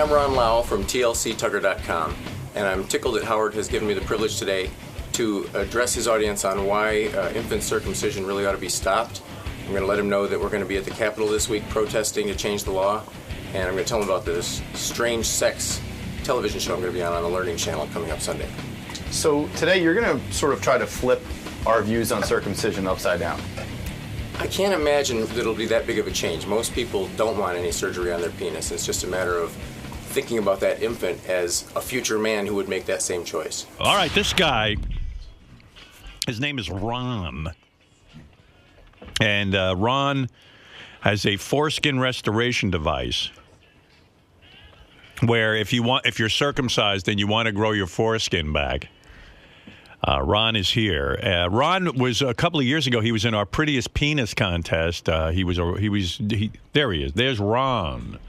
I'm Ron Lau from TLCTugger.com, and I'm tickled that Howard has given me the privilege today to address his audience on why infant circumcision really ought to be stopped. I'm going to let him know that we're going to be at the Capitol this week protesting to change the law, and I'm going to tell him about this strange sex television show I'm going to be on the Learning Channel coming up Sunday. So today you're going to sort of try to flip our views on circumcision upside down. I can't imagine that it'll be that big of a change. Most people don't want any surgery on their penis. It's just a matter of thinking about that infant as a future man who would make that same choice. All right, this guy, his name is Ron. And Ron has a foreskin restoration device where if you're circumcised and you want to grow your foreskin back, Ron is here. Ron was a couple of years ago. He was in our prettiest penis contest. There he is. There's Ron.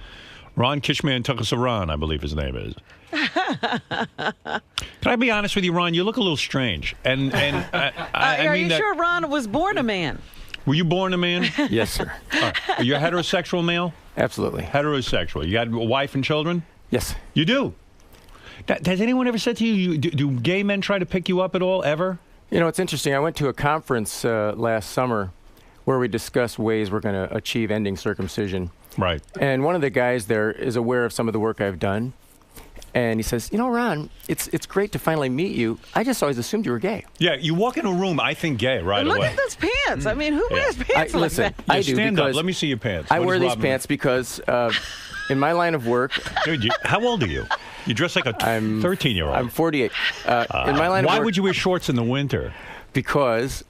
Ron Kishman Tukasaran, I believe his name is. Can I be honest with you, Ron? You look a little strange. And I are mean you that, sure Ron was born a man? Were you born a man? Yes, sir. Right. Are you a heterosexual male? Absolutely. Heterosexual. You got a wife and children? Yes. You do? Has anyone ever said to you, do gay men try to pick you up at all, ever? You know, it's interesting. I went to a conference last summer where we discussed ways we're going to achieve ending circumcision. Right. And one of the guys there is aware of some of the work I've done. And he says, you know, Ron, it's great to finally meet you. I just always assumed you were gay. Yeah, you walk in a room, I think gay right Look away. at those pants. I mean, who wears pants like listen, that? I do stand because up. Let me see your pants. I What wear does these Robin- pants because in my line of work, Dude, how old are you? You dress like a 13-year-old. I'm 48. In my line of Why work, would you wear shorts in the winter? Because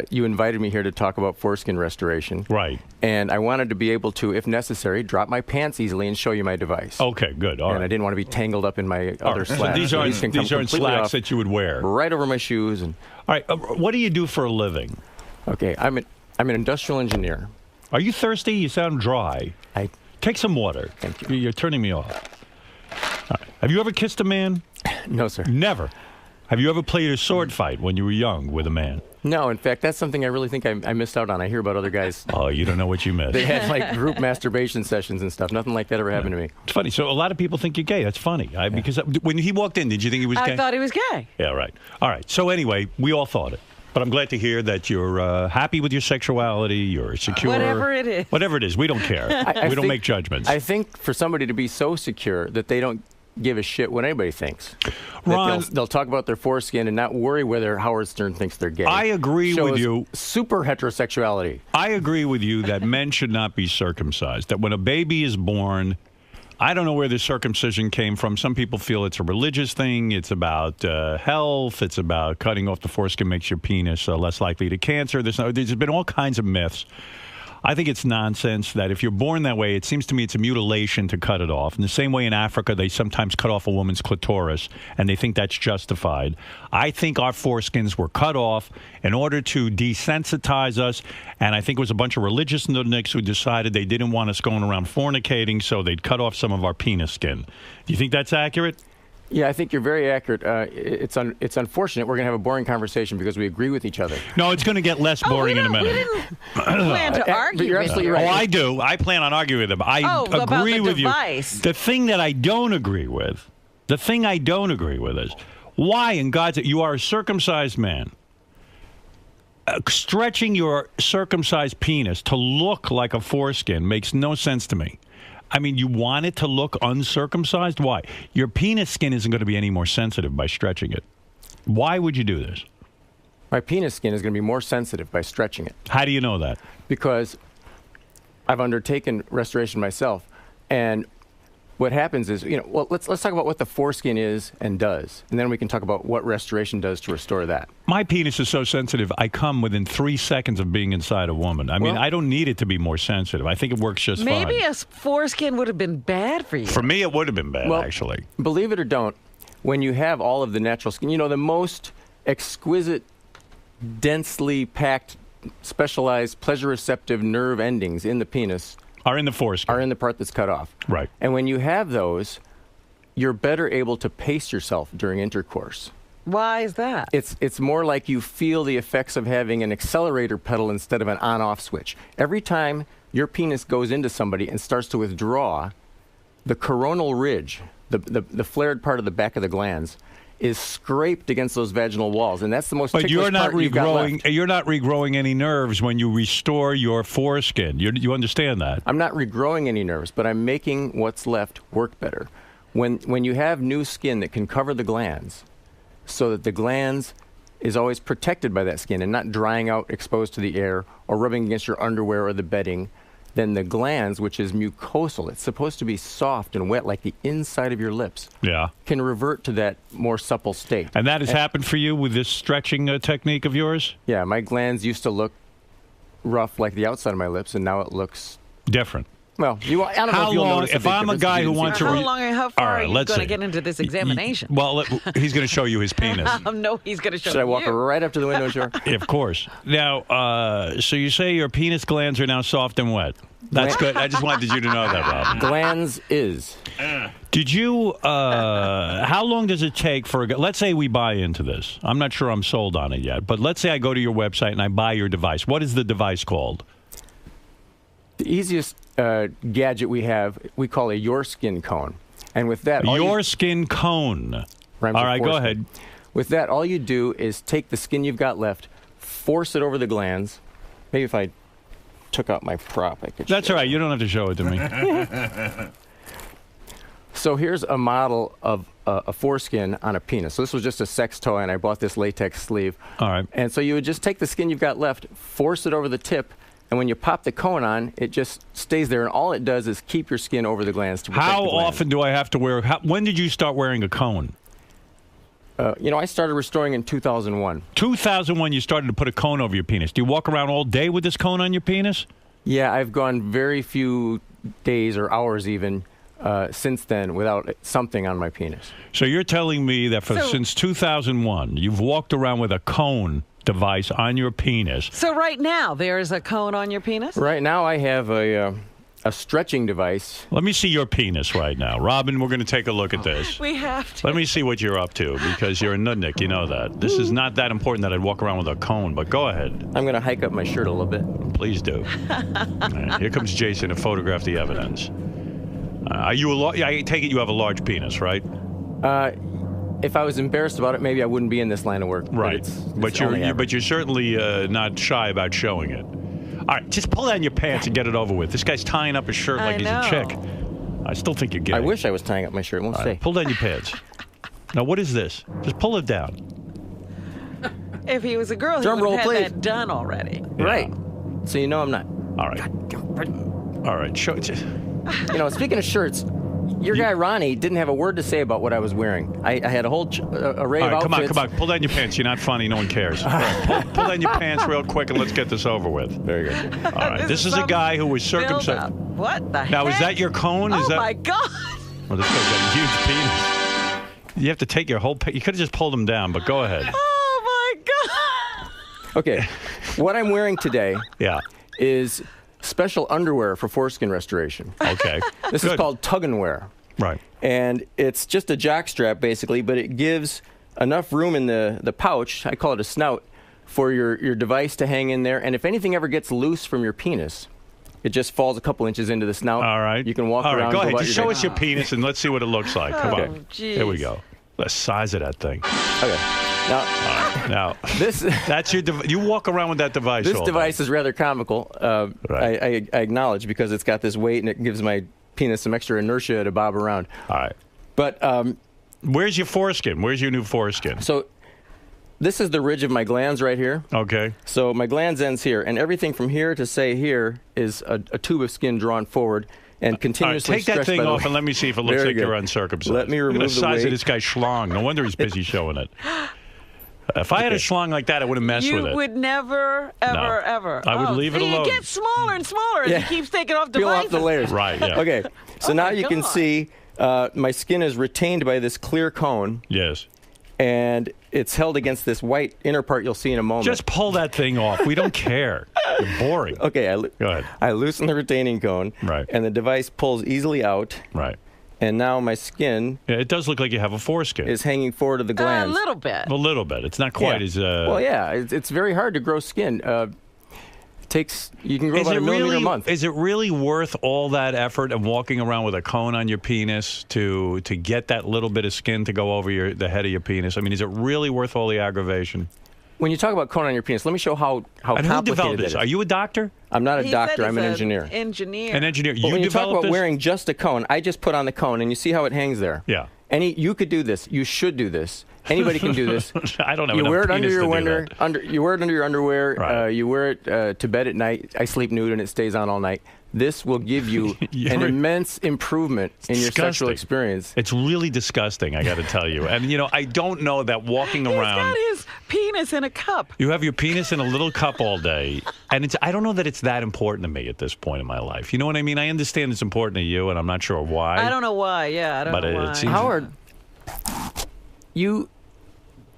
you invited me here to talk about foreskin restoration. Right. And I wanted to be able to, if necessary, drop my pants easily and show you my device. Okay, good. All and right. I didn't want to be tangled up in my other So slacks. these So aren't can come slacks completely off, that you would wear. right over my shoes. And All right. What do you do for a living? okay, I'm an industrial engineer. Are you thirsty? You sound dry. Take some water. Thank you. You're turning me off. All right. Have you ever kissed a man? No, sir. Never. Have you ever played a sword fight when you were young with a man? No, in fact, that's something I really think I missed out on. I hear about other guys. Oh, you don't know what you missed. They had like group masturbation sessions and stuff. Nothing like that ever happened to me. It's funny. So a lot of people think you're gay. That's funny. Because when he walked in, did you think he was gay? I thought he was gay. Yeah, right. All right. So anyway, we all thought it. But I'm glad to hear that you're happy with your sexuality, you're secure. Whatever it is. Whatever it is. We don't care. We don't make judgments. I think for somebody to be so secure that they don't give a shit what anybody thinks. Ron, They'll talk about their foreskin and not worry whether Howard Stern thinks they're gay. I agree with Shows you. Super heterosexuality. I agree with you that men should not be circumcised. That when a baby is born, I don't know where the circumcision came from. Some people feel it's a religious thing. It's about health. It's about cutting off the foreskin makes your penis less likely to cancer. There's been all kinds of myths. I think it's nonsense that if you're born that way, it seems to me it's a mutilation to cut it off. In the same way in Africa, they sometimes cut off a woman's clitoris, and they think that's justified. I think our foreskins were cut off in order to desensitize us, and I think it was a bunch of religious nudniks who decided they didn't want us going around fornicating, so they'd cut off some of our penis skin. Do you think that's accurate? Yeah, I think you're very accurate. It's unfortunate we're going to have a boring conversation because we agree with each other. No, it's going to get less boring in a minute. We didn't plan to argue. But you're with absolutely you. right. Oh, I do. I plan on arguing with them. I about agree the with device. you. The thing that I don't agree with, is why in God's name, you are a circumcised man. Stretching your circumcised penis to look like a foreskin makes no sense to me. I mean, you want it to look uncircumcised? Why? Your penis skin isn't going to be any more sensitive by stretching it. Why would you do this? My penis skin is going to be more sensitive by stretching it. How do you know that? Because I've undertaken restoration myself, and what happens is, let's talk about what the foreskin is and does, and then we can talk about what restoration does to restore that. My penis is so sensitive, I come within 3 seconds of being inside a woman. I mean, I don't need it to be more sensitive. I think it works just fine. Maybe a foreskin would have been bad for you. For me, it would have been bad, actually. Believe it or don't, when you have all of the natural skin, the most exquisite, densely packed, specialized, pleasure-receptive nerve endings in the penis are in the foreskin. Are in the part that's cut off. Right. And when you have those, you're better able to pace yourself during intercourse. Why is that? It's more like you feel the effects of having an accelerator pedal instead of an on-off switch. Every time your penis goes into somebody and starts to withdraw, the coronal ridge, the flared part of the back of the glands, is scraped against those vaginal walls, and that's the most ticklish part you've got left. You're not regrowing any nerves when you restore your foreskin. You understand that? I'm not regrowing any nerves, but I'm making what's left work better. When you have new skin that can cover the glands, so that the glands is always protected by that skin and not drying out exposed to the air or rubbing against your underwear or the bedding, then the glands, which is mucosal, it's supposed to be soft and wet like the inside of your lips, can revert to that more supple state. And that has happened for you with this stretching technique of yours? Yeah, my glands used to look rough like the outside of my lips, and now it looks different. Well, I don't know if you'll notice if I'm a guy who wants to... How far are you going to get into this examination? Well, he's going to show you his penis. No, he's going to show you. Should I walk right up to the window and show her? Of course. Now, so you say your penis glands are now soft and wet. That's good. I just wanted you to know that, Rob. Glands is. Did you, how long does it take for, let's say we buy into this. I'm not sure I'm sold on it yet, but let's say I go to your website and I buy your device. What is the device called? The easiest gadget we have, we call a Your Skin cone. And with that... Your Skin cone. All right, go ahead. With that, all you do is take the skin you've got left, force it over the glands. Maybe if I took out my prop, I could That's all right. You don't have to show it to me. So here's a model of a foreskin on a penis. So this was just a sex toy, and I bought this latex sleeve. All right. And so you would just take the skin you've got left, force it over the tip, and when you pop the cone on, it just stays there, and all it does is keep your skin over the glands to protect the glands. How often do I have to wear... when did you start wearing a cone? I started restoring in 2001. 2001, you started to put a cone over your penis. Do you walk around all day with this cone on your penis? Yeah, I've gone very few days or hours even since then without something on my penis. So you're telling me that since 2001, you've walked around with a cone device on your penis. So right now, there is a cone on your penis? Right now, I have a stretching device. Let me see your penis right now. Robin, we're going to take a look at this. We have to. Let me see what you're up to, because you're a nudnik, you know that. This is not that important that I'd walk around with a cone, but go ahead. I'm going to hike up my shirt a little bit. Please do. Right, here comes Jason to photograph the evidence. I take it you have a large penis, right? If I was embarrassed about it, maybe I wouldn't be in this line of work. Right. But you're certainly not shy about showing it. All right, just pull down your pants and get it over with. This guy's tying up his shirt like he's a chick. I still think you're gay. I wish I was tying up my shirt. It won't stay. Pull down your pants. Now, what is this? Just pull it down. If he was a girl, he would have had that done already. Yeah. Right. So you know I'm not. All right. All right. Show it. Speaking of shirts, your guy Ronnie didn't have a word to say about what I was wearing. I had a whole array of outfits. Come on. Pull down your pants. You're not funny. No one cares. Pull down your pants real quick and let's get this over with. Very good. All right. This is a guy who was circumcised. What the heck? Now, is that your cone? Oh, my God. Well, this guy's got a huge penis. You have to take your whole... You could have just pulled him down, but go ahead. Oh, my God. Okay. What I'm wearing today is special underwear for foreskin restoration. Okay. This is called tug and wear. Right. And it's just a jock strap, basically, but it gives enough room in the pouch, I call it a snout, for your device to hang in there. And if anything ever gets loose from your penis, it just falls a couple inches into the snout. All right. You can walk around. All right, go ahead. Just Just show us your penis and let's see what it looks like. Come on. Geez. Here we go. The size of that thing. Okay. Now, that's your you walk around with that device. This device is rather comical. I acknowledge, because it's got this weight and it gives my penis some extra inertia to bob around. All right. But where's your foreskin? Where's your new foreskin? So this is the ridge of my glands right here. Okay. So my glands ends here, and everything from here to say here is a tube of skin drawn forward and continuously take that thing off and let me see if it looks like you're uncircumcised. Let me remove the size of this guy's schlong. No wonder he's busy showing it. If I had a schlong like that, I wouldn't mess with it. You would never, ever. I would leave it alone. It gets smaller and smaller as he keeps taking off Peel devices. off the layers. Right, yeah. Okay, so now you can see my skin is retained by this clear cone. Yes. And it's held against this white inner part you'll see in a moment. Just pull that thing off. We don't care. You're boring. Okay, go ahead. I loosen the retaining cone. Right. And the device pulls easily out. Right. And now my skin... Yeah, it does look like you have a foreskin. ...is hanging forward of the glands. A little bit. A little bit. It's not quite as... Well, yeah. It's very hard to grow skin. It You can grow about a millimeter a month. Is it really worth all that effort of walking around with a cone on your penis to get that little bit of skin to go over the head of your penis? I mean, is it really worth all the aggravation? When you talk about cone on your penis, let me show how and complicated who developed it this? is. Are you a doctor? I'm not a doctor. I'm an engineer. An engineer. Well, when you talk about this? wearing just a cone, I just put on the cone, and you see how it hangs there. Yeah. You could do this. You should do this. Anybody can do this. I don't have you enough wear it penis under your to do winter. that. You wear it under your underwear. Right. You wear it to bed at night. I sleep nude, and it stays on all night. This will give you an immense improvement in your sexual experience. It's really disgusting, I got to tell you. And, I don't know that walking around... He's got his penis in a cup. You have your penis in a little cup all day. And I don't know that it's that important to me at this point in my life. You know what I mean? I understand it's important to you, and I'm not sure why. I don't know why. Yeah, I don't know why. It seems... Howard, you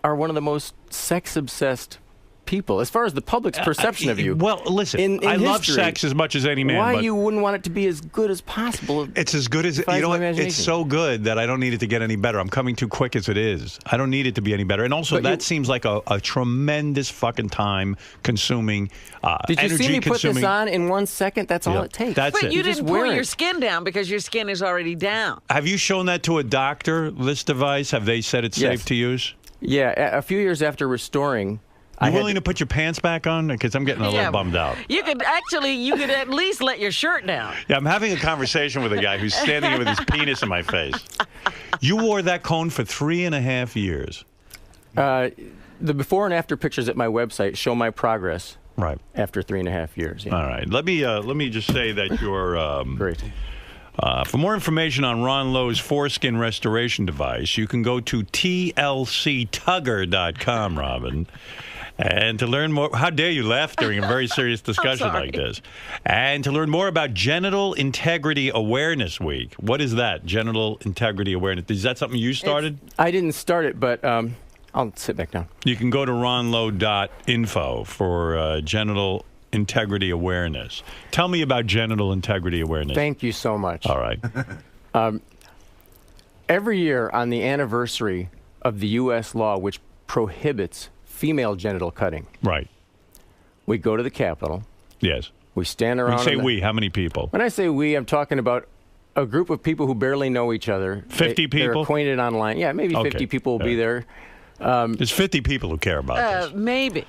are one of the most sex-obsessed people, as far as the public's perception of you. Well, listen, I love sex as much as any man. Why but you wouldn't want it to be as good as possible? It's as good as, you know what, it's so good that I don't need it to get any better. I'm coming too quick as it is. I don't need it to be any better. And also, that seems like a tremendous fucking time consuming, Did you energy see me consuming. Put this on in 1 second? That's all it takes. That's But it. you didn't pull your skin down because your skin is already down. Have you shown that to a doctor, this device? Have they said it's safe to use? Yeah, a few years after restoring... You willing to put your pants back on? Because I'm getting a little bummed out. You could at least let your shirt down. Yeah, I'm having a conversation with a guy who's standing here with his penis in my face. You wore that cone for 3.5 years. The before and after pictures at my website show my progress. Right. After 3.5 years. Yeah. All right. Let me just say that you're great. For more information on Ron Lowe's foreskin restoration device, you can go to tlctugger.com, Robin. And to learn more, how dare you laugh during a very serious discussion like this? And to learn more about Genital Integrity Awareness Week. What is that, Genital Integrity Awareness? Is that something you started? I didn't start it, but I'll sit back down. You can go to ronlowe.info for Genital Integrity Awareness. Tell me about Genital Integrity Awareness. Thank you so much. All right. Every year on the anniversary of the U.S. law which prohibits female genital cutting. Right. We go to the Capitol. Yes. We stand around. When you say we, how many people? When I say we, I'm talking about a group of people who barely know each other. 50 people? They're acquainted online. Yeah, maybe 50 people will be there. There's 50 people who care about this. Maybe.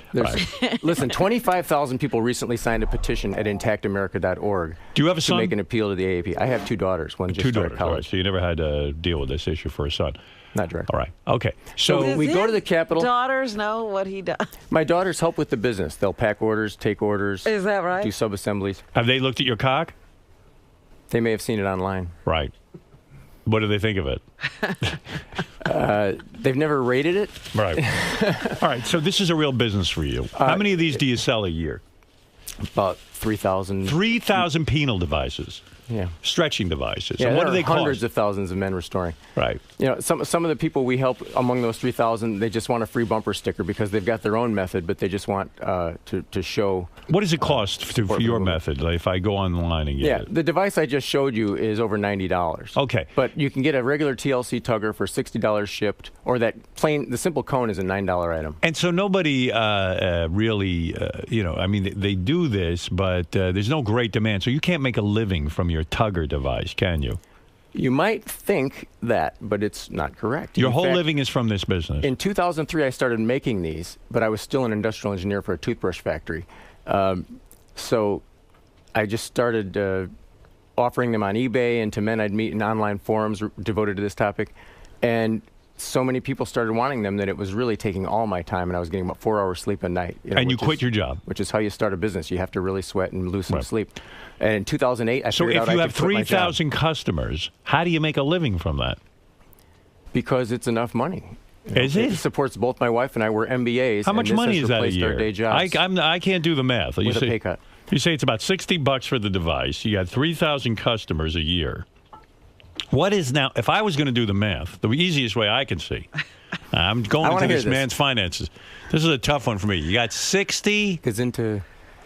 Listen, 25,000 people recently signed a petition at intactamerica.org. Do you have a son? To make an appeal to the AAP. I have 2 daughters. One just started college. All right, so you never had to deal with this issue for a son. Not directly. All right. Okay. So we go to the Capitol. Daughters know what he does. My daughters help with the business. They'll pack orders, take orders. Is that right? Do sub-assemblies. Have they looked at your cock? They may have seen it online. Right. What do they think of it? They've never rated it. Right. All right. So this is a real business for you. How many of these do you sell a year? About 3,000. 3,000 penal devices. Yeah. Stretching devices. Yeah, and what do they cost? Hundreds of thousands of men restoring. Right. You know, some of the people we help among those 3,000, they just want a free bumper sticker because they've got their own method, but they just want to show. What does it cost for your method? Like if I go online and get it? The device I just showed you is over $90. Okay. But you can get a regular TLC tugger for $60 shipped, or the simple cone is a $9 item. And so nobody really, I mean, they do this, but there's no great demand. So you can't make a living from your tugger device, can you? You might think that, but it's not correct. Your whole living is from this business. In 2003, I started making these, but I was still an industrial engineer for a toothbrush factory. So I just started offering them on eBay and to men I'd meet in online forums devoted to this topic. And so many people started wanting them that it was really taking all my time, and I was getting about 4 hours sleep a night. And you quit your job. Which is how you start a business. You have to really sweat and lose some sleep. And in 2008, I figured out I could quit my job. So if you have 3,000 customers, how do you make a living from that? Because it's enough money. Is it? It supports both my wife and I. We're MBAs. How much money is that a year? Our day jobs I can't do the math. with a pay cut. You say it's about $60 for the device. You got 3,000 customers a year. What is now, if I was going to do the math, the easiest way I can see, I'm going into this man's finances. This is a tough one for me. You got 60.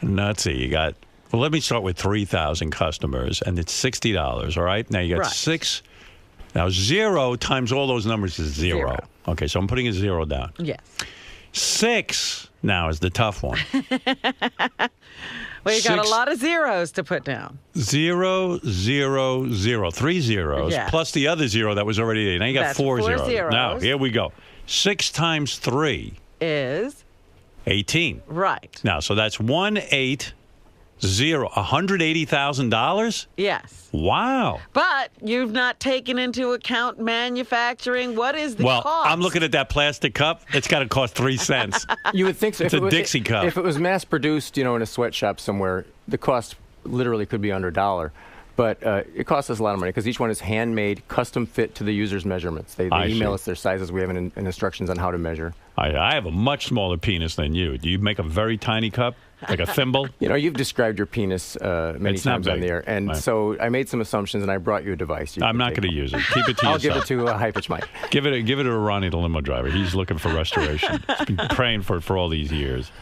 Let's see. You got, well, let me start with 3,000 customers, and it's $60, all right? Now you got 6. Now 0 times all those numbers is 0. Okay, so I'm putting a 0 down. Yes. 6 now is the tough one. Well, you got a lot of zeros to put down. 0, 0, 0. 3 zeros, Yes. plus the other zero that was already there. Now you got That's 4 4 zeros. zeros. Now, here we go. 6 times 3, Is 18. right. Now, so that's 180, $180,000? Yes. Wow. But you've not taken into account manufacturing. What is the Well, cost? I'm looking at that plastic cup. It's got to cost 3 cents. You would think so. It's If a it was- Dixie cup. If it was mass produced, in a sweatshop somewhere, the cost literally could be under $1. But it costs us a lot of money because each one is handmade, custom fit to the user's measurements. They I email see. us their sizes. We have instructions on how to measure. I have a much smaller penis than you. Do you make a very tiny cup, like a thimble? You've described your penis many It's not times on big. the air. And Right. so I made some assumptions, and I brought you a device. I'm not going to use it. Keep it to I'll yourself. give it to a high-pitch mic. Give it to Ronnie, the limo driver. He's looking for restoration. He's been praying for it for all these years.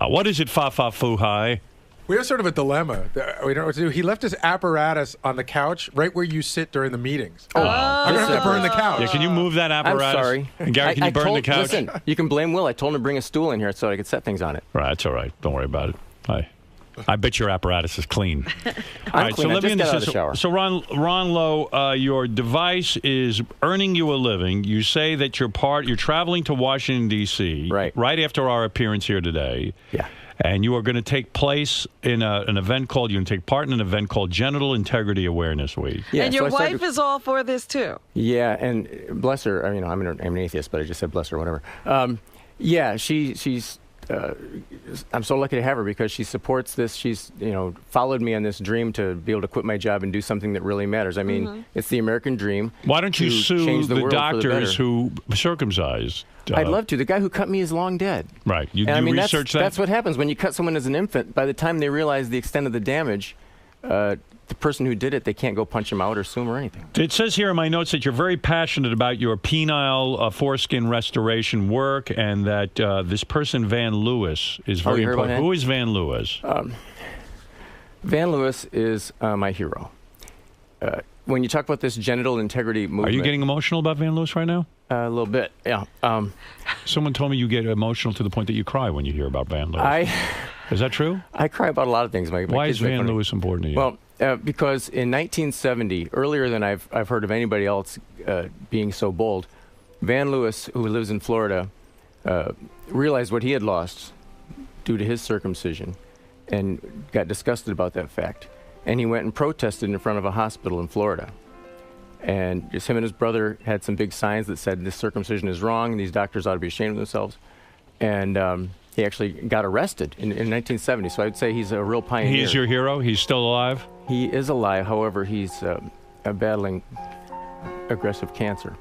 What is it, Fa-Fa-Fu-Hi? We have sort of a dilemma. We don't know what to do. He left his apparatus on the couch right where you sit during the meetings. I'm going to have to burn the couch. Yeah, can you move that I'm apparatus? sorry. And Gary, can you burn the couch? Listen, you can blame Will. I told him to bring a stool in here so I could set things on it. Right, that's all right. Don't worry about it. I bet your apparatus is clean. All right, clean. I just got out of the shower. So Ron Lowe, your device is earning you a living. You say that you're traveling to Washington, D.C. Right after our appearance here today. Yeah. And you are going to take place in an event called, you're going to take part in an event called Genital Integrity Awareness Week. Yeah, and so your I started- wife is all for this, too. Yeah, and bless her. I'm an atheist, but I just said bless her, whatever. She's. I'm so lucky to have her because she supports this. She's, followed me on this dream to be able to quit my job and do something that really matters. I mean, it's the American dream. Why don't you to sue change the world for doctors better. who circumcised? I'd love to. The guy who cut me is long dead. Right. You And, research that? That's what happens when you cut someone as an infant. By the time they realize the extent of the damage, the person who did it, they can't go punch him out or sue him or anything. It says here in my notes that you're very passionate about your penile foreskin restoration work, and that this person, Van Lewis, is very you heard about important. him? Who is Van Lewis? Van Lewis is my hero. When you talk about this genital integrity movement... Are you getting emotional about Van Lewis right now? A little bit, yeah. Someone told me you get emotional to the point that you cry when you hear about Van Lewis. Is that true? I cry about a lot of things. My Why kids is make Van fun of me. Lewis important to you? Well, because in 1970, earlier than I've heard of anybody else being so bold, Van Lewis, who lives in Florida, realized what he had lost due to his circumcision and got disgusted about that fact. And he went and protested in front of a hospital in Florida. And just him and his brother had some big signs that said this circumcision is wrong and these doctors ought to be ashamed of themselves. And he actually got arrested in 1970. So I'd say he's a real pioneer. He's your hero? He's still alive? He is alive. However, he's battling aggressive cancer.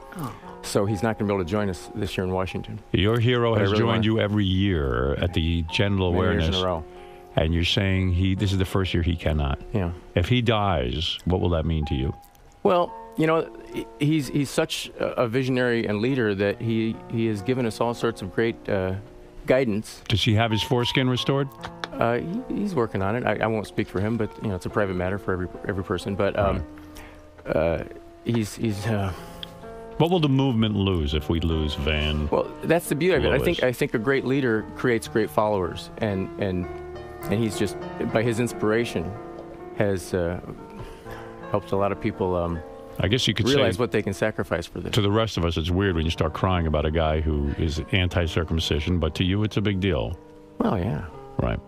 So he's not going to be able to join us this year in Washington. Your hero But I has really joined want- you every year at the genital Many awareness. years in a row. And you're saying this is the first year he cannot. Yeah. If he dies, what will that mean to you? Well, he's such a visionary and leader that he has given us all sorts of great guidance. Does he have his foreskin restored? He's working on it. I won't speak for him, but it's a private matter for every person. But he's. What will the movement lose if we lose Van? Well, that's the beauty of it. Lewis? I think a great leader creates great followers, and he's just, by his inspiration, has helped a lot of people I guess you could realize say what they can sacrifice for this. to the rest of us, it's weird when you start crying about a guy who is anti-circumcision, but to you, it's a big deal. Well, yeah. Right.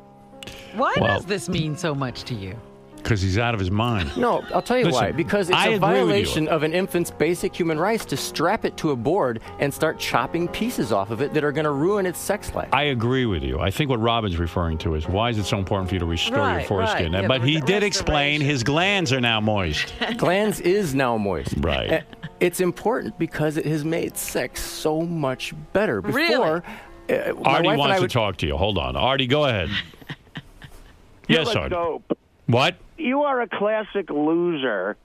Why Well- does this mean so much to you? Because he's out of his mind. No, I'll tell you Listen, why. Because it's I a agree with you. violation of an infant's basic human rights to strap it to a board and start chopping pieces off of it that are going to ruin its sex life. I agree with you. I think what Robin's referring to is why is it so important for you to restore your Right, foreskin? right. Yeah, But he the did explain restoration. his glands are now moist. Glands is now moist. Right. It's important because it has made sex so much better. Before, Really? my Artie wife and I wants to would- talk to you. Hold on. Artie, go ahead. Yes, You're a Artie. dope. What? You are a classic loser.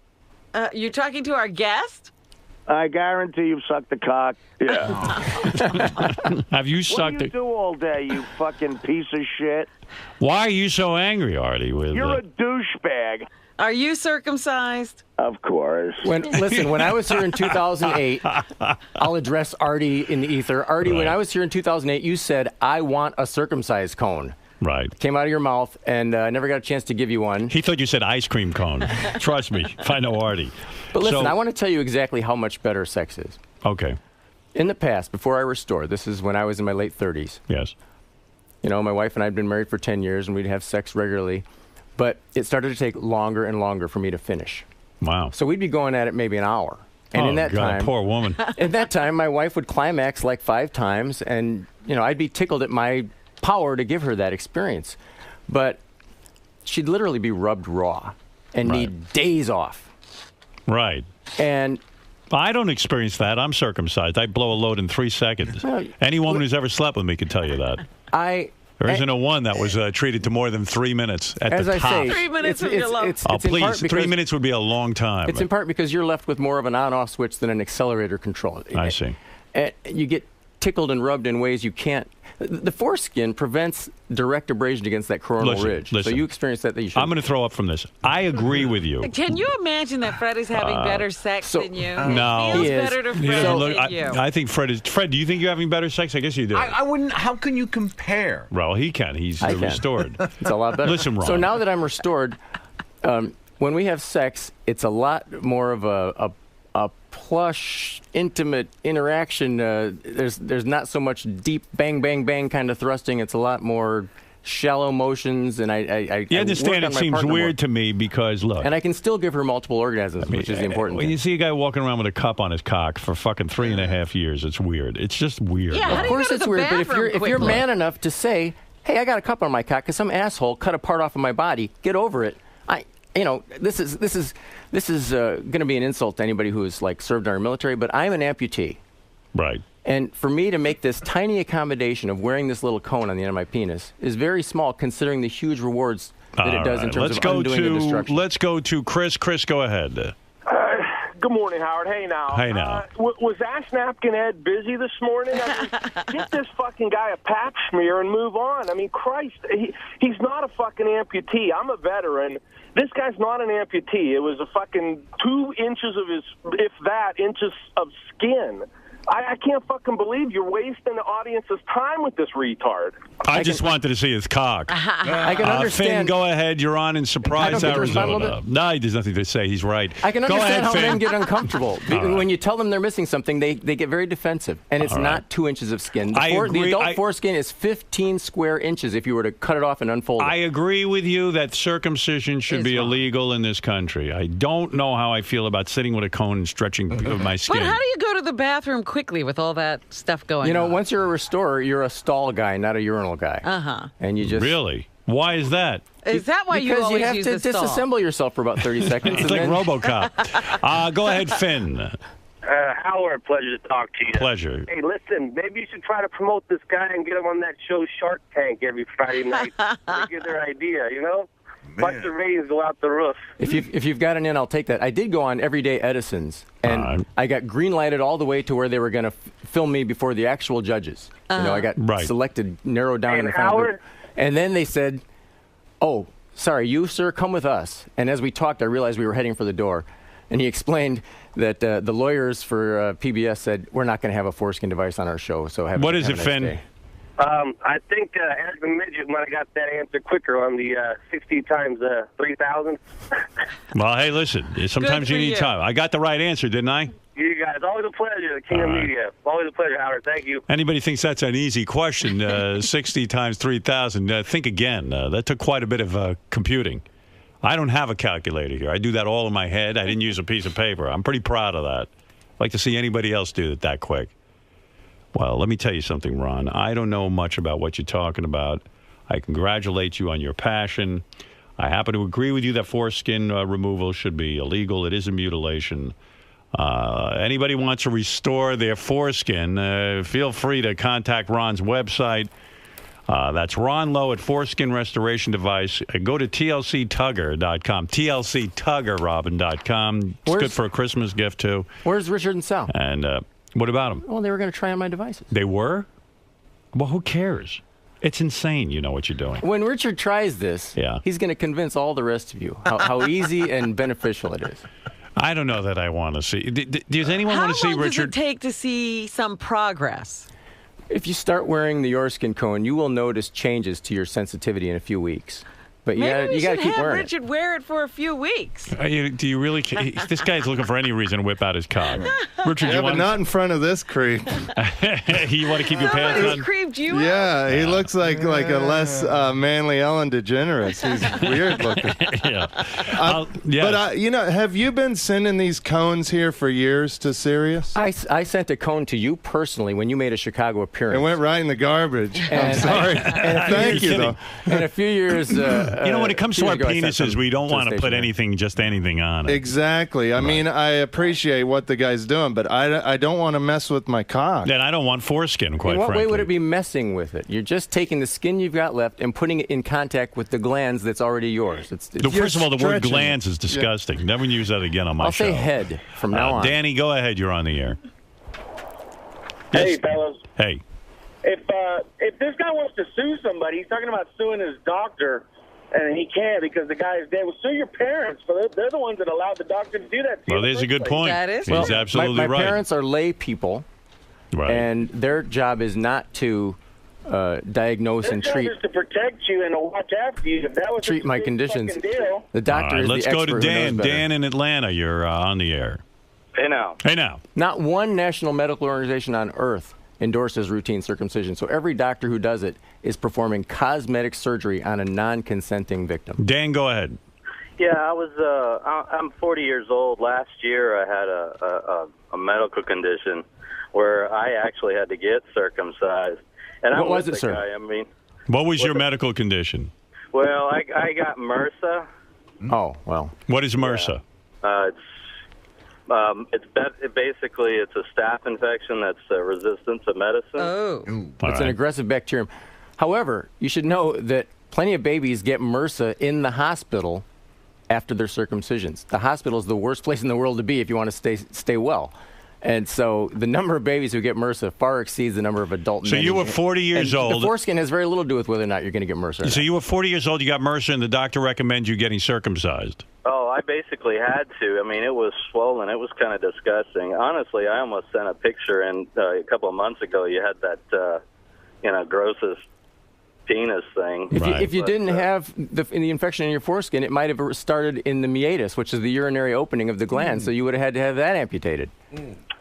You're talking to our guest? I guarantee you've sucked the cock. Yeah. Have you What sucked do you it? do all day, you fucking piece of shit? Why are you so angry, Artie? With You're a douchebag. Are you circumcised? Of course. When I was here in 2008, I'll address Artie in the ether. Artie, when Right. I was here in 2008, you said, I want a circumcised cone. Right. came out of your mouth, and I never got a chance to give you one. He thought you said ice cream cone. Trust me, if I know Artie. But listen, So- I want to tell you exactly how much better sex is. Okay. In the past, before I restored, this is when I was in my late 30s. Yes. You know, my wife and I had been married for 10 years, and we'd have sex regularly. But it started to take longer and longer for me to finish. Wow. So we'd be going at it maybe an hour. And in that God, time, poor woman. in that time, my wife would climax like 5 times, and you know, I'd be tickled at my power to give her that experience. But she'd literally be rubbed raw and need days off. Right. And I don't experience that. I'm circumcised. I blow a load in 3 seconds. Well, Any woman who's ever slept with me can tell you that. There isn't a one that was treated to more than 3 minutes at as the I top. say, 3 minutes would be a lot. Oh, it's in part please. because 3 minutes would be a long time. It's in part because you're left with more of an on-off switch than an accelerator control. I see. You get tickled and rubbed in ways you can't. The foreskin prevents direct abrasion against that coronal ridge. So you experience that you should. I'm going to throw up from this. I agree with you. Can you imagine that Fred is having better sex than you? No. It feels He is. better to He Fred doesn't look- than you. I think Fred is. Fred, do you think you're having better sex? I guess you do. I wouldn't. How can you compare? Well, he can. He's I can. restored. It's a lot better. Listen, Ron. So now that I'm restored, when we have sex, it's a lot more of a plush, intimate interaction. There's not so much deep bang, bang, bang kind of thrusting. It's a lot more shallow motions, and I You understand? It seems weird to me because look. And I can still give her multiple orgasms, which is the important When thing. you see a guy walking around with a cup on his cock for fucking 3.5 years, it's weird. It's just weird. Yeah, how Of do you course go to it's the weird, but if bathroom you're quickly? man enough to say, "Hey, I got a cup on my cock because some asshole cut a part off of my body. Get over it." This is going to be an insult to anybody who has like served in our military, but I'm an amputee. Right. And for me to make this tiny accommodation of wearing this little cone on the end of my penis is very small, considering the huge rewards that it does in terms of undoing the destruction. Let's go to Chris. Chris, go ahead. Good morning, Howard. Hey, now. Hey, now. Was Ash Napkin Ed busy this morning? Get this fucking guy a pap smear and move on. I mean, Christ, he's not a fucking amputee. I'm a veteran. This guy's not an amputee. It was a fucking 2 inches of his, if that, inches of skin. I can't fucking believe you're wasting the audience's time with this retard. I just wanted to see his cock. I can understand. Finn, go ahead. You're on in Surprise, I don't get to respond a little Arizona. No, there's nothing to say. He's right. I can go understand ahead, how Finn. men get uncomfortable. When you tell them they're missing something, they get very defensive. And it's not 2 inches of skin. I agree. The adult foreskin is 15 square inches if you were to cut it off and unfold it. I agree with you that circumcision should be illegal in this country. I don't know how I feel about sitting with a cone and stretching my skin. But how do you go to the bathroom quickly with all that stuff going on? Once you're a restorer, you're a stall guy, not a urinal guy. Uh-huh. And you just... Really? Why is that? Is that why you Because always you have use to the stall? disassemble yourself for about 30 seconds. It's like RoboCop. Go ahead, Finn. Howard, pleasure to talk to you. Pleasure. Hey, listen, maybe you should try to promote this guy and get him on that show Shark Tank every Friday night. They get their idea, Bunch of ratings go out the roof. If you've got an in, I'll take that. I did go on Everyday Edison's, and I got green-lighted all the way to where they were going to film me before the actual judges. I got selected, narrowed down in the final group. And then they said, "Oh, sorry, you, sir, come with us." And as we talked, I realized we were heading for the door. And he explained that the lawyers for PBS said, "We're not going to have a foreskin device on our show, so have What is have it, a nice Finn? day." I think Eric the Midget might have got that answer quicker on the 60 times 3,000. Well, hey, listen. Sometimes you need time. I got the right answer, didn't I? You guys, always a pleasure, the king of media. Always a pleasure, Howard. Thank you. Anybody thinks that's an easy question, 60 times 3,000, think again. That took quite a bit of computing. I don't have a calculator here. I do that all in my head. I didn't use a piece of paper. I'm pretty proud of that. I'd like to see anybody else do it that quick. Well, let me tell you something, Ron. I don't know much about what you're talking about. I congratulate you on your passion. I happen to agree with you that foreskin removal should be illegal. It is a mutilation. Anybody wants to restore their foreskin, feel free to contact Ron's website. That's Ron Lowe at Foreskin Restoration Device. Go to tlctugger.com, tlctuggerrobin.com. It's good for a Christmas gift, too. Where's Richard and Sal? And what about them? Well, they were going to try on my devices. They were? Well, who cares? It's insane. You know what you're doing. When Richard tries this, he's going to convince all the rest of you how easy and beneficial it is. I don't know that I want to see. Does anyone want to see How long Richard? does it take to see some progress? If you start wearing the Yorskin cone, you will notice changes to your sensitivity in a few weeks. But you got to keep wearing Richard wear it for a few weeks. Do you really? This guy's looking for any reason to whip out his cock. Richard, yeah, but not in front of this creep. You want to keep your pants on? Somebody's creeped you out. Yeah, he looks like a less manly Ellen DeGeneres. He's weird looking. But have you been sending these cones here for years to Sirius? I sent a cone to you personally when you made a Chicago appearance. It went right in the garbage. I'm sorry. Thank you, though. In a few years. When it comes to our penises, we don't want to put anything on it. Exactly. I mean, I appreciate what the guy's doing, but I don't want to mess with my cock. Then I don't want foreskin, quite frankly. In what way would it be messing with it? You're just taking the skin you've got left and putting it in contact with the glands that's already yours. First of all, the word glands is disgusting. Yeah. Never use that again on my show. I'll say head from now on. Danny, go ahead. You're on the air. Hey, fellas. Hey. If this guy wants to sue somebody, he's talking about suing his doctor. And he can't because the guy is dead. Well, sue your parents. They're the ones that allowed the doctor to do that to you. Well, there's a good point. That is He's absolutely my right. My parents are lay people, and their job is not to diagnose and treat. Their job is to protect you and to watch after you. If that was treat my conditions. Deal. The doctor is let's the expert. Go to Dan. Dan in Atlanta. You're on the air. Hey now. Hey now. Not one national medical organization on earth endorses routine circumcision. So every doctor who does it is performing cosmetic surgery on a non-consenting victim. Dan, go ahead. Yeah, I'm 40 years old. Last year I had a medical condition where I actually had to get circumcised. And what was it, sir? What was your medical condition? Well, I got MRSA. Oh, well. What is MRSA? Yeah. Basically it's a staph infection that's resistant to medicine. Oh, it's an aggressive bacterium. However, you should know that plenty of babies get MRSA in the hospital after their circumcisions. The hospital is the worst place in the world to be if you want to stay well. And so the number of babies who get MRSA far exceeds the number of adult men. So you were 40 years old. The foreskin has very little to do with whether or not you're going to get MRSA. So you were 40 years old, you got MRSA, and the doctor recommends you getting circumcised. Oh, I basically had to. I mean, it was swollen. It was kind of disgusting. Honestly, I almost sent a picture in a couple of months ago. You had that, grossest penis thing. If you didn't have the infection in your foreskin, it might have started in the meatus, which is the urinary opening of the gland. So you would have had to have that amputated.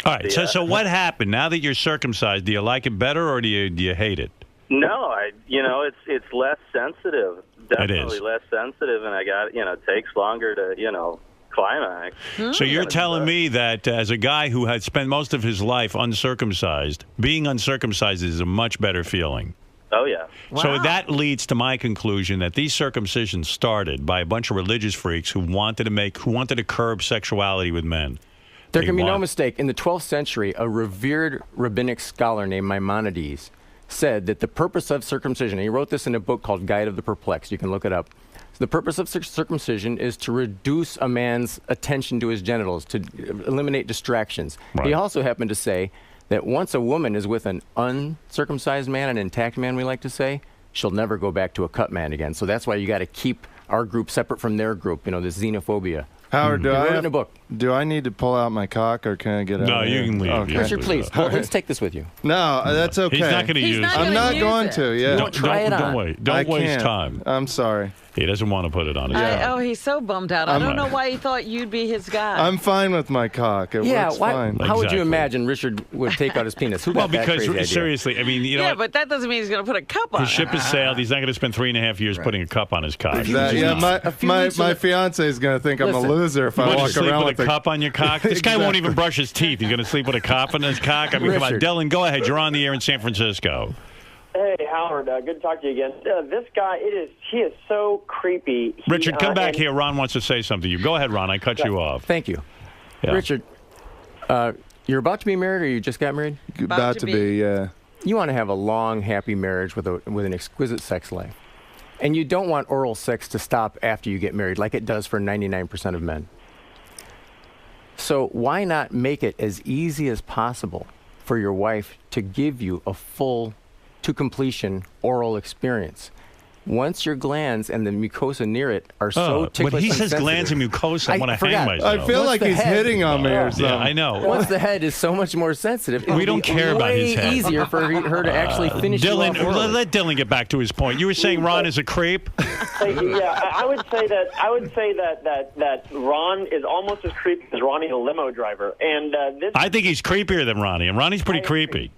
All right. Yeah. So what happened now that you're circumcised? Do you like it better or do you hate it? No, it's less sensitive. Definitely less sensitive, and I got it takes longer to climax. So you're telling me that as a guy who had spent most of his life uncircumcised, being uncircumcised is a much better feeling. Oh, yeah. Wow. So that leads to my conclusion that these circumcisions started by a bunch of religious freaks who wanted to curb sexuality with men. There can be no mistake. In the 12th century, a revered rabbinic scholar named Maimonides said that the purpose of circumcision, and he wrote this in a book called Guide of the Perplexed, you can look it up. So the purpose of circumcision is to reduce a man's attention to his genitals, to eliminate distractions. Right. He also happened to say that once a woman is with an uncircumcised man, an intact man, we like to say, she'll never go back to a cut man again. So that's why you got to keep our group separate from their group, this xenophobia. Howard, do I need to pull out my cock or can I get out? No, you can leave. Okay. Richard, please. Let's take this with you. No, that's okay. He's not going to use it. I'm not going to. Yeah. Don't try it on. Don't waste time. I'm sorry. He doesn't want to put it on his cock. He's so bummed out. I don't know why he thought you'd be his guy. I'm fine with my cock. It works fine. How would you imagine Richard would take out his penis? Who got that crazy idea? Seriously, I mean, yeah, but that doesn't mean he's going to put a cup on his ship has sailed. He's not going to spend 3.5 years putting a cup on his cock. My fiance is going to think I'm a loser if I walk around with a cup on your cock. This guy won't even brush his teeth. He's going to sleep with a cup on his cock. I mean, come on, Dylan, go ahead. You're on the air in San Francisco. Hey, Howard. Good to talk to you again. This guy, he is so creepy. Richard, come back here. Ron wants to say something to you. Go ahead, Ron. I cut you off. Thank you. Yeah. Richard, you're about to be married or you just got married? About to be, yeah. You want to have a long, happy marriage with an exquisite sex life. And you don't want oral sex to stop after you get married like it does for 99% of men. So why not make it as easy as possible for your wife to give you a full to completion oral experience? once your glands and the mucosa near it are so ticklish when he and says sensitive, glands and mucosa, I want to hang myself. I feel like he's hitting on me or something. Yeah, I know. Once the head is so much more sensitive, We don't care about his head. Way easier for her to actually finish Dylan, you off. let Dylan get back to his point. You were saying Ron is a creep? Yeah, I would say that Ron is almost as creepy as Ronnie, the limo driver, and this. I think he's creepier than Ronnie, and Ronnie's pretty creepy.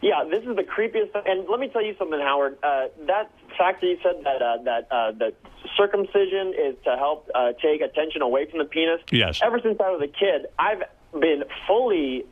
Yeah, this is the creepiest. And let me tell you something, Howard. That fact that you said that circumcision is to help take attention away from the penis. Yes. Ever since I was a kid, I've been fully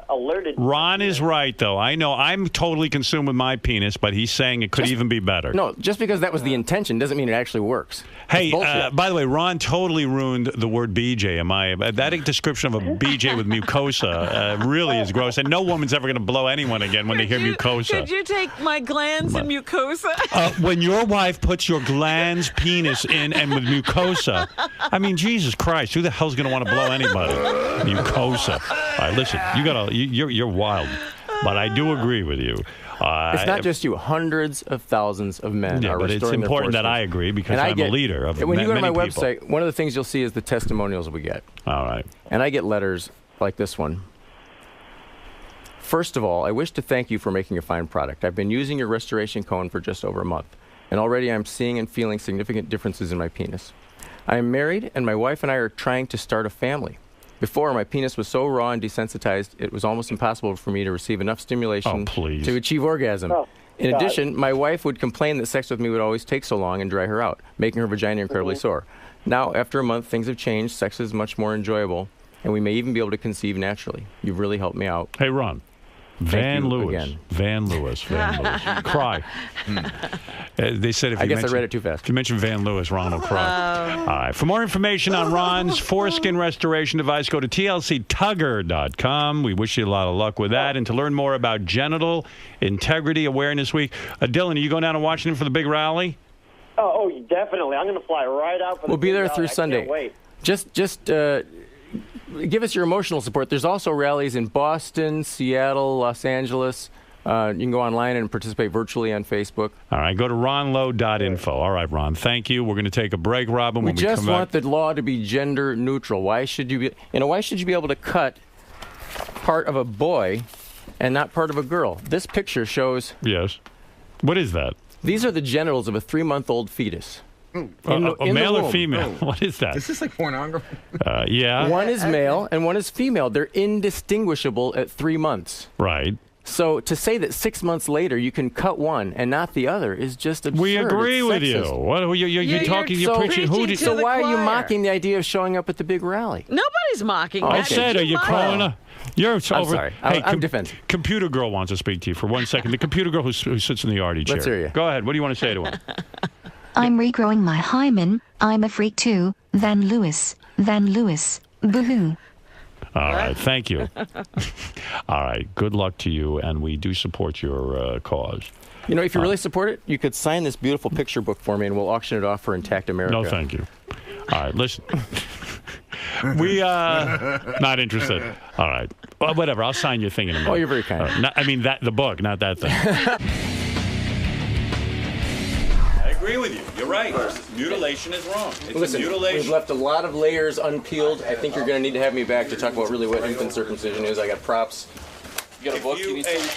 alerted. Ron is right, though. I know I'm totally consumed with my penis, but he's saying it could even be better. No, just because that was the intention doesn't mean it actually works. Hey, by the way, Ron totally ruined the word BJ. That description of a BJ with mucosa really is gross, and no woman's ever going to blow anyone again when they hear mucosa. Could you take my glands and mucosa? When your wife puts your glands, penis in, and with mucosa, I mean, Jesus Christ, who the hell's going to want to blow anybody? Mucosa. All right, listen, you're wild, but I do agree with you. It's not just you. Hundreds of thousands of men are but restoring it's their important that foreskins. I agree because I'm a leader of when you go to my many people. website, one of the things you'll see is the testimonials we get. All right. And I get letters like this one. First of all, I wish to thank you for making a fine product. I've been using your restoration cone for just over a month, and already I'm seeing and feeling significant differences in my penis. I am married, and my wife and I are trying to start a family. Before, my penis was so raw and desensitized, it was almost impossible for me to receive enough stimulation to achieve orgasm. In addition, my wife would complain that sex with me would always take so long and dry her out, making her vagina incredibly sore. Now, after a month, things have changed. Sex is much more enjoyable, and we may even be able to conceive naturally. You've really helped me out. Hey, Ron. Van Lewis. Cry. They said if I you guess I read it too fast. If you mention Van Lewis, Ron will cry. All right. For more information on Ron's foreskin restoration device, go to tlctugger.com. We wish you a lot of luck with that. And to learn more about Genital Integrity Awareness Week, Dylan, are you going down to Washington for the big rally? Oh, definitely. I'm going to fly right out for the We'll be there big through rally. I Sunday. can't wait. Just give us your emotional support. There's also rallies in Boston, Seattle, Los Angeles. You can go online and participate virtually on Facebook. All right, go to ronlow.info. All right, Ron, thank you. We're going to take a break, Robin. We when just come want back. the law to be gender neutral. Why should you be able to cut part of a boy and not part of a girl? This picture shows. Yes. What is that? These are the genitals of a 3-month-old fetus. A male or female? What is that? Is this like pornography? Yeah. One is male and one is female. They're indistinguishable at 3 months. Right. So to say that 6 months later you can cut one and not the other is just absurd. We agree It's with sexist. you. What you're talking? You're preaching. Who did? So why are you mocking the idea of showing up at the big rally? Nobody's mocking. Oh, I that. said, are you calling her? You're I'm over. sorry. Hey, I'm defensive. Computer girl wants to speak to you for 1 second. The computer girl who sits in the Artie chair. Let's hear you. Go ahead. What do you want to say to him? I'm regrowing my hymen. I'm a freak too. Van Lewis. Boo-hoo. All right. Thank you. All right. Good luck to you, and we do support your cause. You know, if you really support it, you could sign this beautiful picture book for me, and we'll auction it off for Intact America. No, thank you. All right. Listen. We not interested. All right. Well, whatever. I'll sign your thing in a minute. Oh, you're very kind. I mean the book, not that thing. I agree with you. You're right. Mutilation is wrong. It's Listen, mutilation. we've left a lot of layers unpeeled. I think you're going to need to have me back to talk about really what infant circumcision is. I got props. You got a book?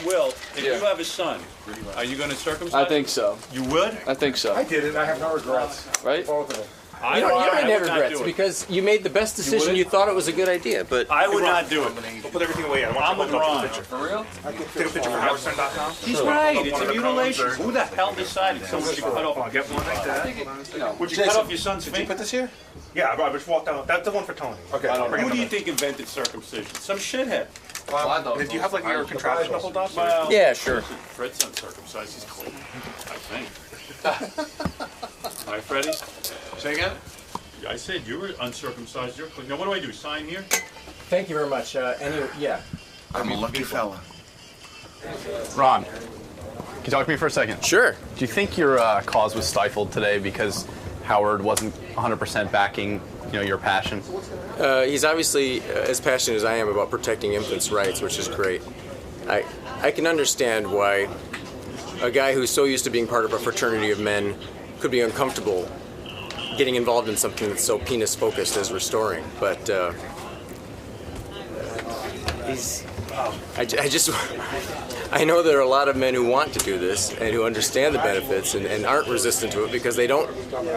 Will, if you have a son, are you going to circumcise I think so. You would? I think so. I did it. I have no regrets. Right? Both of them. You don't have regrets because you made the best decision. You thought it was a good idea, but I would not do it. We'll put everything away. I'm with Ron. For real? I can take a picture for HowardStern.com. He's right. It's a mutilation. Who the hell decided someone should cut off? I'll get one like that. Would you cut off your son's finger? Did you put this here? Yeah, I just walked out. That's the one for Tony. Okay. Who do you think invented circumcision? Some shithead. Do you have like your contraption to hold up? Well, yeah, sure. Fred's uncircumcised. He's clean, I think. All right, Freddie. Say again? I said you were uncircumcised. You're clean. Now, what do I do? Sign here? Thank you very much. Anyway, yeah. I'm a lucky fella. Ron, can you talk to me for a second? Sure. Do you think your cause was stifled today because Howard wasn't 100% backing, your passion? He's obviously as passionate as I am about protecting infants' rights, which is great. I can understand why a guy who's so used to being part of a fraternity of men could be uncomfortable getting involved in something that's so penis focused as restoring, but I know there are a lot of men who want to do this and who understand the benefits and aren't resistant to it because they don't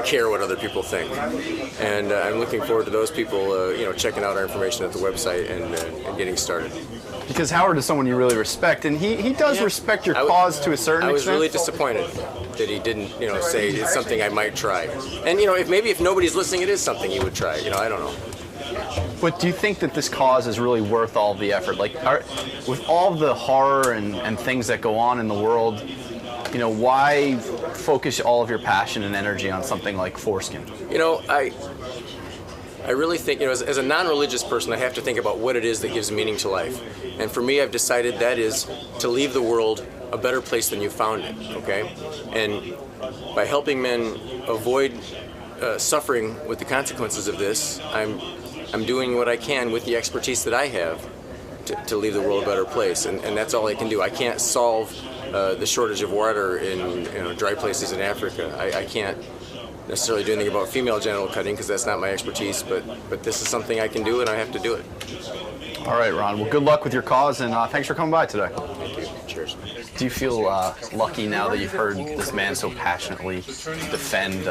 care what other people think. And I'm looking forward to those people, checking out our information at the website and getting started. Because Howard is someone you really respect, and he does respect your cause to a certain extent. I was really disappointed that he didn't, say it's something I might try. And if nobody's listening, it is something he would try. I don't know. But do you think that this cause is really worth all the effort? Like, with all the horror and things that go on in the world, why focus all of your passion and energy on something like foreskin? I really think, as a non-religious person, I have to think about what it is that gives meaning to life. And for me, I've decided that is to leave the world a better place than you found it, okay? And by helping men avoid suffering with the consequences of this, I'm doing what I can with the expertise that I have to leave the world a better place. And that's all I can do. I can't solve the shortage of water in dry places in Africa. I can't necessarily do anything about female genital cutting because that's not my expertise, but this is something I can do and I have to do it. All right, Ron. Well, good luck with your cause, and thanks for coming by today. Thank you. Cheers. Do you feel lucky now that you've heard this man so passionately defend?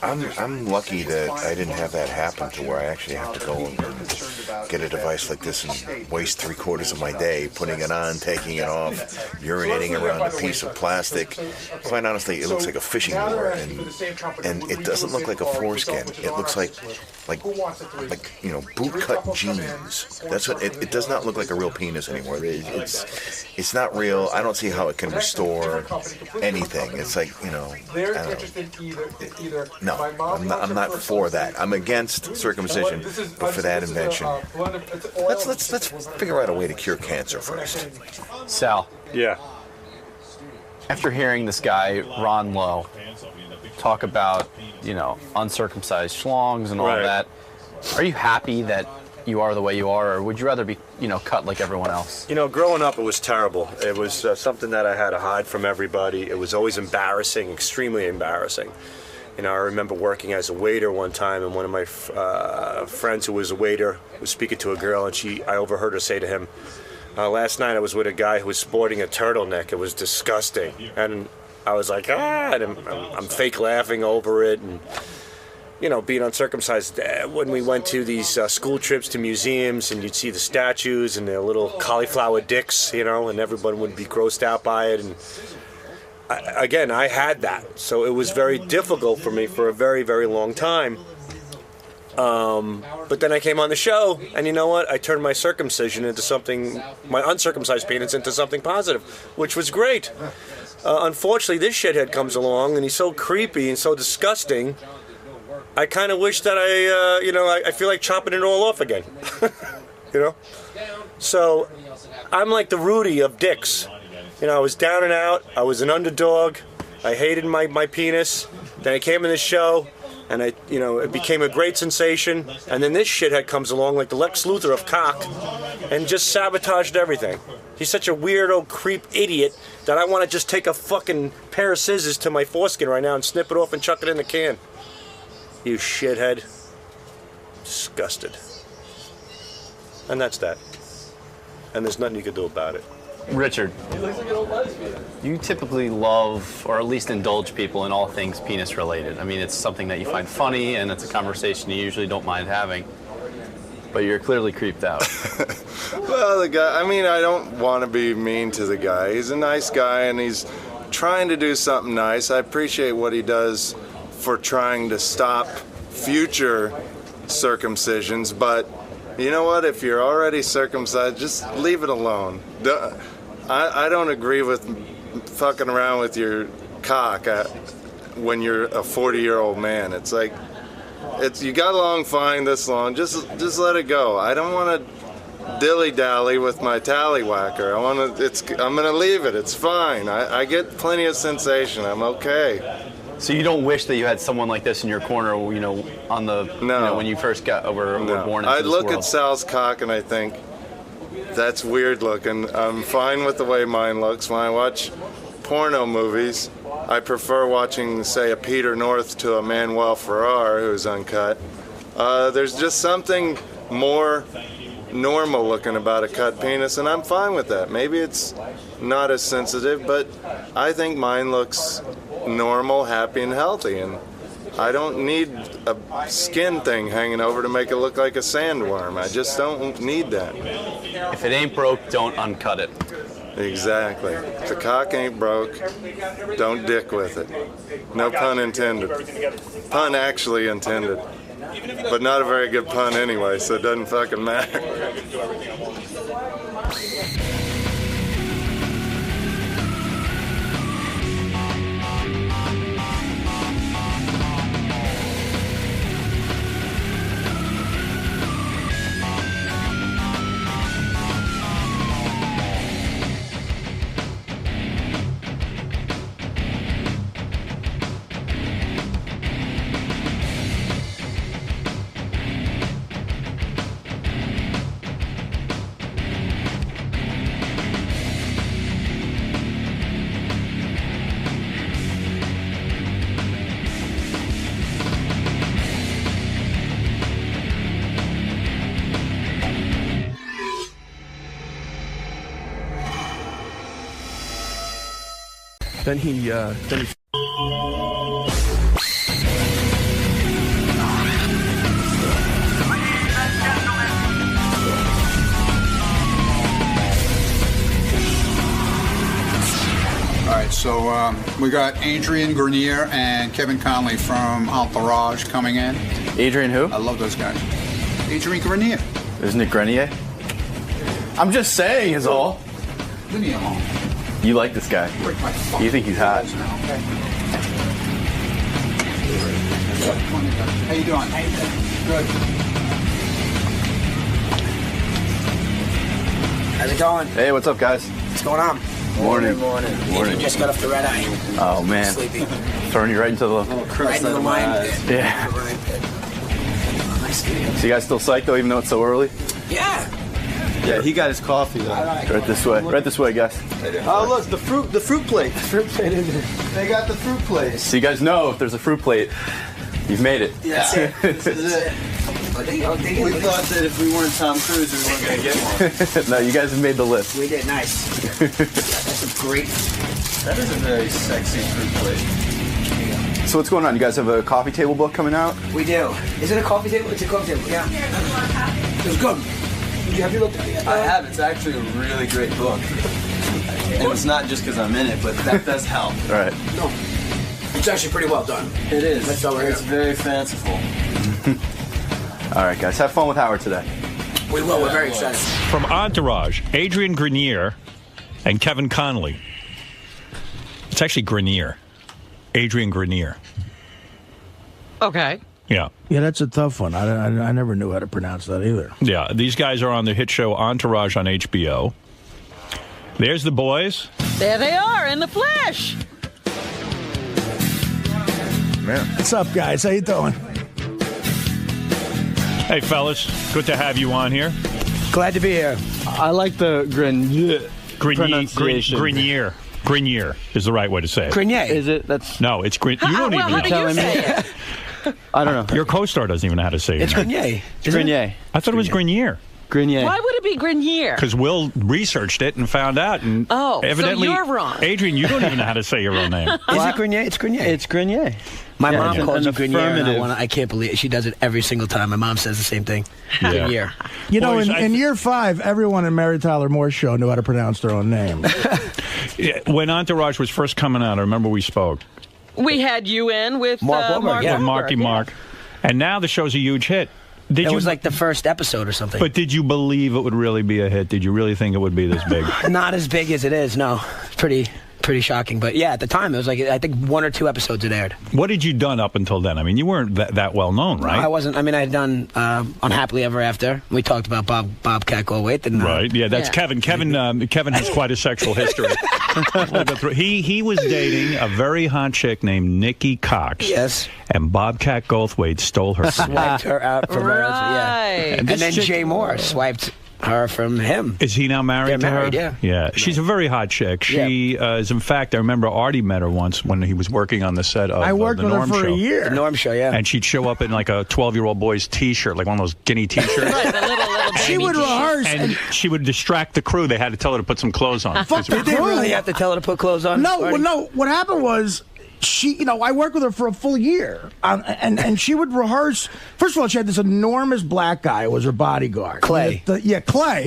I'm lucky that I didn't have that happen to where I actually have to go and get a device like this and waste 3/4 of my day putting it on, taking it off, urinating around a piece of plastic. Quite honestly, it looks like a fishing lure, and it doesn't look like a foreskin. It looks like bootcut jeans. That's what it does not look like a real penis anymore. It's not real. I don't see how it can restore anything. It's like, I don't know. No, I'm not for that. I'm against circumcision, but for that invention, let's figure out a way to cure cancer first. Sal. Yeah. After hearing this guy, Ron Lowe, talk about, uncircumcised schlongs and all that, are you happy that you are the way you are, or would you rather be, cut like everyone else? Growing up, it was terrible. It was something that I had to hide from everybody. It was always embarrassing, extremely embarrassing. I remember working as a waiter one time, and one of my friends who was a waiter was speaking to a girl, and I overheard her say to him, last night I was with a guy who was sporting a turtleneck. It was disgusting. And I was like, and I'm fake laughing over it, and being uncircumcised. When we went to these school trips to museums, and you'd see the statues and their little cauliflower dicks, and everyone would be grossed out by it. And I had that, so it was very difficult for me for a very, very long time. But then I came on the show, and you know what? I turned my circumcision into something, my uncircumcised penis into something positive, which was great. Unfortunately, this shithead comes along, and he's so creepy and so disgusting. I kind of wish that I feel like chopping it all off again. So I'm like the Rudy of dicks. I was down and out. I was an underdog. I hated my penis. Then I came in this show, and it became a great sensation. And then this shithead comes along like the Lex Luthor of cock, and just sabotaged everything. He's such a weirdo, creep idiot that I want to just take a fucking pair of scissors to my foreskin right now and snip it off and chuck it in the can. You shithead. Disgusted. And that's that. And there's nothing you can do about it. Richard, you typically love, or at least indulge people in all things penis related. I mean, it's something that you find funny, and it's a conversation you usually don't mind having. But you're clearly creeped out. Well, the guy, I don't want to be mean to the guy. He's a nice guy, and he's trying to do something nice. I appreciate what he does for trying to stop future circumcisions, but you know what? If you're already circumcised, just leave it alone. I don't agree with fucking around with your cock when you're a 40-year-old man. It's like, you got along fine this long. Just let it go. I don't want to dilly-dally with my tallywhacker. I'm gonna leave it. It's fine. I get plenty of sensation. I'm okay. So you don't wish that you had someone like this in your corner, on the when you first were born into I this look world? at Sal's cock and I think, that's weird looking. I'm fine with the way mine looks. When I watch porno movies, I prefer watching, say, a Peter North to a Manuel Ferrar who's uncut. There's just something more normal looking about a cut penis, and I'm fine with that. Maybe it's not as sensitive, but I think mine looks normal, happy, and healthy, and I don't need a skin thing hanging over to make it look like a sandworm. I just don't need that. If it ain't broke, don't uncut it. Exactly. If the cock ain't broke, don't dick with it. No pun intended. Pun actually intended. But not a very good pun anyway, so it doesn't fucking matter. Then he All right, so we got Adrian Grenier and Kevin Conley from Entourage coming in. Adrian who? I love those guys. Adrian Grenier. Isn't it Grenier? I'm just saying is all. Leave me alone. You like this guy. You think he's hot. How you doing? Good. How's it going? Hey, what's up, guys? What's going on? Morning. Morning. Just got off the red eye. Oh, man. Sleepy. Throwing you right into the... Right into the wine pit. Yeah. The wine pit. Nice game. So you guys still psyched, though, even though it's so early? Yeah. Yeah, he got his coffee though. Right this way. Right this way, guys. Oh, look, the fruit plate. The fruit plate in there. They got the fruit plate. So you guys know if there's a fruit plate, you've made it. Yeah, that's it. This is it. We thought that if we weren't Tom Cruise, we weren't gonna get one. No, you guys have made the list. We did. Nice. That's a great. That is a very sexy fruit plate. So what's going on? You guys have a coffee table book coming out? We do. Is it a coffee table? It's a coffee table. Yeah. It was good. Have you looked at it? I have. It's actually a really great book. And it's not just because I'm in it, but that does help. All right. No. It's actually pretty well done. It is. That's all right. It's very fanciful. All right, guys. Have fun with Howard today. We will. We're very excited. From Entourage, Adrian Grenier and Kevin Conley. It's actually Grenier. Adrian Grenier. Okay. Yeah. Yeah, that's a tough one. I never knew how to pronounce that either. Yeah, these guys are on the hit show Entourage on HBO. There's the boys. There they are in the flesh. Man. What's up, guys? How you doing? Hey, fellas. Good to have you on here. Glad to be here. I like the pronunciation. Grenier. Grenier is the right way to say it. Grenier. Is it? That's No, it's Grenier. You don't even how know. do you say it? I don't know. Your co-star doesn't even know how to say it. It's Grenier. It's Grenier. I thought it was Grenier. Grenier. Why would it be Grenier? Because Will researched it and found out. And evidently, so you're wrong. Adrian, you don't even know how to say your own name. Is it Grenier? It's Grenier. It's Grenier. My mom Yeah. calls An it Grenier. And affirmative. I can't believe it. She does it every single time. My mom says the same thing. Yeah. Grenier. You know, Boys, in year 5, everyone in Mary Tyler Moore's show knew how to pronounce their own name. When Entourage was first coming out, I remember we spoke. We had you in with Mark Wahlberg, Mark yeah. With Marky Wahlberg, Mark. And now the show's a huge hit. Did It you, was like the first episode or something. But did you believe it would really be a hit? Did you really think it would be this big? Not as big as it is, no. It's pretty shocking. But yeah, at the time, it was like, I think 1 or 2 episodes had aired. What had you done up until then? I mean, you weren't that well known, right? I wasn't. I mean, I had done Unhappily Ever After. We talked about Bobcat Goldthwait. And, Right, yeah, that's yeah. Kevin. Kevin has quite a sexual history. We'll go through. He was dating a very hot chick named Nikki Cox. Yes. And Bobcat Goldthwait stole her. Swiped her out for marriage. Yeah. Right. And this then chick- Jay Moore swiped her from him. Is he now married to married, her? yeah. She's a very hot chick. She is, in fact, I remember Artie met her once when he was working on the set of I worked the with her Norm for Show. a year. The Norm Show, yeah. And she'd show up in like a 12-year-old boy's T-shirt, like one of those guinea T-shirts. Right, the little She would rehearse. And she would distract the crew. They had to tell her to put some clothes on. Fuck the Did they crew. really have to tell her to put clothes on? No, Artie? well, no. What happened was she, I worked with her for a full year, and she would rehearse. First of all, she had this enormous black guy who was her bodyguard. Clay. Clay. Yeah,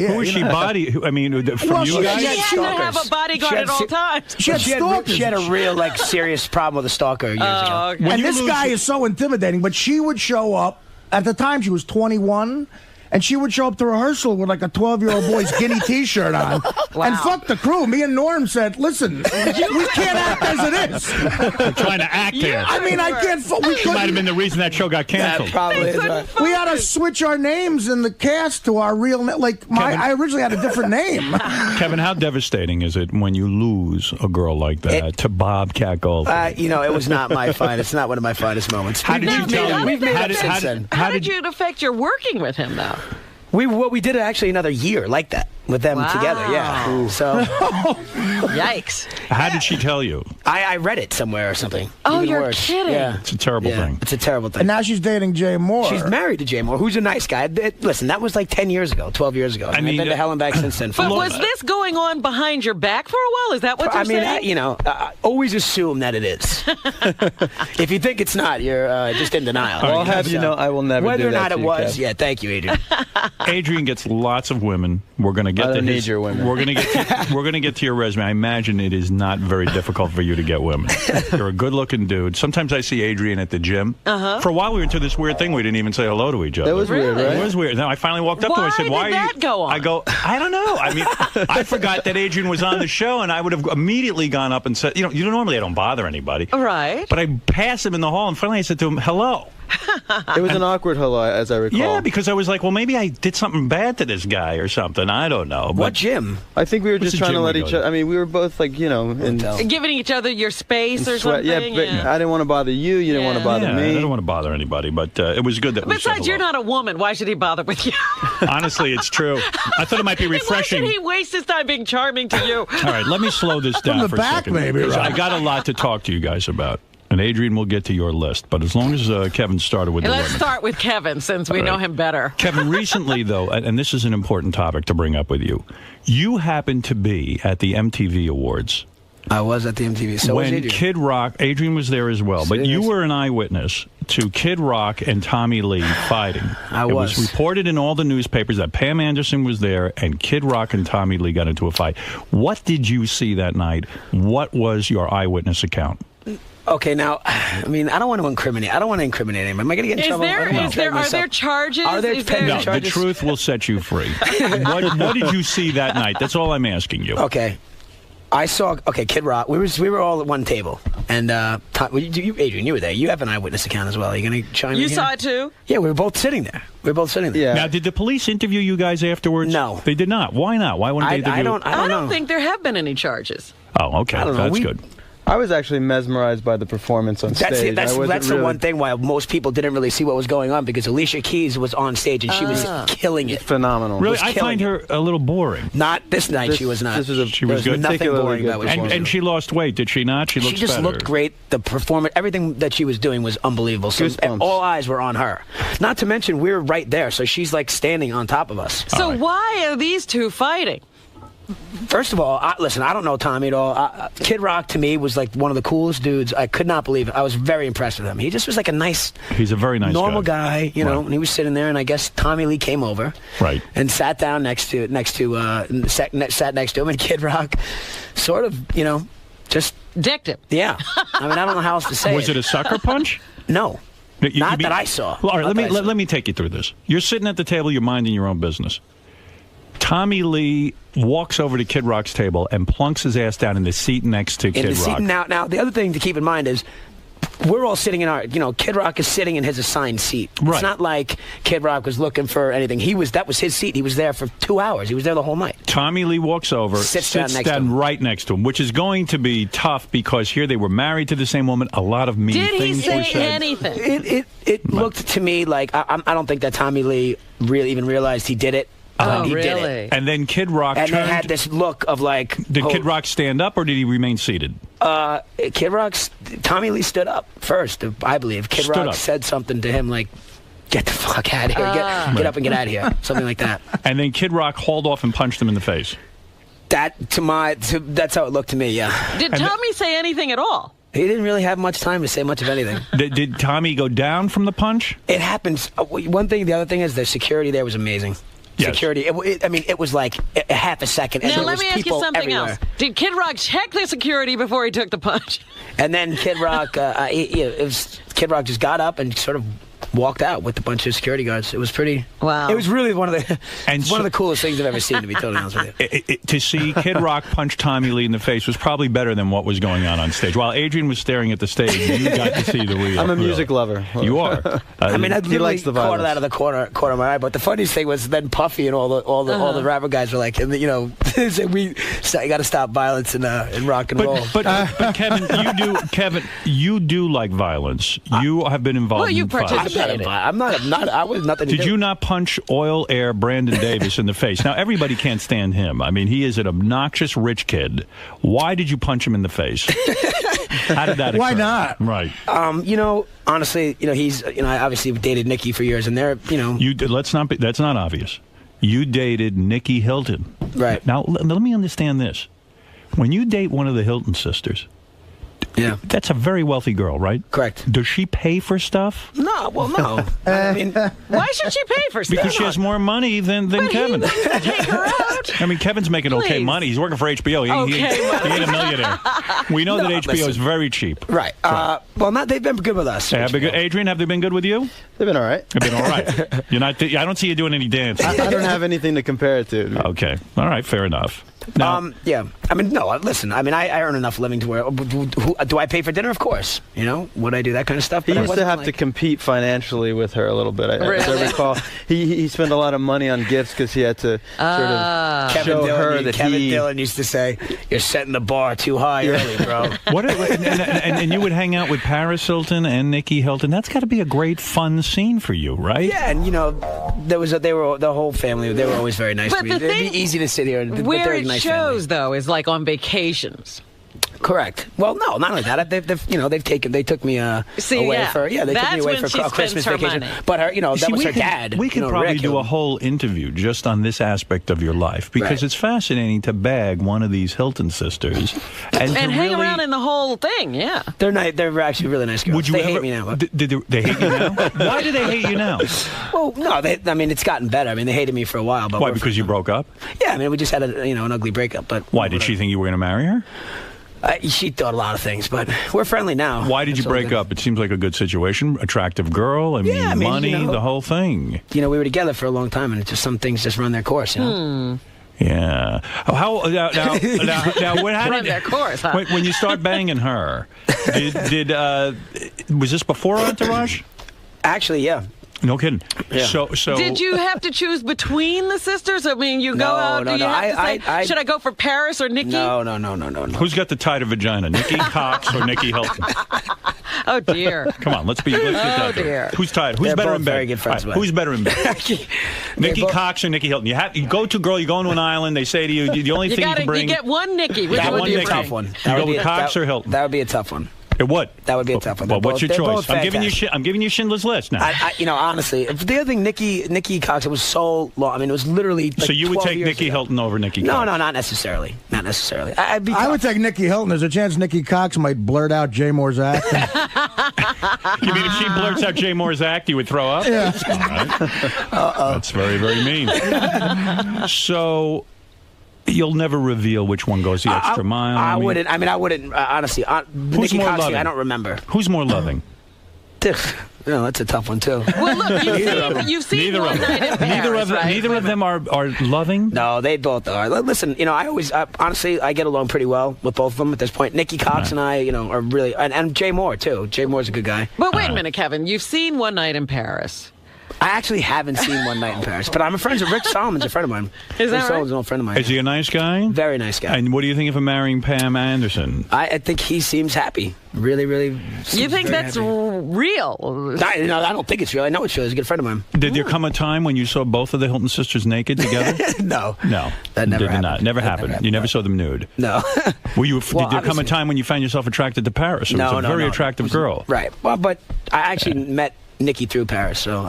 Who was she from Well, you guys? She had to have a bodyguard at all times. She had stalkers. She had a real serious problem with a stalker years ago. Okay. And this guy is so intimidating, but she would show up. At the time, she was 21. And she would show up to rehearsal with like a 12-year-old boy's guinea T-shirt on. Wow. And fuck the crew. Me and Norm said, listen, we can't act as it is. We're trying to act here. I mean, I can't. She might have been the reason that show got canceled. That probably is right. We had to switch our names in the cast to our real name. Like, I originally had a different name. Kevin, how devastating is it when you lose a girl like that to Bobcat Goldthwait? It was not my finest. Not one of my finest moments. How did you tell him? We've made up since then. How did it affect your working with him, though? We did actually another year like that with them together. Yeah. Ooh. So. Yikes. How did she tell you? I read it somewhere or something. Oh, Even you're worse. kidding. Yeah. It's a terrible thing. It's a terrible thing. And now she's dating Jay Moore. She's married to Jay Moore, who's a nice guy. Listen, that was like 10 years ago, 12 years ago. I've been to hell and back since then. But was this going on behind your back for a while? Is that what you're saying? Always assume that it is. If you think it's not, you're just in denial. Well, I'll have you know, I will never Whether do or that not to it you, was, Kev. yeah, thank you, Adrian. Adrian gets lots of women. We're going to get I to need your women. We're going to get to your resume. I imagine it is not very difficult for you to get women. You're a good-looking dude. Sometimes I see Adrian at the gym. For a while, we were into this weird thing. We didn't even say hello to each other. That was weird, right? It was weird. Then I finally walked up to her. I said, "Why did are you?" that go on? I go, "I don't know. I mean, I forgot that Adrian was on the show, and I would have immediately gone up and said, normally I don't bother anybody, Right. but I passed him in the hall, and finally I said to him, hello." It was an awkward hello, as I recall. Yeah, because I was like, well, maybe I did something bad to this guy or something. I don't know. But What gym? I think we were What's just the trying to gym let we each go other. to? I mean, we were both like, in Giving each other your space or sweat. something? Yeah, but I didn't want to bother you. You didn't want to bother I me. don't want to bother anybody, but it was good that we said Besides, you're hello. not a woman. Why should he bother with you? Honestly, it's true. I thought it might be refreshing. Why should he waste his time being charming to you? All right, let me slow this down the for back, a second. maybe, because right? I got a lot to talk to you guys about. And Adrian will get to your list. But as long as Kevin started with And the let's women. start with Kevin, since we know him better. Kevin, recently, though, and this is an important topic to bring up with you, you happened to be at the MTV Awards. I was at the MTV. So was when Adrian. Kid Rock, Adrian was there as well, but you Yes. were an eyewitness to Kid Rock and Tommy Lee fighting. I It was. was reported in all the newspapers that Pam Anderson was there and Kid Rock and Tommy Lee got into a fight. What did you see that night? What was your eyewitness account? Okay, now, I mean, I don't want to incriminate. I don't want to incriminate him. Am I going to get in trouble? I don't wanna drag Are myself. there charges? Are there Is pending No, the charges? truth will set you free. What did you see that night? That's all I'm asking you. Okay. I saw, Kid Rock. We were all at one table. And, Adrian, you were there. You have an eyewitness account as well. Are you going to chime in You here? saw it too? Yeah, we were both sitting there. Now, did the police interview you guys afterwards? No. They did not. Why not? Why wouldn't they interview? I don't think there have been any charges. Oh, okay. I don't know. That's good. I was actually mesmerized by the performance on stage. That's I wasn't the really one thing why most people didn't really see what was going on, because Alicia Keys was on stage and she was killing it. phenomenal. Really, I find her a little boring. Not this night. She was not. She was good. Nothing boring about what she was And she lost weight, did she not? She looks She just better. looked great. The performance, everything that she was doing was unbelievable. So all eyes were on her. Not to mention, we were right there, so she's like standing on top of us. So why are these two fighting? First of all, listen, I don't know Tommy at all. Kid Rock, to me, was like one of the coolest dudes. I could not believe it. I was very impressed with him. He just was like a nice... He's a very nice normal guy, you know, Right. and he was sitting there, and I guess Tommy Lee came over. Right. And sat down sat next to him, and Kid Rock sort of, just... Dicked him. Yeah. I mean, I don't know how else to say Was it a sucker punch? No. Not that I saw. Well, all right, Not that I saw. let me take you through this. You're sitting at the table, you're minding your own business. Tommy Lee walks over to Kid Rock's table and plunks his ass down in the seat next to Kid Rock. Now, the other thing to keep in mind is we're all sitting in our, Kid Rock is sitting in his assigned seat. Right. It's not like Kid Rock was looking for anything. That was his seat. He was there for 2 hours. He was there the whole night. Tommy Lee walks over, Sits down next to down him. right next to him, which is going to be tough because here they were married to the same woman. A lot of mean Did he things were say said. anything? It looked to me like I don't think that Tommy Lee really even realized he did it. He did it. And then Kid Rock And turned. they had this look of like. Did Kid Rock stand up or did he remain seated? Kid Rock, Tommy Lee stood up first, I believe. Kid Stood Rock up. said something to him like, "Get the fuck out of here! Get up and get out of here!" Something like that. And then Kid Rock hauled off and punched him in the face. That's how it looked to me. Yeah. Did Tommy say anything at all? He didn't really have much time to say much of anything. Did Tommy go down from the punch? It happens. One thing. The other thing is the security there was amazing. Yes. Security. It was like a half a second. And Now there let was me ask you people something everywhere. else. Did Kid Rock check the security before he took the punch? And then Kid Rock, Kid Rock just got up and sort of walked out with a bunch of security guards. It was pretty. Wow. It was really one of the coolest things I've ever seen. To be totally honest with you. To see Kid Rock punch Tommy Lee in the face was probably better than what was going on stage. While Adrian was staring at the stage, you got to see the real. I'm a music lover. You are. I mean, I he literally likes the caught it violence. out of the corner of my eye. But the funniest thing was then Puffy and all the rapper guys were like, you know, said you got to stop violence in rock and roll. But Kevin, you do like violence. You have been involved in fights. I was nothing. Did you not punch Oil Air Brandon Davis in the face? Now, everybody can't stand him. I mean, he is an obnoxious rich kid. Why did you punch him in the face? How did that occur? Why not? Right. You know, honestly, you know, I obviously dated Nikki for years, and they're, you know. That's not obvious. You dated Nikki Hilton. Right. Now, let me understand this. When you date one of the Hilton sisters, yeah, that's a very wealthy girl, right? Correct. Does she pay for stuff? No, well, no. I mean, why should she pay for stuff? Because she has more money than Kevin. Take her out. I mean, Kevin's making okay Please. money. He's working for HBO. He ain't a millionaire. We know that HBO is very cheap. Right. Well, they've been good with us. Have they good? Adrian, have they been good with you? They've been all right. They've been all right. You're not. I don't see you doing any dancing. I don't have anything to compare it to. Okay. All right. Fair enough. Now, yeah. I mean, no. Listen. I mean, I earn enough living to where. Do I pay for dinner? Of course. You know, would I do that kind of stuff? He But used to have to compete financially with her a little bit. As I recall, he spent a lot of money on gifts because he had to sort of show her that Kevin Dillon used to say, "You're setting the bar too high early, bro." and you would hang out with Paris Hilton and Nikki Hilton. That's got to be a great, fun scene for you, right? Yeah, and you know, the whole family. They were always very nice But to me. the It'd thing- be easy to sit here. But Where they're a it nice shows, though, is like on vacations. Correct. Well, no, not only that. They took me away See, for yeah. they took That's me away when for she a Christmas spends her vacation. money. But her, that See, was we her could- dad. We could probably Rick, do a whole interview just on this aspect of your life because Right. it's fascinating to bag one of these Hilton sisters and to hang really, around in the whole thing, yeah. They're nice. They're actually really nice girls. Would you they ever, hate me now. Did they hate you now? Why do they hate you now? Well, no. I mean, it's gotten better. I mean, they hated me for a while. But Why? Because you broke up? Yeah. I mean, we just had an ugly breakup. But Why did she think you were going to marry her? She thought a lot of things, but we're friendly now. Why did you That's all break good. up? It seems like a good situation. Attractive girl. I mean, money, the whole thing. You know, we were together for a long time, and it's just some things just run their course. You know. Yeah. How now? Run their course, huh? When you start banging her, was this before Entourage? Actually, yeah. No kidding. Yeah. So Did you have to choose between the sisters? I mean, you go No, out, no, do you no. have to say, should I go for Paris or Nikki? No. Who's got the tighter vagina, Nikki Cox or Nikki Hilton? Oh, dear. Come on, let's get that. Dear. Who's tighter? Who's They're better both in bed? very good friends, All right, but- who's better in bed? Nikki Cox or Nikki Hilton? You go to girl. You go into an island. They say to you, the only thing you can bring. You get one Nikki. Which That one one do you Nikki. bring? Tough one. You go with Cox or Hilton? That would be a tough one. It would. That would be a tough one. Well, what's your They're choice? both I'm giving you fantastic. I'm giving you Schindler's List now. Honestly, the other thing, Nikki Cox, it was so long. I mean, it was literally. Like So you would 12 take years Nikki ago. Hilton over Nikki No, Cox? no, not necessarily. Not necessarily. I'd be I would take Nikki Hilton. There's a chance Nikki Cox might blurt out Jay Moore's act. You mean if she blurts out Jay Moore's act, you would throw up? Yeah. All right. That's very, very mean. So you'll never reveal which one goes the extra mile? I wouldn't. I mean, I wouldn't. Honestly, Nikki more Cox, loving? I don't remember. Who's more loving? No, that's a tough one too. Well, look, you've seen Neither One of them. Night in Paris, right? Neither of them are loving? No, they both are. Listen, I always, honestly, I get along pretty well with both of them at this point. Nikki Cox and I, are really, and Jay Moore too. Jay Moore's a good guy. But wait a minute, Kevin. You've seen One Night in Paris. I actually haven't seen One Night in Paris, but I'm friends with Rick Solomon's a friend of mine. Is that Rick Solomon's an old friend of mine. Is he a nice guy? Very nice guy. And what do you think of him marrying Pam Anderson? I think he seems happy. Really, really. You think that's real? I don't think it's real. I know it's real. He's a good friend of mine. Did there come a time when you saw both of the Hilton sisters naked together? No. That never did happened. not. Never happened. You never saw them nude. No. Did there come a time when you found yourself attracted to Paris? It was a very attractive girl. Right. Well, but I actually met Nikki through Paris. So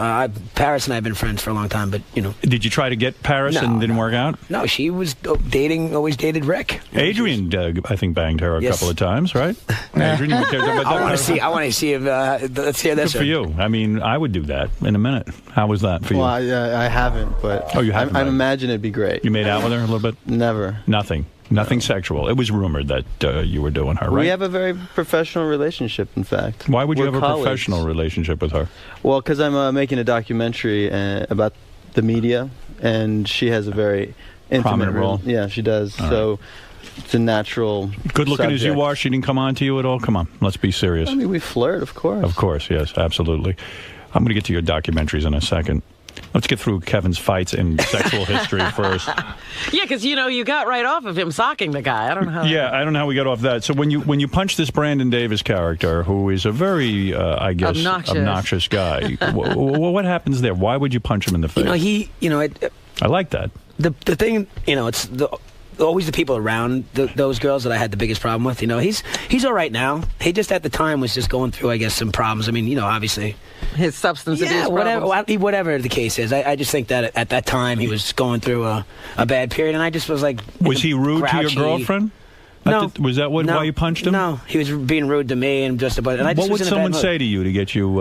Paris and I have been friends for a long time, but, Did you try to get Paris and didn't work out? No, she was always dated Rick. Adrian, I think, banged her a couple of times, right? Adrian, I want to see if, let's hear this. Good for you. I mean, I would do that in a minute. How was that for you? Well, I haven't, but you haven't? I imagine it'd be great. You made out with her a little bit? Never. Nothing sexual. It was rumored that you were doing her, right? We have a very professional relationship, in fact. Why would you have a colleagues. professional relationship with her? Well, because I'm making a documentary about the media, and she has a very intimate prominent role. Yeah, she does. All so it's a natural. Good looking as you subject. are, she didn't come on to you at all? Come on, let's be serious. I mean, we flirt, of course. Of course, yes, absolutely. I'm going to get to your documentaries in a second. Let's get through Kevin's fights and sexual history first. Yeah, because you got right off of him socking the guy. I don't know how. Yeah, I don't know how we got off that. So when you punch this Brandon Davis character, who is a very, I guess, obnoxious guy, what happens there? Why would you punch him in the face? I like that. The thing, it's always the people around those girls that I had the biggest problem with. He's all right now. He just at the time was just going through, I guess, some problems. I mean, obviously his substance abuse problems. Whatever the case is. I just think that at that time he was going through a bad period, and I just was like, was he rude grouchy. to your girlfend? No. Was that why you punched him? No, he was being rude to me and just about. And I just what would someone say to you to get you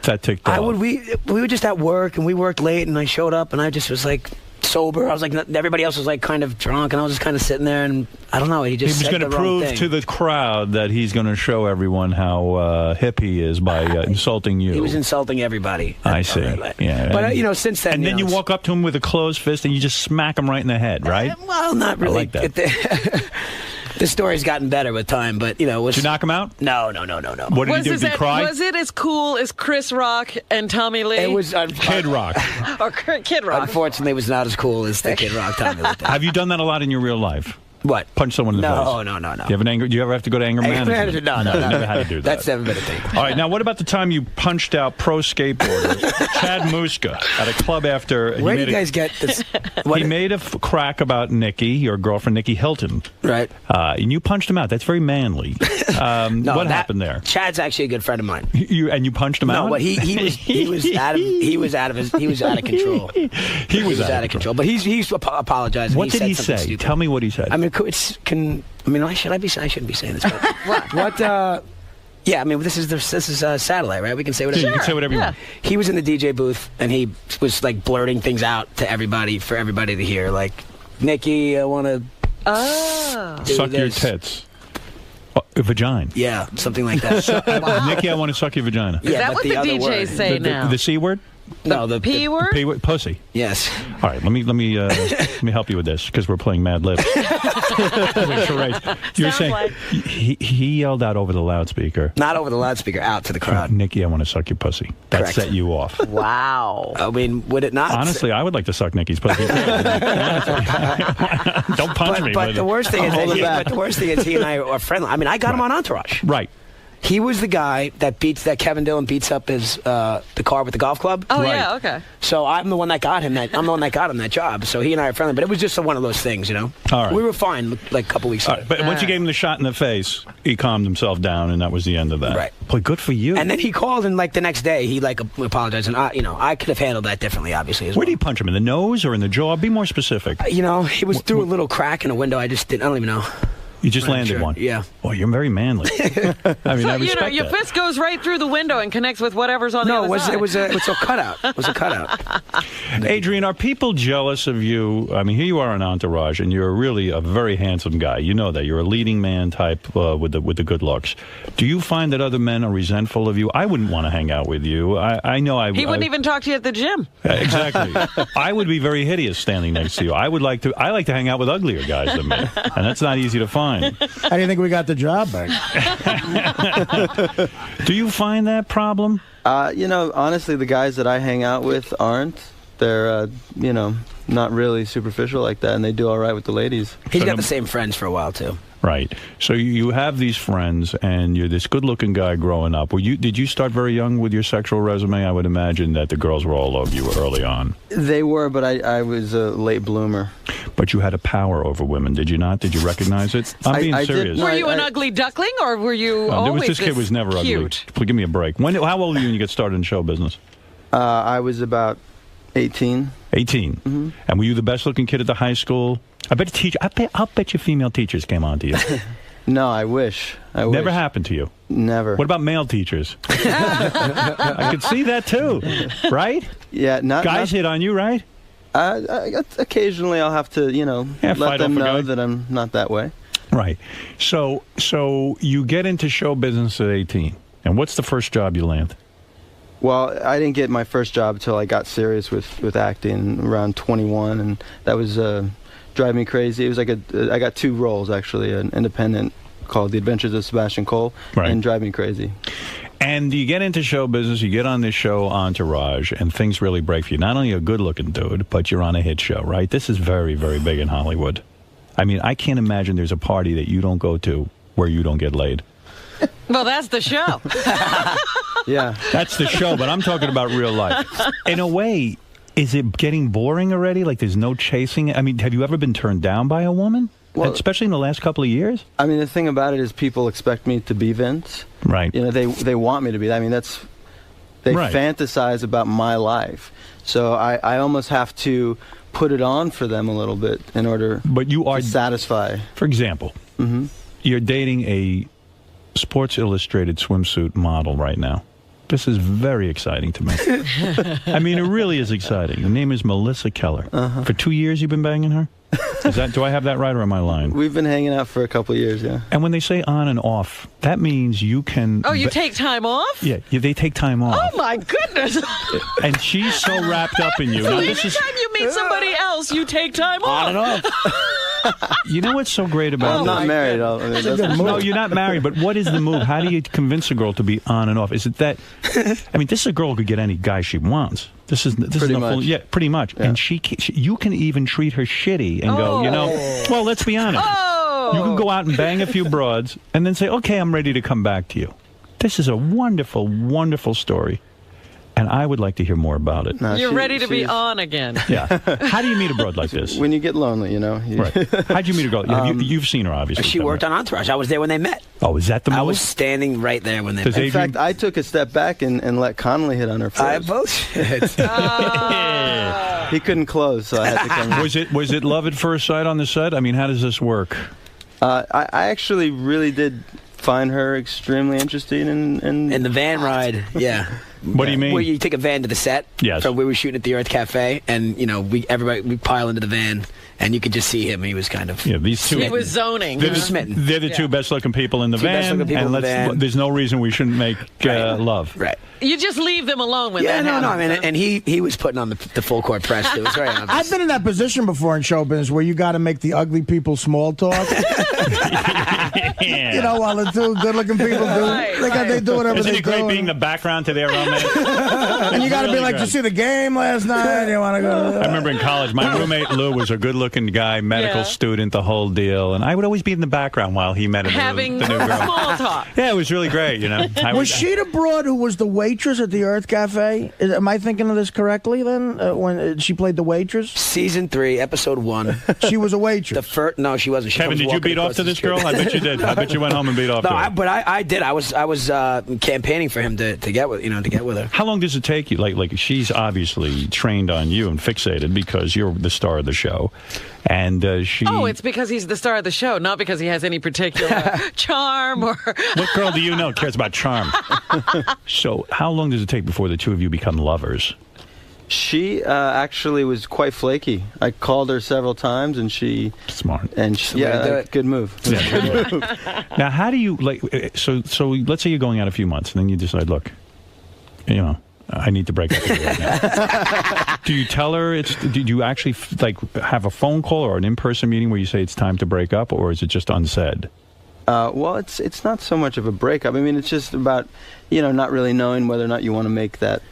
that ticked off? We were just at work and we worked late, and I showed up and I just was like sober. I was like, everybody else was like kind of drunk, and I was just kind of sitting there, and I don't know. He was going to prove to the crowd that he's going to show everyone how hip he is by insulting you. He was insulting everybody. I see. Yeah, but since then, and then you walk up to him with a closed fist and you just smack him right in the head, right? Well, not really. I like that. The story's gotten better with time, but Did you knock him out? No. What did he do? Did he cry? Was it as cool as Chris Rock and Tommy Lee? It was Kid Rock. Or Kid Rock. Unfortunately, it was not as cool as the Kid Rock Tommy Lee. Have you done that a lot in your real life? What? Punch someone in the face? No. Do you ever have to go to anger management? No. Never had to do that. That's never been a thing. All right, now what about the time you punched out pro skateboarder Chad Muska at a club after... Where do you guys get this? He made a crack about Nikki, your girlfriend, Nikki Hilton. Right. And you punched him out. That's very manly. What happened there? Chad's actually a good friend of mine. You punched him out? No, but he was out of control. He was out of control. But he's apologized. What did he say? Tell me what he said. I mean, I shouldn't be saying this. But what? Yeah, I mean, this is satellite, right? We can say whatever. You can say whatever you want. He was in the DJ booth and he was like blurting things out to everybody for everybody to hear. Like, Nikki, I want to suck your tits. Vagina. Yeah, something like that. Nikki, I want to suck your vagina. Is that what the DJs say now? The C word? No, the P word? P word, pussy. Yes. All right, let me help you with this because we're playing Mad Libs. You're saying he yelled out over the loudspeaker. Not over the loudspeaker, out to the crowd. Nikki, I want to suck your pussy. That Correct. set you off. Wow. I mean, would it not? Honestly, I would like to suck Nikki's pussy. Don't punch me. But the worst thing is he and I are friendly. I mean, I got him on Entourage. Right. He was the guy that Kevin Dillon beats up his the car with the golf club. Oh, right. Yeah, okay. So I'm the one that got him that job. So he and I are friendly, but it was just one of those things, All right. We were fine like a couple weeks ago. Right, but once you gave him the shot in the face, he calmed himself down, and that was the end of that. Right. Boy, good for you. And then he called, and like the next day, he like apologized, and I could have handled that differently, obviously. Where did he punch him? In the nose or in the jaw? Be more specific. It was through a little crack in a window. I don't even know. You just landed one. Yeah. Oh, you're very manly. I mean, I respect your that. fist goes right through the window and connects with whatever's on the other side. It was a cutout. It was a cutout. Adrian, are people jealous of you? I mean, here you are on Entourage, and you're really a very handsome guy. You know that. You're a leading man type with the good looks. Do you find that other men are resentful of you? I wouldn't want to hang out with you. I know I... He wouldn't even talk to you at the gym. Exactly. I would be very hideous standing next to you. I like to hang out with uglier guys than me, and that's not easy to find. fine. How do you think we got the job back? Do you find that problem? Honestly, the guys that I hang out with aren't. They're, not really superficial like that, and they do all right with the ladies. He's got the same friends for a while, too. Right. So you have these friends, and you're this good-looking guy growing up. Did you start very young with your sexual resume? I would imagine that the girls were all over you early on. They were, but I was a late bloomer. But you had a power over women, did you not? Did you recognize it? I'm being serious. Were you an ugly duckling, or were you always this kid was never cute? ugly. Give me a break. How old were you when you get started in show business? I was about 18. 18. Mm-hmm. And were you the best-looking kid at the high school? I'll bet you female teachers came on to you. No, I wish. Never happened to you? Never. What about male teachers? I could see that, too. Right? Yeah. Guys hit on you, right? Occasionally I'll have to, let them know that I'm not that way. Right. So you get into show business at 18. And what's the first job you land? Well, I didn't get my first job until I got serious with acting around 21, and that was driving me crazy. It was like I got 2 roles, actually, an independent called The Adventures of Sebastian Cole, and Drive Me Crazy. And you get into show business, you get on this show Entourage, and things really break for you. Not only a good-looking dude, but you're on a hit show, right? This is very, very big in Hollywood. I mean, I can't imagine there's a party that you don't go to where you don't get laid. Well, that's the show. Yeah. That's the show, but I'm talking about real life. In a way, is it getting boring already? Like there's no chasing? I mean, have you ever been turned down by a woman? Well, especially in the last couple of years? I mean, the thing about it is people expect me to be Vince. Right. They want me to be. I mean, they fantasize about my life. So I almost have to put it on for them a little bit in order to satisfy. For example, you're dating a Sports Illustrated swimsuit model right now. This is very exciting to me. I mean, it really is exciting. Her name is Melissa Keller. For 2 years you've been banging her? Do I have that right, or am I lying? We've been hanging out for a couple of years, yeah. And when they say on and off, that means you can... Oh, you take time off? Yeah, they take time off. Oh, my goodness. And she's so wrapped up in you. So now, anytime you meet somebody else, you take time off. On and off. You know what's so great about I'm not married. No, you're not married, but what is the move? How do you convince a girl to be on and off? Is it that... I mean, this is a girl who could get any guy she wants. This is pretty much. Full, yeah, pretty much. Yeah. And you can even treat her shitty and go, well, let's be honest. You can go out and bang a few broads and then say, okay, I'm ready to come back to you. This is a wonderful, wonderful story. And I would like to hear more about it. No, You're ready to be on again. Yeah. How do you meet a broad like this? When you get lonely, Right. How'd you meet a girl? You've seen her, obviously. She worked on Entourage. I was there when they met. Oh, is that the move? I was standing right there when they met. In fact, I took a step back and let Connolly hit on her first. I both. He couldn't close, so I had to come. Was it love at first sight on the set? I mean, how does this work? I actually really did find her extremely interesting in the van ride. Yeah. What do you mean? Where you take a van to the set. Yes. From where we were shooting at the Earth Cafe, and we pile into the van, and you could just see him. He was kind of these two. He was zoning. They're the two best looking people in the van, and there's no reason we shouldn't make love. Right. You just leave them alone when that happens. happens. I mean, and he was putting on the full court press. It was very obvious. I've been in that position before in show business where you got to make the ugly people small talk. You know, while the two good-looking people they do whatever Isn't they do. it great being the background to their romance? And you got to be like, did you see the game last night? You want to go? I remember in college, my roommate Lou was a good-looking guy, medical student, the whole deal, and I would always be in the background while he met the new girl. Small talk. Yeah, it was really great. You know, Was she the broad who was the waitress at the Earth Cafe? Am I thinking of this correctly? Then when she played the waitress, Season 3, Episode 1. She was a waitress. No, she wasn't. Kevin, did you beat off to this girl? I bet you did. I bet you went home and beat off to her. But I did. I was campaigning for him to get with her. How long does it take you? Like she's obviously trained on you and fixated because you're the star of the show, and she. Oh, it's because he's the star of the show, not because he has any particular charm or. What girl do you know cares about charm? So, how long does it take before the two of you become lovers? She actually was quite flaky. I called her several times, and she smart. And good move. Yeah, good move. Now, how do you So let's say you're going out a few months, and then you decide, look, I need to break up with you right now. Do you tell her do you actually have a phone call or an in-person meeting where you say it's time to break up, or is it just unsaid? Well, it's not so much of a breakup. I mean, it's just about, not really knowing whether or not you want to make that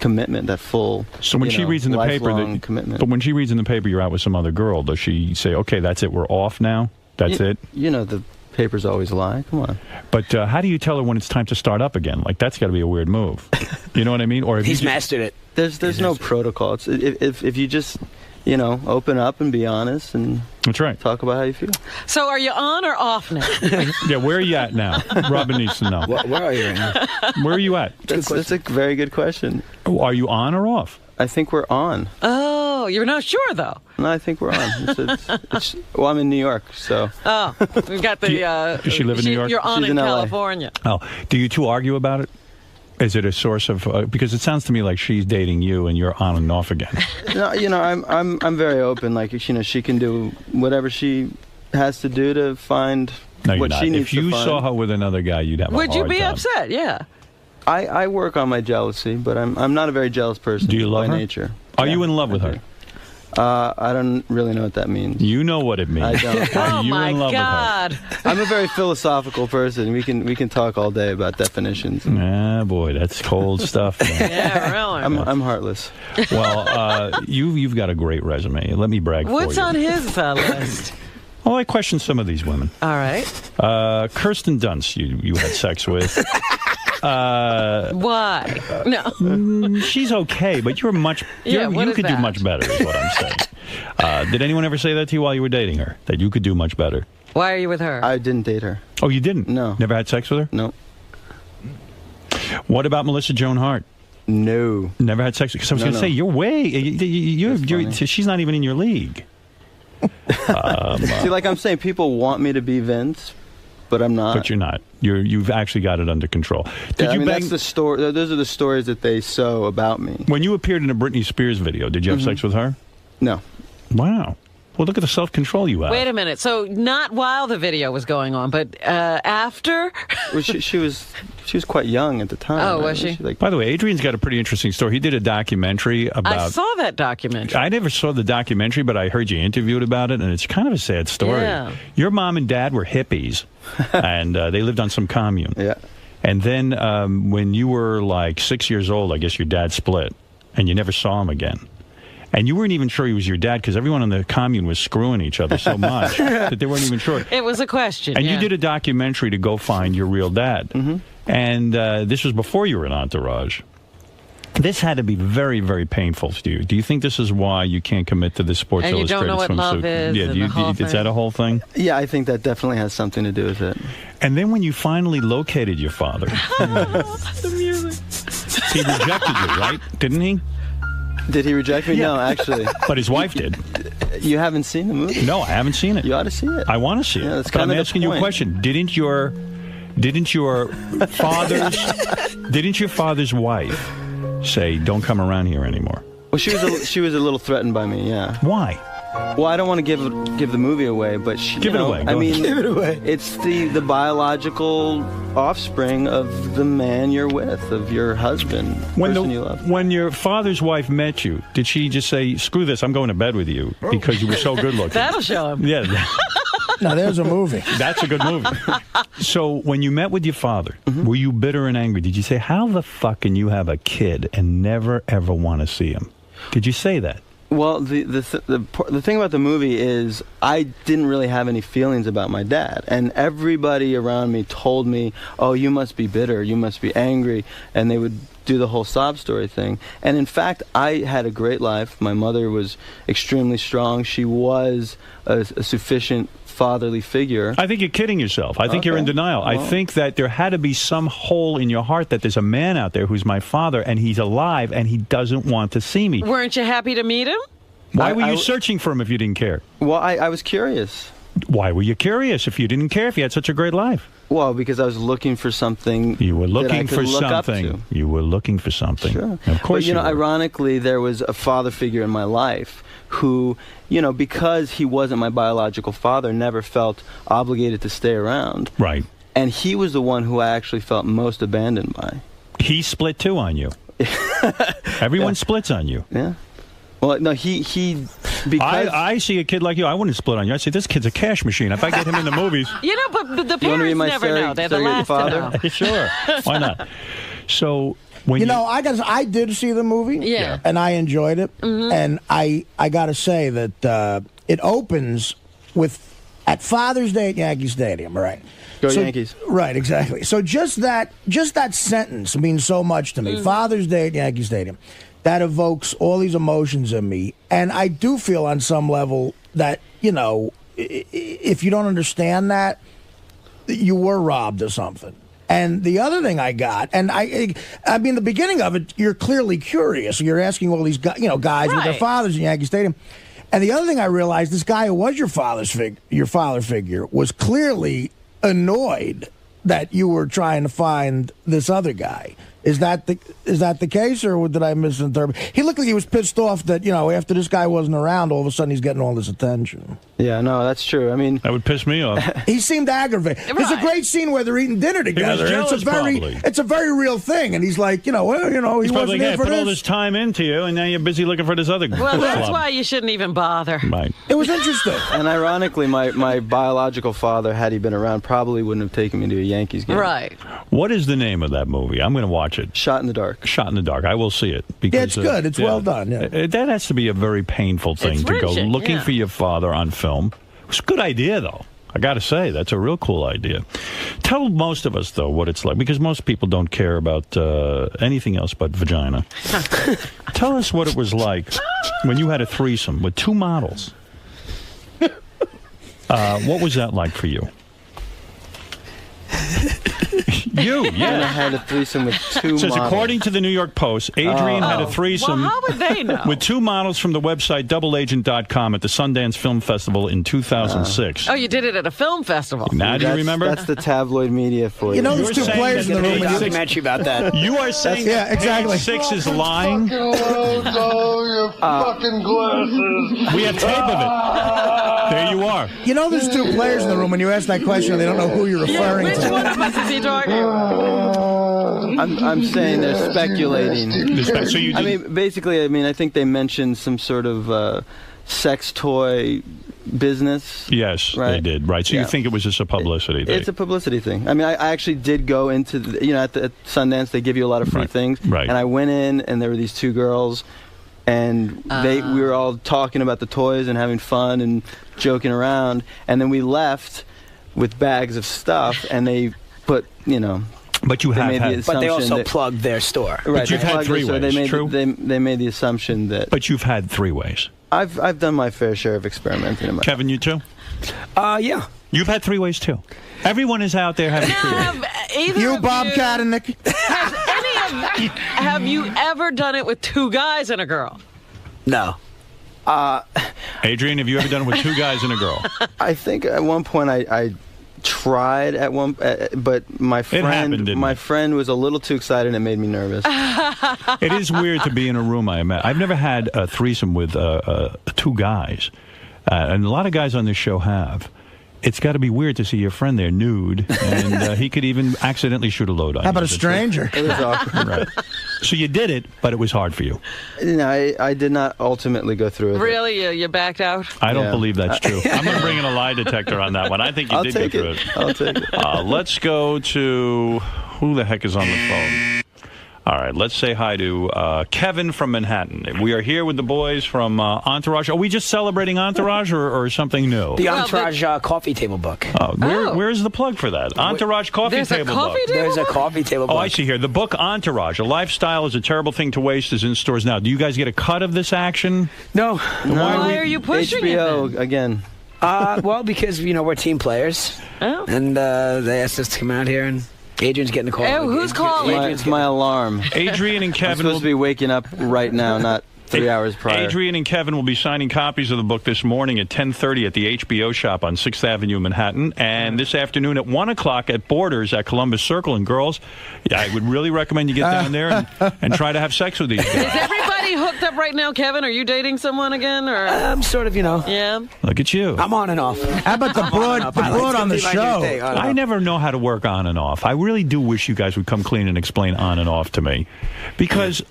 commitment, that full. So when she reads in the paper commitment. But when she reads in the paper you're out with some other girl, does she say, "Okay, that's it, we're off now"? That's it. The papers always lie. Come on. But how do you tell her when it's time to start up again? Like, that's got to be a weird move. You know what I mean? Or he's mastered it. There's no protocol. It's if you just open up and be honest and that's right. Talk about how you feel. So are you on or off now? Yeah, where are you at now? Robin needs to know. Where are you right now? Where are you at? That's a very good question. Oh, are you on or off? I think we're on. Oh, you're not sure though. No, I think we're on. Well, I'm in New York, so. Oh, we've got the. Does she live in New York? You're on She's in LA. California. Oh, do you two argue about it? Is it a source of because it sounds to me like she's dating you and you're on and off again? No, I'm very open. Like, she can do whatever she has to do to find what she needs If you to find. saw her with another guy, you'd have a hard Would you be time. upset? Yeah. I work on my jealousy, but I'm not a very jealous person. Do you love by her? nature? Are you in love with her? I don't really know what that means. You know what it means. I don't. Are you my in love God. with her? I'm a very philosophical person. We can talk all day about definitions. Ah, boy, that's cold stuff. Man. Yeah, really. I'm heartless. Well, you've got a great resume. Let me brag What's for you. on his list? Well, I question some of these women. All right. Kirsten Dunst, you had sex with. Why? No. She's okay, but you what you is could do that? much better, is what I'm saying. Did anyone ever say that to you while you were dating her? That you could do much better? Why are you with her? I didn't date her. Oh, you didn't? No. Never had sex with her? No. What about Melissa Joan Hart? No. Never had sex? Because I was going to say, she's not even in your league. See, like I'm saying, people want me to be Vince, but I'm not. But you're not. You've actually got it under control. Did you bang? That's the story. Those are the stories that they sow about me. When you appeared in a Britney Spears video, did you have sex with her? No. Wow. Well, look at the self-control you have. Wait a minute. So not while the video was going on, but after? Well, she was quite young at the time. Oh, right? was she? By the way, Adrian's got a pretty interesting story. He did a documentary about... I saw that documentary. I never saw the documentary, but I heard you interviewed about it, and it's kind of a sad story. Yeah. Your mom and dad were hippies, and they lived on some commune. Yeah. And then when you were like 6 years old, I guess your dad split, and you never saw him again. And you weren't even sure he was your dad because everyone on the commune was screwing each other so much that they weren't even sure. It was a question. And yeah. you did a documentary to go find your real dad. And this was before you were in Entourage. This had to be very, very painful to you. Do you think this is why you can't commit to the Sports And you Illustrated don't know what swimsuit? love is Yeah, and the whole is that a whole thing? Yeah, I think that definitely has something to do with it. And then when you finally located your father, The music. he rejected you, right? Didn't he? Did he reject me? Yeah. No, actually. But his wife did. You haven't seen the movie? No, I haven't seen it. You ought to see it. I want to see it. Yeah, that's But I'm kind of the asking you a point. question. Didn't your father's wife say, "Don't come around here anymore"? Well, she was a little threatened by me. Yeah. Why? Well, I don't want to give the movie away, but Give it away. Go ahead. Give it away. It's the biological offspring of the man you're with, of your husband, person you love. When your father's wife met you, did she just say, "Screw this, I'm going to bed with you," because you were so good looking? That'll show him. Yeah. Now, there's a movie. That's a good movie. So when you met with your father, were you bitter and angry? Did you say, "How the fuck can you have a kid and never, ever want to see him"? Did you say that? Well, the thing about the movie is I didn't really have any feelings about my dad, and everybody around me told me, "Oh, you must be bitter, you must be angry," and they would do the whole sob story thing. And in fact, I had a great life. My mother was extremely strong. She was a sufficient fatherly figure. I think you're kidding yourself. I think you're in denial. I think that there had to be some hole in your heart that there's a man out there who's my father and he's alive and he doesn't want to see me. Weren't you happy to meet him? Why were you searching for him if you didn't care? Well, I was curious. Why were you curious if you didn't care, if you had such a great life? Well, because I was looking for something. You were that I looking could for look up something. to. You were looking for something. Sure. Of course but, you know, were. ironically, there was a father figure in my life who, you know, because he wasn't my biological father, never felt obligated to stay around. Right. And he was the one who I actually felt most abandoned by. He split too on you. Everyone splits on you. Yeah. Well, no, he because I see a kid like you, I wouldn't split on you. I say, this kid's a cash machine. If I get him in the movies. You know, but the You wanna be parents my never know. They're the surrogate last father? to know. Sure. Why not? So when You know, I did see the movie, Yeah. and I enjoyed it, Mhm. and I got to say that it opens at Father's Day at Yankee Stadium, right? Go Yankees. Right, exactly. So just that sentence means so much to me. Father's Day at Yankee Stadium. That evokes all these emotions in me, and I do feel on some level that, you know, if you don't understand that, you were robbed of something. And the other thing I got, and I mean, the beginning of it, you're clearly curious. You're asking all these guys with their fathers in Yankee Stadium. And the other thing I realized, this guy who was your father figure was clearly annoyed that you were trying to find this other guy. Is that the case, or did I misinterpret? He looked like he was pissed off that, you know, after this guy wasn't around, all of a sudden he's getting all this attention. Yeah, no, that's true. I mean, that would piss me off. He seemed aggravated. There's a great scene where they're eating dinner together. jealous, it's a very real thing, and he's like, he He's wasn't probably here like, for put all this. this time into you, and now you're busy looking for this other Well, that's club. why you shouldn't even bother. Right. It was interesting. And ironically, my biological father, had he been around, probably wouldn't have taken me to a Yankees game. Right. What is the name of that movie? I'm going to watch it. Shot in the Dark. Shot in the Dark. I will see it. Because, it's good. It's well done. Yeah. That has to be a very painful thing It's to go wrenching, looking yeah. for your father on film. It's a good idea, though. I got to say, that's a real cool idea. Tell most of us, though, what it's like, because most people don't care about anything else but vagina. Tell us what it was like when you had a threesome with two models. What was that like for you? And I had a threesome with two It says, models. according to the New York Post, Adrian had a threesome Well, how would they know? with two models from the website doubleagent.com at the Sundance Film Festival in 2006. Oh, you did it at a film festival. Now do you remember? That's the tabloid media for you. You know, there's two players in the room. Documentary about that. You are saying that exactly. Page 6 is lying? We have tape of it. There you are. You know, there's two players in the room. When you ask that question, they don't know who you're referring Which to. one of us is he talking about? I'm saying they're speculating. So you I mean, basically, I think they mentioned some sort of sex toy business. Yes, Right. they did. Right. So you Yeah. think it was just a publicity thing? It's a publicity thing. I mean, I actually did go into, at Sundance, they give you a lot of free things. Right. And I went in, and there were these two girls, and we were all talking about the toys and having fun and joking around. And then we left with bags of stuff, and they put, But you they have made the had. assumption But they also that, plugged their store. right, But you've they had plugged it, so three-ways, they made, true? They made the assumption that But you've had three ways. I've done my fair share of experimenting in my Kevin, you too? Yeah. You've had three ways too. Everyone is out there having three ways. Have either You, of Bobcat, and Nick. Have you ever done it with two guys and a girl? No. Adrian, have you ever done it with two guys and a girl? I think at one point I tried at one, but my happened, didn't it? friend was a little too excited and it made me nervous. It is weird to be in a room. I've never had a threesome with two guys, and a lot of guys on this show have. It's got to be weird to see your friend there nude, and he could even accidentally shoot a load on you. How about a Is it stranger? It was awkward. Right. So you did it, but it was hard for you. I did not ultimately go through with it. Really? You backed out? I don't Yeah. believe that's true. I'm going to bring in a lie detector on that one. I think you I'll did go take through it. it. I'll take it. Let's go to who the heck is on the phone. All right, let's say hi to Kevin from Manhattan. We are here with the boys from Entourage. Are we just celebrating Entourage or something new? The Entourage coffee table book. Where's the plug for that? Entourage coffee There's table a coffee book. table There's a book? coffee table book. Oh, I see here. The book Entourage, A Lifestyle is a Terrible Thing to Waste, is in stores now. Do you guys get a cut of this action? No. Why are you pushing HBO it? again. Well, because, we're team players. Oh. And they asked us to come out here, and Adrian's getting a call. Oh, who's calling? It's my alarm. Adrian and I'm Kevin supposed to be waking up right now, not 3 hours prior. Adrian and Kevin will be signing copies of the book this morning at 10:30 at the HBO shop on 6th Avenue, Manhattan, and this afternoon at 1 o'clock at Borders at Columbus Circle. And girls, I would really recommend you get down there and try to have sex with these guys. Is everybody he hooked up right now, Kevin? Are you dating someone again, or? I'm sort of, Yeah. Look at you. I'm on and off. How about the broad on the show? I never know how to work on and off. I really do wish you guys would come clean and explain on and off to me, because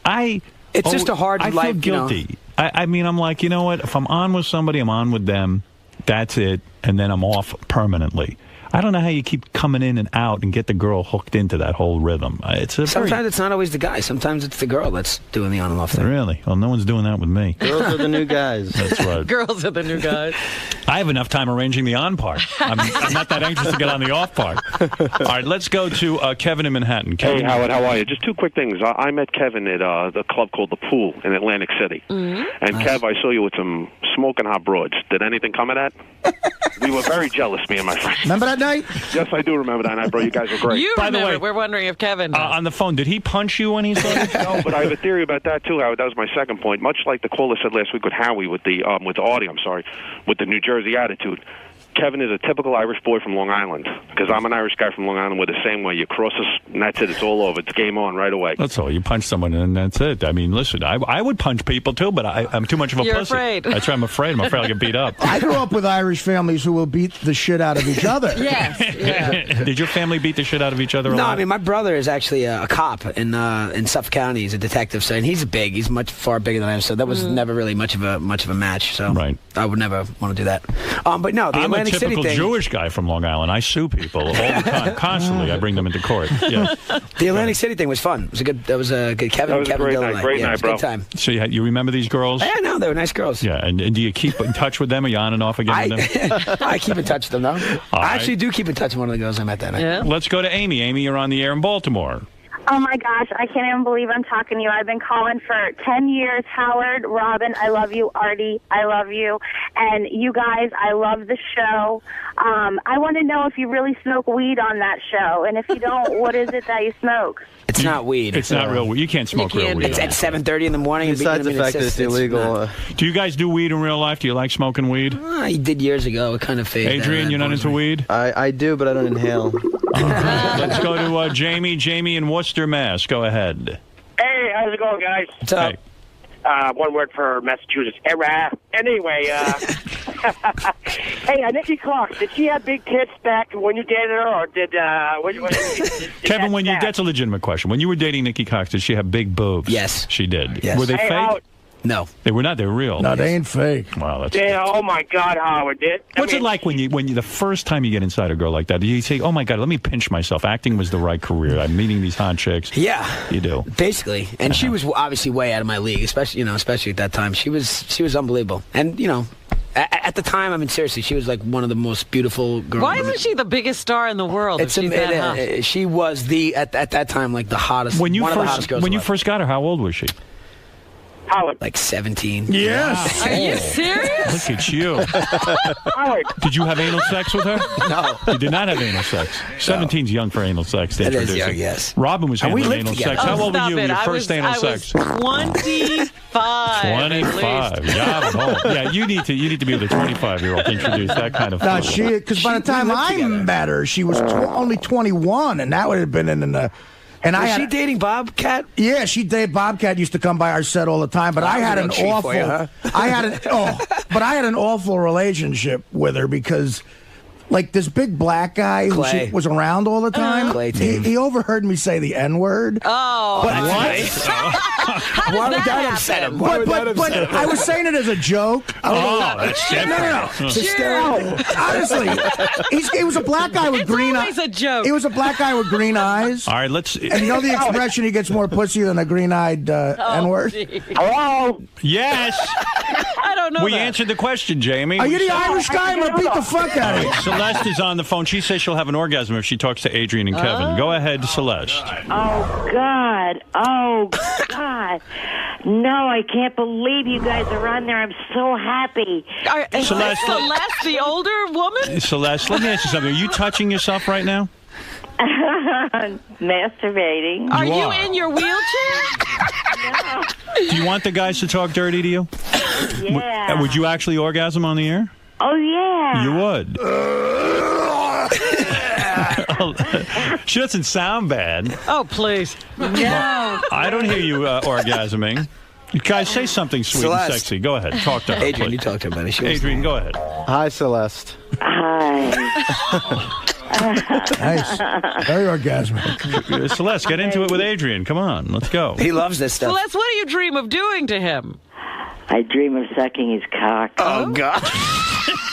it's just a hard I life, feel guilty. I mean, I'm like, you know what? If I'm on with somebody, I'm on with them. That's it, and then I'm off permanently. I don't know how you keep coming in and out and get the girl hooked into that whole rhythm. Sometimes it's not always the guy. Sometimes it's the girl that's doing the on and off thing. Really? Well, no one's doing that with me. Girls are the new guys. That's right. Girls are the new guys. I have enough time arranging the on part. I'm not that anxious to get on the off part. All right, let's go to Kevin in Manhattan. Kevin. Hey, Howard, how are you? Just two quick things. I met Kevin at the club called The Pool in Atlantic City. Mm-hmm. And, Kev, I saw you with some smoking hot broads. Did anything come of that? We were very jealous, me and my friends. Remember that night? Yes, I do remember that night, bro. You guys were great. You By the remember way, it. We're wondering if Kevin does. On the phone, did he punch you when he saw you? No, but I have a theory about that, too, Howard. That was my second point. Much like the caller said last week with Howie, with Audie, with the New Jersey attitude. Kevin is a typical Irish boy from Long Island, because I'm an Irish guy from Long Island. We're the same way. You cross us, and that's it. It's all over. It's game on right away. That's all. You punch someone, and that's it. I mean, listen, I would punch people, too, but I'm too much of a You're pussy. afraid. That's why I'm afraid. I'm afraid I'll get beat up. I grew up with Irish families who will beat the shit out of each other. Yes. Yeah. Did your family beat the shit out of each other a No, lot? I mean, my brother is actually a cop in Suffolk County. He's a detective, so and he's big. He's far bigger than I am, so that was never really much of a match. So right. I would never want to do that. But no, the I'm Atlantic a typical City thing. Jewish guy from Long Island. I sue people all the time. Constantly, I bring them into court. Yeah. The Atlantic City thing was fun. It was a good. That was a good Kevin. That was a Kevin great Dillon night. Great yeah, night, it was a bro. good time. So you remember these girls? Yeah, no, they were nice girls. Yeah, and do you keep in touch with them? Are you on and off again with them? I keep in touch with them, though. All I right. actually do keep in touch with one of the girls I met that night. Yeah. Let's go to Amy. Amy, you're on the air in Baltimore. Oh, my gosh. I can't even believe I'm talking to you. I've been calling for 10 years. Howard, Robin, I love you. Artie, I love you. And you guys, I love the show. I want to know if you really smoke weed on that show. And if you don't, what is it that you smoke? It's not weed. It's not real weed. You can't smoke real weed. It's at 7:30 in the morning. Besides the fact that it's illegal. Do you guys do weed in real life? Do you like smoking weed? I did years ago. It kind of faded. Adrian, you're not into weed? I do, but I don't inhale. Let's go to Jamie. Jamie in Worcester, Mass. Go ahead. Hey, how's it going, guys? What's up? Hey. One word for Massachusetts. Anyway, hey, Nikki Clark, did she have big tits back when you dated her, or did Kevin, that's a legitimate question. When you were dating Nikki Cox, did she have big boobs? Yes. She did. Yes. Were they Hey, fake? Howard. No. They were not. They were real. No, they ain't fake. Wow, that's. Yeah, oh my God, Howard! What's it like when you the first time you get inside a girl like that? Do you say, "Oh my God, let me pinch myself"? Acting was the right career. I'm meeting these hot chicks. Yeah, you do. Basically, and she was obviously way out of my league, especially at that time. She was unbelievable, and at the time, I mean, seriously, she was like one of the most beautiful girls. Why isn't she the biggest star in the world? If she's that hot? She was at that time like the hottest. When you one of the hottest girls when you alive. first got her, how old was she? Howard. Like 17. Yes. Are you serious? Look at you. Howard. Did you have anal sex with her? No. You did not have anal sex. 17's young for anal sex. That is introducing. young, yes. Robin was And we handling lived anal together. sex. How old were Stop you it. in your I first was, anal I sex? was 25. 25. Yeah, you need to be with a 25-year-old to introduce that kind of. No, food. because by the time I met her, she was only 21, and that would have been in the. And was she dating Bobcat? Yeah, she dated Bobcat. Used to come by our set all the time. But I had an awful. I had an awful relationship with her because. Like this big black guy who she was around all the time. He overheard me say the N-word. Oh, but Why would that upset him? But I was saying it as a joke. That's different. No. Hysterical. Honestly, he was a black guy with green eyes. It's always a joke. He was a black guy with green eyes. All right, let's. And you know the expression, he gets more pussy than a green-eyed N-word? Hello? Yes. I don't know. We answered the question, Jamie. Are you the Irish guy? I'm going to beat the fuck out of you. Celeste is on the phone. She says she'll have an orgasm if she talks to Adrian and Kevin. Go ahead, Celeste. Oh, God. Oh, God. No, I can't believe you guys are on there. I'm so happy. Is Celeste, Celeste the older woman? Celeste, let me ask you something. Are you touching yourself right now? Masturbating. Are you in your wheelchair? No. Do you want the guys to talk dirty to you? Yeah. Would you actually orgasm on the air? Oh, yeah. You would. She doesn't sound bad. Oh, please. No. I don't hear you orgasming. You guys say something sweet Celeste. and sexy. Go ahead. Talk to her. Adrian, please. you talk to her, buddy. Adrian, go ahead. Hi, Celeste. Hi. Nice. Very orgasmic. Celeste, get into it with Adrian. Come on, let's go. He loves this stuff. Celeste, what do you dream of doing to him? I dream of sucking his cock. Oh, God.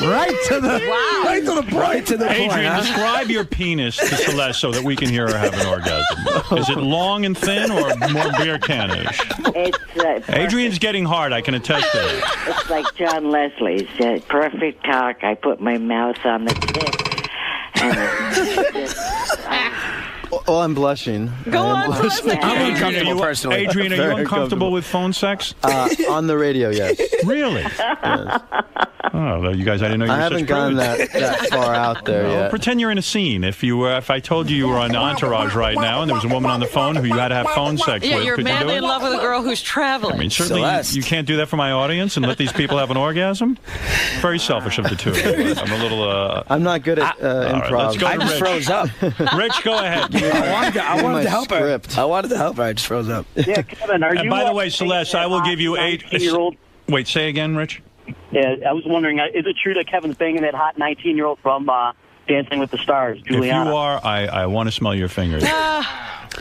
Right to the right to the point. Right to the point, Adrian, huh? describe your penis to Celeste so that we can hear her have an orgasm. Is it long and thin or more beer can-ish? It's Adrian's getting hard, I can attest to it. It's like John Leslie's perfect cock. I put my mouth on the tip, and it's Well, I'm blushing. Go on, blushing. I'm uncomfortable personally. Adrian, are you Very uncomfortable with phone sex? On the radio, yes. Really? Yes. Oh, well, you guys, I didn't know you were I haven't such gone prudes. that far out there Well, yet. pretend you're in a scene. If I told you were on Entourage right now and there was a woman on the phone who you had to have phone sex Yeah, with, you're could you do madly it? in love with a girl who's traveling. I mean, certainly Celeste. you can't do that for my audience and let these people have an orgasm. Very selfish of the two of you. I'm a little. I'm not good at all right, improv. let's go I to just Rich. froze up. Rich, go ahead. I wanted to help script. her. I wanted to help her. I just froze up. Yeah, Kevin, are And you? by the way, Celeste, I will give you 19-year-old. Wait, say again, Rich. Yeah, I was wondering, is it true that Kevin's banging that hot 19-year-old from Dancing with the Stars, Juliana? If you are, I want to smell your fingers.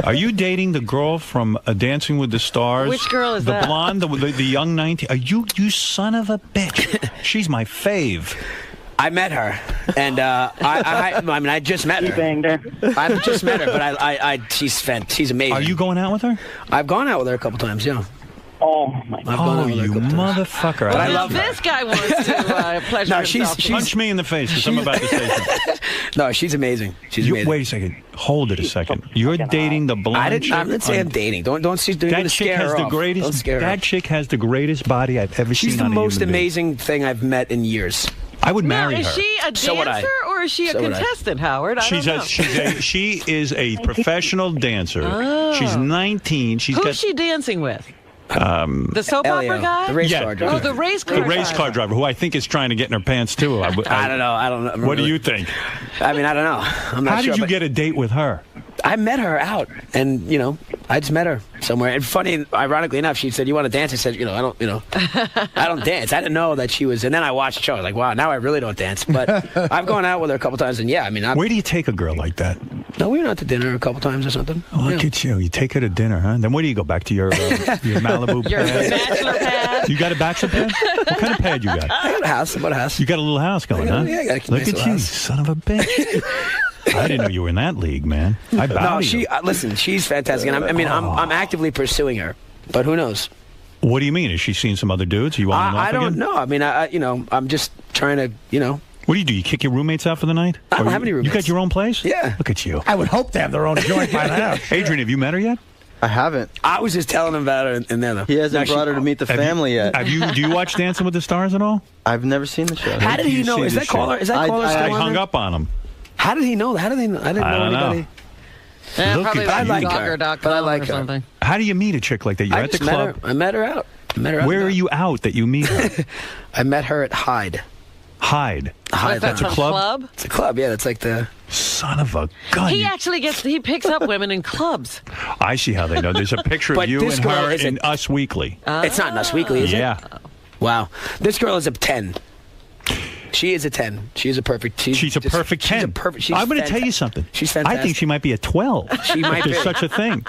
Are you dating the girl from Dancing with the Stars? Which girl is the that? The blonde, the young 19. Are you son of a bitch? She's my fave. I met her, and I mean, I just met her. You banged her. I've just met her, but she's amazing. Are you going out with her? I've gone out with her a couple times, yeah. Oh, my God. I've gone out with her a you couple times. motherfucker. But I Now, love her. this guy wants to pleasure No, himself. Punch me in the face because I'm about to say something. No, she's amazing. She's amazing. Wait a second. Hold it a second. You're dating the blonde I chick? didn't say I'm dating. Don't That chick scare has her the off. greatest. Don't scare her That off. chick has the greatest body I've ever seen. She's the on a most human being. amazing thing I've met in years. I would Now, marry is her. she a So would I. dancer or is she a So would I. contestant, Howard? I don't know. She is a professional dancer. Oh. She's 19. Who's she dancing with? The soap Elio, opera guy? the race car driver. Oh, the race car The race car driver, who I think is trying to get in her pants too. I don't know. I don't know. What do you think? I mean, I don't know. I'm not How sure, did you but get a date with her? I met her out, and I just met her somewhere. And funny, ironically enough, she said, "You want to dance?" I said, "I don't, I don't dance." I didn't know that she was. And then I watched the show. I was like, "Wow, now I really don't dance." But I've gone out with her a couple times, and yeah, I mean, Where do you take a girl like that? No, we went out to dinner a couple times or something. Oh, look at you. You take her to dinner, huh? Then where do you go? Back to your Malibu Your pad? bachelor pad? You got a bachelor pad? What kind of pad you got? I got a house. I bought a house. You got a little house going, huh? Yeah, I got a Look nice at little you, house. son of a bitch. I didn't know you were in that league, man. I bow No, to you. listen, she's fantastic, and I'm actively pursuing her, but who knows? What do you mean? Has she seen some other dudes? You want I don't know. I mean, I'm just trying to, What do you do? You kick your roommates out for the night? I don't Or have any roommates. You got your own place? Yeah. Look at you. I would hope they have their own joint by now. Adrian, have you met her yet? I haven't. I was just telling him about her in there, though. He hasn't No, brought her to meet the family yet. Do you watch Dancing with the Stars at all? I've never seen the show. How did he know? see Is the that caller? show. Is that caller I still on hung there? up on him. How did he know? How did they know? I didn't know don't know. anybody. Look Probably at like you. like her, Gawker.com but I like or her. something. How do you meet a chick like that? You're I at the just met club. her. I met her out. Where are you out that you meet her? I met her at Hyde. Hyde. Hyde. That's a a club? club? It's a club. Yeah, that's like the. Son of a gun. He actually picks up women in clubs. I see how they know. There's a picture of But you this and girl her is in Us Weekly. It's not in Us Weekly, is Yeah. it? Wow. This girl is a 10. She is a 10. She is a perfect. She's a perfect 10. She's a perfect. She's I'm going to tell you fantastic. something. She's I fantastic. think she might be a 12. She might if there's be. such a thing.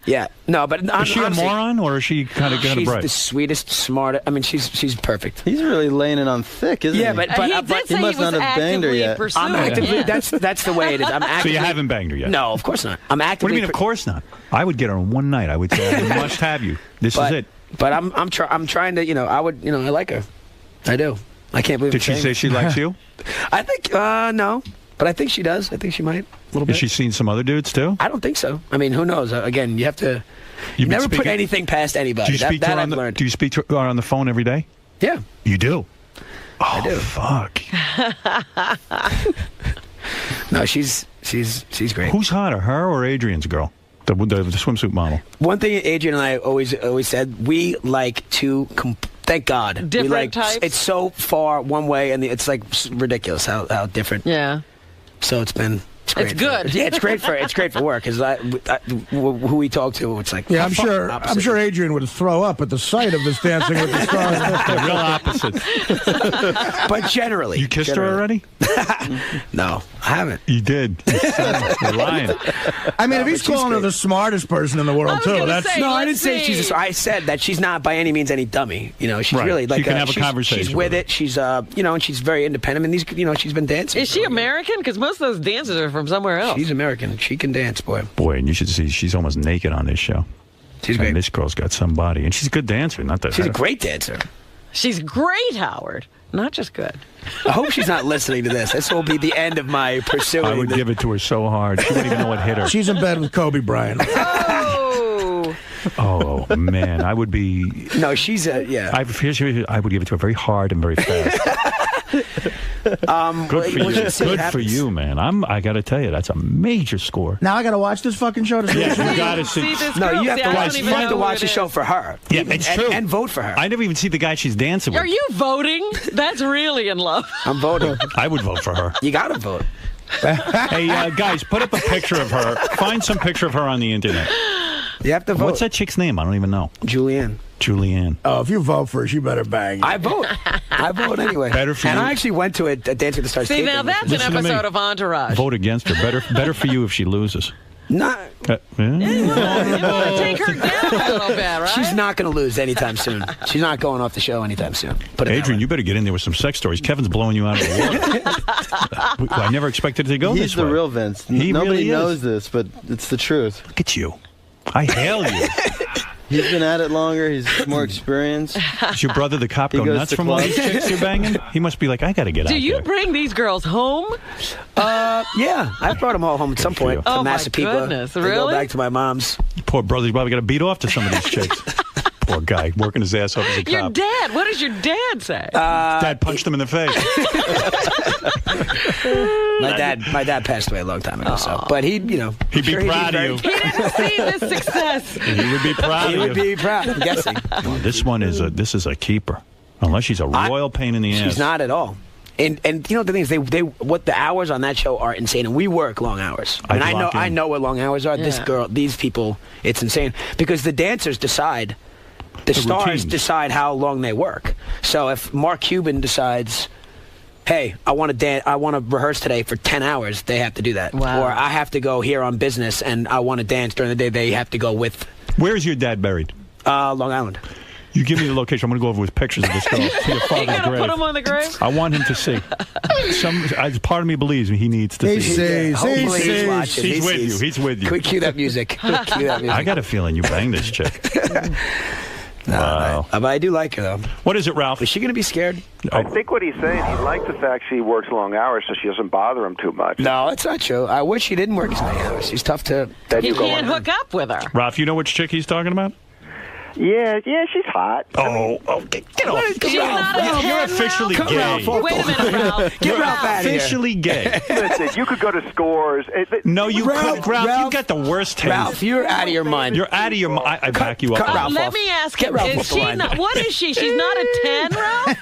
Yeah. No, but Is she a honestly, moron or is she kind of She's bright? the sweetest, smartest. I mean, she's perfect. He's really laying it on thick, isn't Yeah, he? but He but did say he must he was not have banged her actively yet. pursuing. I'm actively. Yeah. That's the way it is. I'm So actively. you haven't banged her yet? No, of course not. I'm What do actively. you mean, of course not? I would get her on one night. I would say, I must have you. This but, is it. But I'm trying to. I would. I like her. I do. I can't believe. Did she say she likes you? I think no, but I think she does. I think she might a little bit. Has she seen some other dudes too? I don't think so. I mean, who knows? Again, you have to. You been never put speaking- anything past anybody. Do you speak to her that on I've the? learned. Do you speak to her on the phone every day? Yeah, You do. Oh, I do. Fuck. No, she's great. Who's hotter, her or Adrian's girl? The swimsuit model. One thing Adrian and I always said, we like to. Thank God. Different we like, types? It's so far one way, and it's like ridiculous how different. Yeah. So it's been It's good. Yeah, it's great for work. Because who we talk to, it's like Yeah, I'm sure Adrian would throw up at the sight of this Dancing with the Stars. The real opposite. But generally, You kissed her already? No, I haven't. You did. You're lying. I mean, if he's calling her the smartest person in the world too, no. I didn't say she's. I said that she's not by any means any dummy. You know, she's Right. really like You can have a she's, conversation She's with with it. She's and she's very independent. And she's been dancing. Is she American? Because most of those dancers are from somewhere else. She's American. She can dance, boy. Boy, and you should see, she's almost naked on this show. She's great. And this girl's got some body. And she's a good dancer. Not that She's a great dancer. She's great, Howard. Not just good. I hope she's not listening to this. This will be the end of my pursuing. I would give it to her so hard. She wouldn't even know what hit her. She's in bed with Kobe Bryant. Oh, man. I would be... No, she's yeah. I would give it to her very hard and very fast. Good for you. Good for you, man. I got to tell you, that's a major score. Now I got to watch this fucking show to see. Yeah, you got to see. No, you have to watch. You have to watch the show for her. Yeah, it's true. And vote for her. I never even see the guy she's dancing with. Are you voting? That's really in love. I'm voting. I would vote for her. You got to vote. Hey, guys, put up a picture of her. Find some picture of her on the internet. You have to vote. What's that chick's name? I don't even know. Julianne. Oh, if you vote for her, she better bang. I vote. I vote anyway. Better for you. And I actually went to a Dance with the Stars. See, now that's an episode of Entourage. Vote against her. Better for you if she loses. Not. Take her down a little bit, right? She's not going to lose anytime soon. She's not going off the show anytime soon. Adrian, you better get in there with some sex stories. Kevin's blowing you out of the water. I never expected it to go He's this the way. real Vince. He Nobody really is. knows this, but it's the truth. Look at you. I hail you. He's been at it longer. He's more experienced. Is your brother the cop He go goes nuts to from all clubs. these chicks you're banging? He must be like, I got to get out Do you there. bring these girls home? Yeah, I brought them all home at some point Oh, from my Massapequa. goodness, They really? go back to my mom's. Poor brother's probably got to beat off to some of these chicks. Poor guy, working his ass off as a cop. Your dad. What does your dad say? Dad punched him in the face. My dad passed away a long time ago, but he'd be proud of you. He didn't see this success. He would be proud of you. He would be proud, I'm guessing. Oh, this is a keeper. Unless she's a royal pain in the ass. She's not at all. And you know the thing is what the hours on that show are insane, and we work long hours. And I know what long hours are. Yeah. These people, it's insane because the dancers decide. The stars routines. decide how long they work. So if Mark Cuban decides, hey, I want to rehearse today for 10 hours, they have to do that. Wow. Or I have to go here on business and I want to dance during the day, they have to go with. Where's your dad buried? Long Island. You give me the location. I'm going to go over with pictures of this girl to your You father's gonna grave. put him on the grave? I want him to see. Part of me believes he needs to He see. sees. Hopefully He he's sees. watching. He's He with sees. you. He's with you. Quick, cue that music. Cue that music. I got a feeling you banged this chick. Wow. But I do like her, though. What is it, Ralph? Is she going to be scared? I think what he's saying, he likes the fact she works long hours so she doesn't bother him too much. No, it's not true. I wish she didn't work as many hours. She's tough to... He can't hook up with her. Ralph, you know which chick he's talking about? Yeah, she's hot. Oh, okay. Get off. She's not a You're 10, officially Ralph? gay. Wait a minute, Ralph. Get Ralph out of here. Officially gay. Listen, you could go to Scores. No, you Ralph, couldn't. Ralph, Ralph, you got the worst taste. Ralph, you're out of your mind. You're out of your mind. I back you up. cut Ralph Let off. me ask Get him, Ralph is off the she line. not, what is she? She's not a 10, Ralph?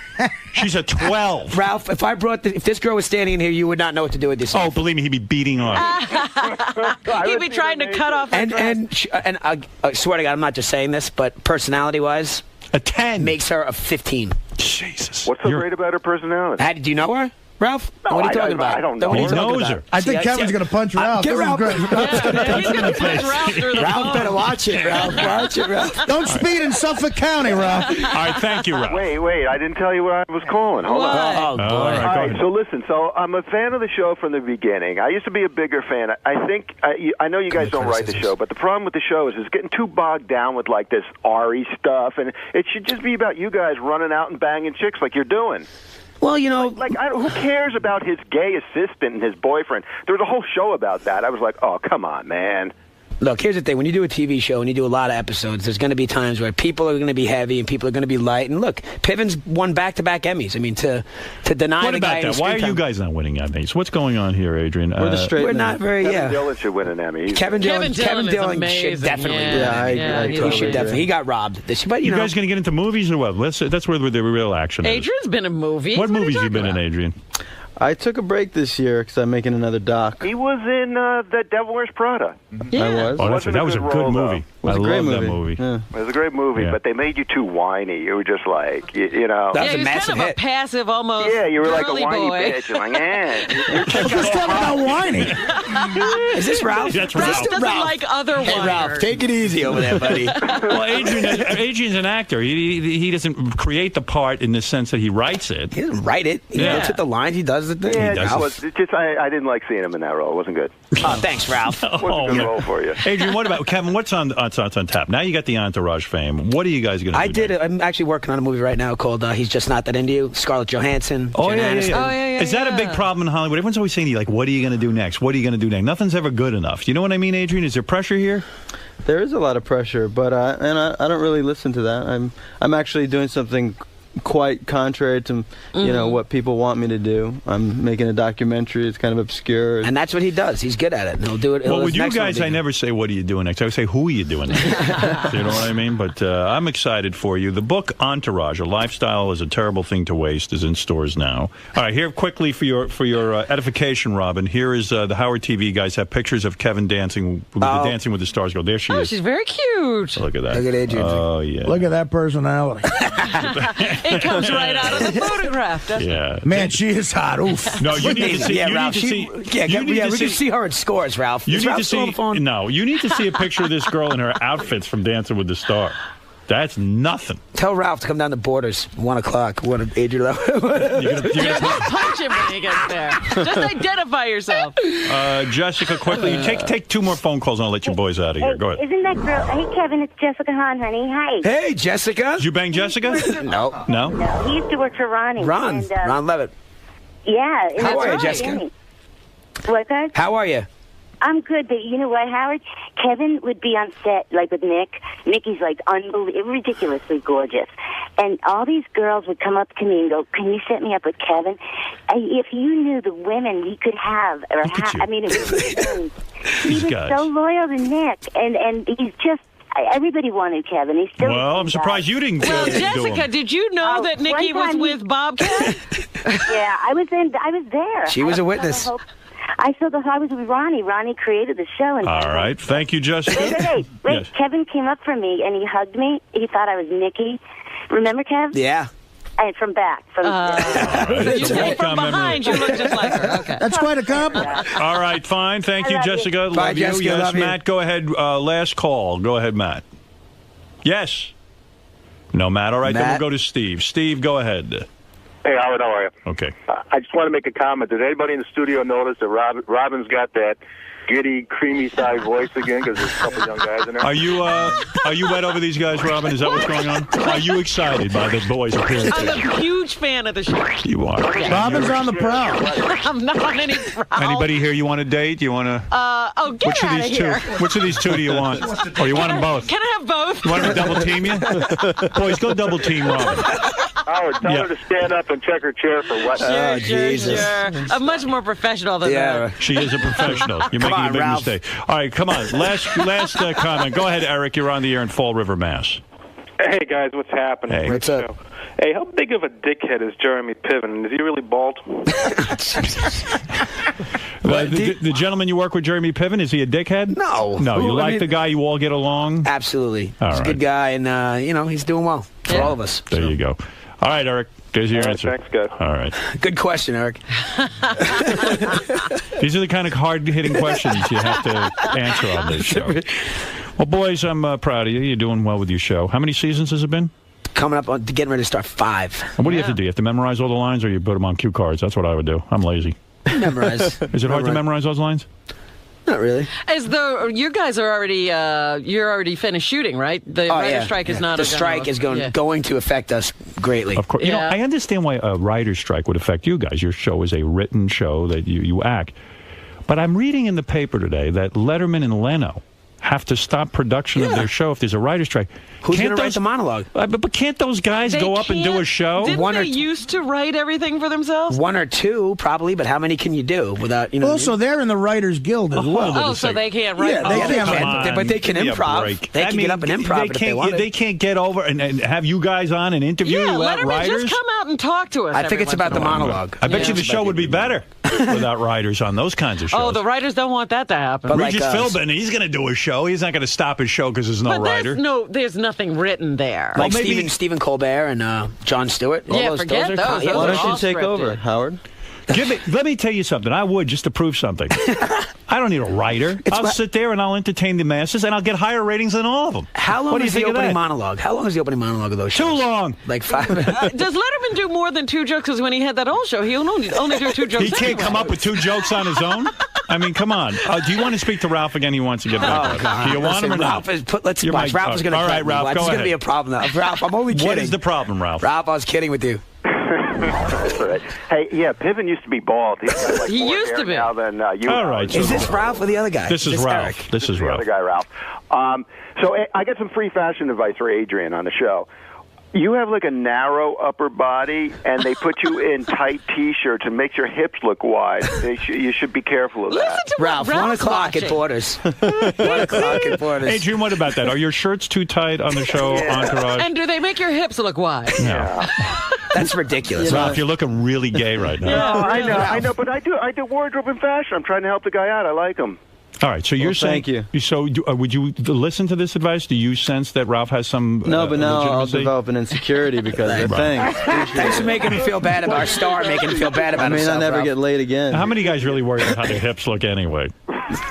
She's a 12. Ralph, if this girl was standing in here, you would not know what to do with yourself. Oh, believe me, he'd be beating on her. He'd be trying to cut off her dress. And I swear to God, I'm not just saying this, but personality-wise, a 10 makes her a 15. Jesus. What's so great about her personality? Do you know her, Ralph? No, what are you talking about? I don't know. What are you He talking knows about? her. I think Kevin's going to punch Ralph. Get This is Ralph. great. He's going to punch Ralph through the Ralph phone. better watch it, Ralph. Watch it, Ralph. Don't speed in Suffolk County, Ralph. All right, thank you, Ralph. Wait, I didn't tell you what I was calling. Hold on. Oh, boy. All right, All go right, ahead. so listen. So I'm a fan of the show from the beginning. I used to be a bigger fan. I think I know you guys don't write the show, but the problem with the show is it's getting too bogged down with like this Ari stuff, and it should just be about you guys running out and banging chicks like you're doing. Well, you know, who cares about his gay assistant and his boyfriend? There was a whole show about that. I was like, oh, come on, man. Look, here's the thing. When you do a TV show and you do a lot of episodes, there's going to be times where people are going to be heavy and people are going to be light. And look, Piven's won back-to-back Emmys. I mean, to deny What the guy about any that? Why are screen you time- guys not winning Emmys? What's going on here, Adrian? We're the straight We're men. not very, Kevin yeah. Dillon should win an Emmy. Kevin Kevin Dillon Dillon is should amazing. definitely win. Yeah, I He totally should agree. definitely. He got robbed. But You know, guys going to get into movies or what? That's where the real action is. Adrian's been in movies. What are you movies you talking been in, about? Adrian? I took a break this year because I'm making another doc. He was in The Devil Wears Prada. I was. Oh, that was a good movie. It was I a great love that movie. movie. Yeah. It was a great movie, Yeah. but they made you too whiny. You were just like, you know. Yeah, he was kind of a passive, almost Yeah, you were like a girly whiny boy. bitch. You're like, eh. Just talking about whining. Is this Ralph? That's Ralph Ralph. doesn't like other Hey, whiners. Ralph, take it easy over there, buddy. Well, Adrian's an actor. He doesn't create the part in the sense that he writes it. He doesn't write it. He looks at the lines. He does the thing. Yeah, does. I didn't like seeing him in that role. It wasn't good. Oh, thanks, Ralph. Wasn't a good role for you. Adrian, what about Kevin? What's on tap? Now you got the Entourage fame. What are you guys going to do? I did it. I'm actually working on a movie right now called He's Just Not That Into You. Scarlett Johansson. Oh, Jen yeah. Aniston. Is that a big problem in Hollywood? Everyone's always saying to you, like, what are you going to do next? What are you going to do next? Nothing's ever good enough. You know what I mean, Adrian? Is there pressure here? There is a lot of pressure, but I don't really listen to that. I'm actually doing something quite contrary to what people want me to do. I'm making a documentary. It's kind of obscure, And that's what he does. He's good at it. And he'll do it. Well, with you next one guys, will be I never say, what are you doing next? I would say, who are you doing next? You know what I mean? But I'm excited for you. The book Entourage, A Lifestyle is a Terrible Thing to Waste, is in stores now. All right, here quickly for your edification, Robin. Here is the Howard TV guys have pictures of Kevin dancing with the Dancing with the Stars girl. There she is. She's very cute. Look at that. Look at Adrian. Oh, yeah. Look at that personality. It comes right out of the photograph, doesn't it? Yeah. Man, she is hot. Oof. No, you need to see. Yeah, you Ralph. need to see. We can see her in scores, Ralph. You Is need Ralph to still on see. the phone? No, you need to see a picture of this girl in her outfits from Dancing with the Star. That's nothing. Tell Ralph to come down to Borders, 1 o'clock. What an Adrian. You're gonna punch him when he gets there. Just identify yourself. Jessica, quickly, take 2 more phone calls and I'll let you boys out of here. Go ahead. Isn't that girl? Hey, Kevin, it's Jessica Hahn, honey. Hi. Hey, Jessica. Did you bang Jessica? No. No? No, he used to work for Ronnie. Ron. And, Ron Levitt. Yeah. and How that's are you, right, Jessica? isn't he? What, guys? How are you? I'm good, but you know what, Howard? Kevin would be on set, like with Nick. Nick like ridiculously gorgeous. And all these girls would come up to me and go, can you set me up with Kevin? If you knew the women he could have, I mean, it was insane. He was so loyal to Nick, and he's just, everybody wanted Kevin. He's still. Well, I'm surprised you didn't. Well, do Jessica, him. did you know that Nikki was with Bobcat? Yeah, I was there. She was a witness. I was with Ronnie. Ronnie created the show. And All right. Thank you, Jessica. Wait. Yes. Kevin came up for me, and he hugged me. He thought I was Nikki. Remember, Kev? Yeah. And from back. So you say from behind, you look just like her. Okay. That's quite a compliment. All right, fine. Thank you, Jessica. Bye, Love you. Jessica. Yes, Love you. Matt, go ahead. Last call. Go ahead, Matt. Yes. No, Matt. All right, then Matt. we'll go to Steve. Steve, go ahead. Hey, Howard, how are you? Okay. I just want to make a comment. Did anybody in the studio notice that Robin's got that giddy, creamy-side voice again? Because there's a couple young guys in there. Are you wet over these guys, Robin? Is that what's going on? Are you excited by the boys' appearance? I'm a huge fan of the show. You are. Robin's on the prowl. I'm not on any prowl. Anybody here you want to date? You want to? Get Which of out of these here. two? Which of these 2 do you want? Or you want them both? Can I have both? You want them to double team you? Boys, go double team Robin. Howard, tell her to stand up and check her chair for what? Sure. I'm much more professional than that. She is a professional. You're making a big mistake. All right, come on. Last comment. Go ahead, Eric. You're on the air in Fall River, Mass. Hey, guys, what's happening? Hey. What's up? Hey, how big of a dickhead is Jeremy Piven? Is he really bald? The gentleman you work with, Jeremy Piven, is he a dickhead? No. No, you like the guy? You all get along? Absolutely. All He's a right. good guy, and, he's doing well for all of us. There you go. All right, Eric. There's your answer. Thanks, guys. All right. Good question, Eric. These are the kind of hard-hitting questions you have to answer on this show. Well, boys, I'm proud of you. You're doing well with your show. How many seasons has it been? Coming up on getting ready to start 5. And what do you have to do? You have to memorize all the lines, or you put them on cue cards? That's what I would do. I'm lazy. Memorize. Is it hard to memorize those lines? Not really. As though you guys are already, you're already finished shooting, right? The writer's strike is not. The strike is going to affect us greatly. Of course. You know, I understand why a writer's strike would affect you guys. Your show is a written show that you act. But I'm reading in the paper today that Letterman and Leno have to stop production of their show if there's a writer's strike. Who's going to write the monologue? But can't those guys go up and do a show? Didn't they used to write everything for themselves? One or two, probably, but how many can you do without, you know? Also, they're in the Writers Guild as well. Oh, so they can't write. Yeah, they can't. But they can improv. They can get up and improv if they want. They can't get over and have you guys on and interview let them writers? just come out and talk to us. I think it's about the monologue. I bet you the show would be better without writers on those kinds of shows. Oh, the writers don't want that to happen. But Regis Philbin, he's going to do a show. He's not going to stop his show because there's no writer. There's nothing written there. Like Stephen Colbert and Jon Stewart. Forget those. Why don't you take over, Howard? Let me tell you something. I would just to prove something. I don't need a writer. I'll sit there and I'll entertain the masses, and I'll get higher ratings than all of them. How long is the opening monologue? How long is the opening monologue of those shows? Too long. Like 5 minutes. Does Letterman do more than 2 jokes? Because when he had that old show, he only do 2 jokes. He can't come up with 2 jokes on his own? I mean, come on. Do you want to speak to Ralph again? He wants to get back. Do you want him or not? Let's watch. Ralph is going to all right, Ralph, go ahead. It's going to be a problem now. Ralph, I'm only kidding. What is the problem, Ralph? Ralph, I was kidding with you. That's all right. Hey, Piven used to be bald. He's got like he more used hair to be. Now than you. All right. Is this Ralph or the other guy? This is Ralph. Eric? This is Ralph. The other guy, Ralph. So I got some free fashion advice for Adrian on the show. You have like a narrow upper body, and they put you in tight T-shirts and makes your hips look wide. You should be careful of that. Ralph, 1 o'clock at Borders. 1 o'clock at Borders. Adrian, what about that? Are your shirts too tight on the show, Entourage? And do they make your hips look wide? No. That's ridiculous. Ralph, you're looking really gay right now. I know, but I do wardrobe and fashion. I'm trying to help the guy out. I like him. All right, so you're saying... Thank you. So would you listen to this advice? Do you sense that Ralph has some No, but now I'll legitimacy? develop an insecurity because of thanks. Thanks for making me feel bad about our star, making me feel bad about himself, I never Ralph. get laid again. How many guys really worry about how their hips look anyway?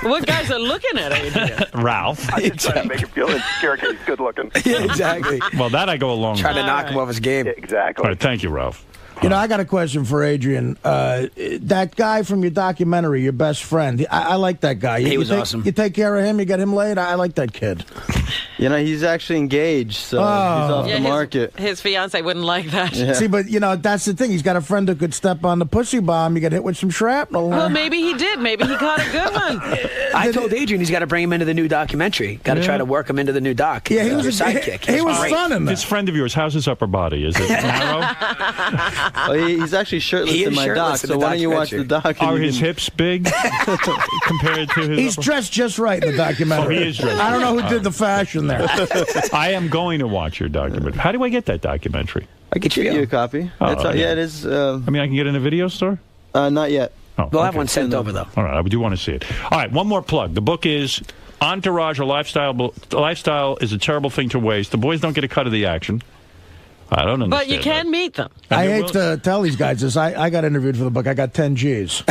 What guys are looking at Adrian? Ralph. I just try to make him feel insecure because he's good looking. Yeah, exactly. Well, that I go along Trying with. to knock him off his game. Exactly. All right, thank you, Ralph. You know, I got a question for Adrian. That guy from your documentary, your best friend, I like that guy. He was awesome. You take care of him, you get him laid? I like that kid. You know, he's actually engaged, so he's off the market. His fiance wouldn't like that. Yeah. See, but, you know, that's the thing. He's got a friend who could step on the pussy bomb. You get hit with some shrapnel. Well, maybe he did. Maybe he caught a good one. I told Adrian he's got to bring him into the new documentary. Got to try to work him into the new doc. Yeah, he was a sidekick. He was fun in that. This friend of yours, how's his upper body? Is it narrow? Well, he's actually shirtless in my doc, so why don't you watch the doc? Are his hips big compared to his... He's dressed just right in the documentary. Oh, he is dressed I don't know who did the fashion there. I am going to watch your documentary. How do I get that documentary? I could get you a copy. Oh, yeah, it is. I mean, I can get it in a video store? Not yet. Oh, we'll have one sent over, though. All right, I do want to see it. All right, one more plug. The book is Entourage, a Lifestyle is a Terrible Thing to Waste. The boys don't get a cut of the action. I don't understand. But you can meet them. I hate to tell these guys this. I got interviewed for the book. I got 10 G's.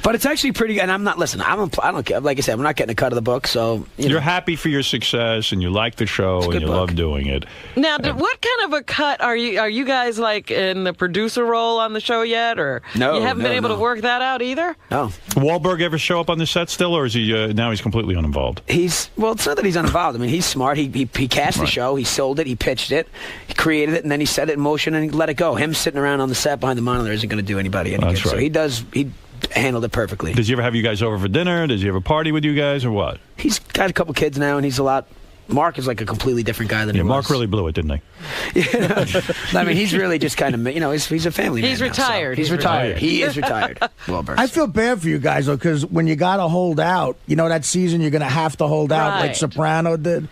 But it's actually pretty. And I'm not. Listen, I don't care. Like I said, I'm not getting a cut of the book. So you're happy for your success, and you like the show, and you love doing it. Now, what kind of a cut are you? Are you guys like in the producer role on the show yet, or no? You haven't been able to work that out either. No. Wahlberg ever show up on the set still, or is he now he's completely uninvolved? It's not that he's uninvolved. I mean, he's smart. He cast the show. He sold it. He pitched it. He created it, and then he set it in motion and he let it go. Him sitting around on the set behind the monitor isn't going to do anybody any good. Right. So he handled it perfectly. Does he ever have you guys over for dinner? Does he ever party with you guys, or what? He's got a couple kids now, and he's a lot. Mark is like a completely different guy than he was. Mark really blew it, didn't he? I mean, he's really just kind of, he's a family man. He's retired. He's retired. He is retired. Wahlberg. I feel bad for you guys, though, because when you got to hold out, that season you're going to have to hold out like Soprano did.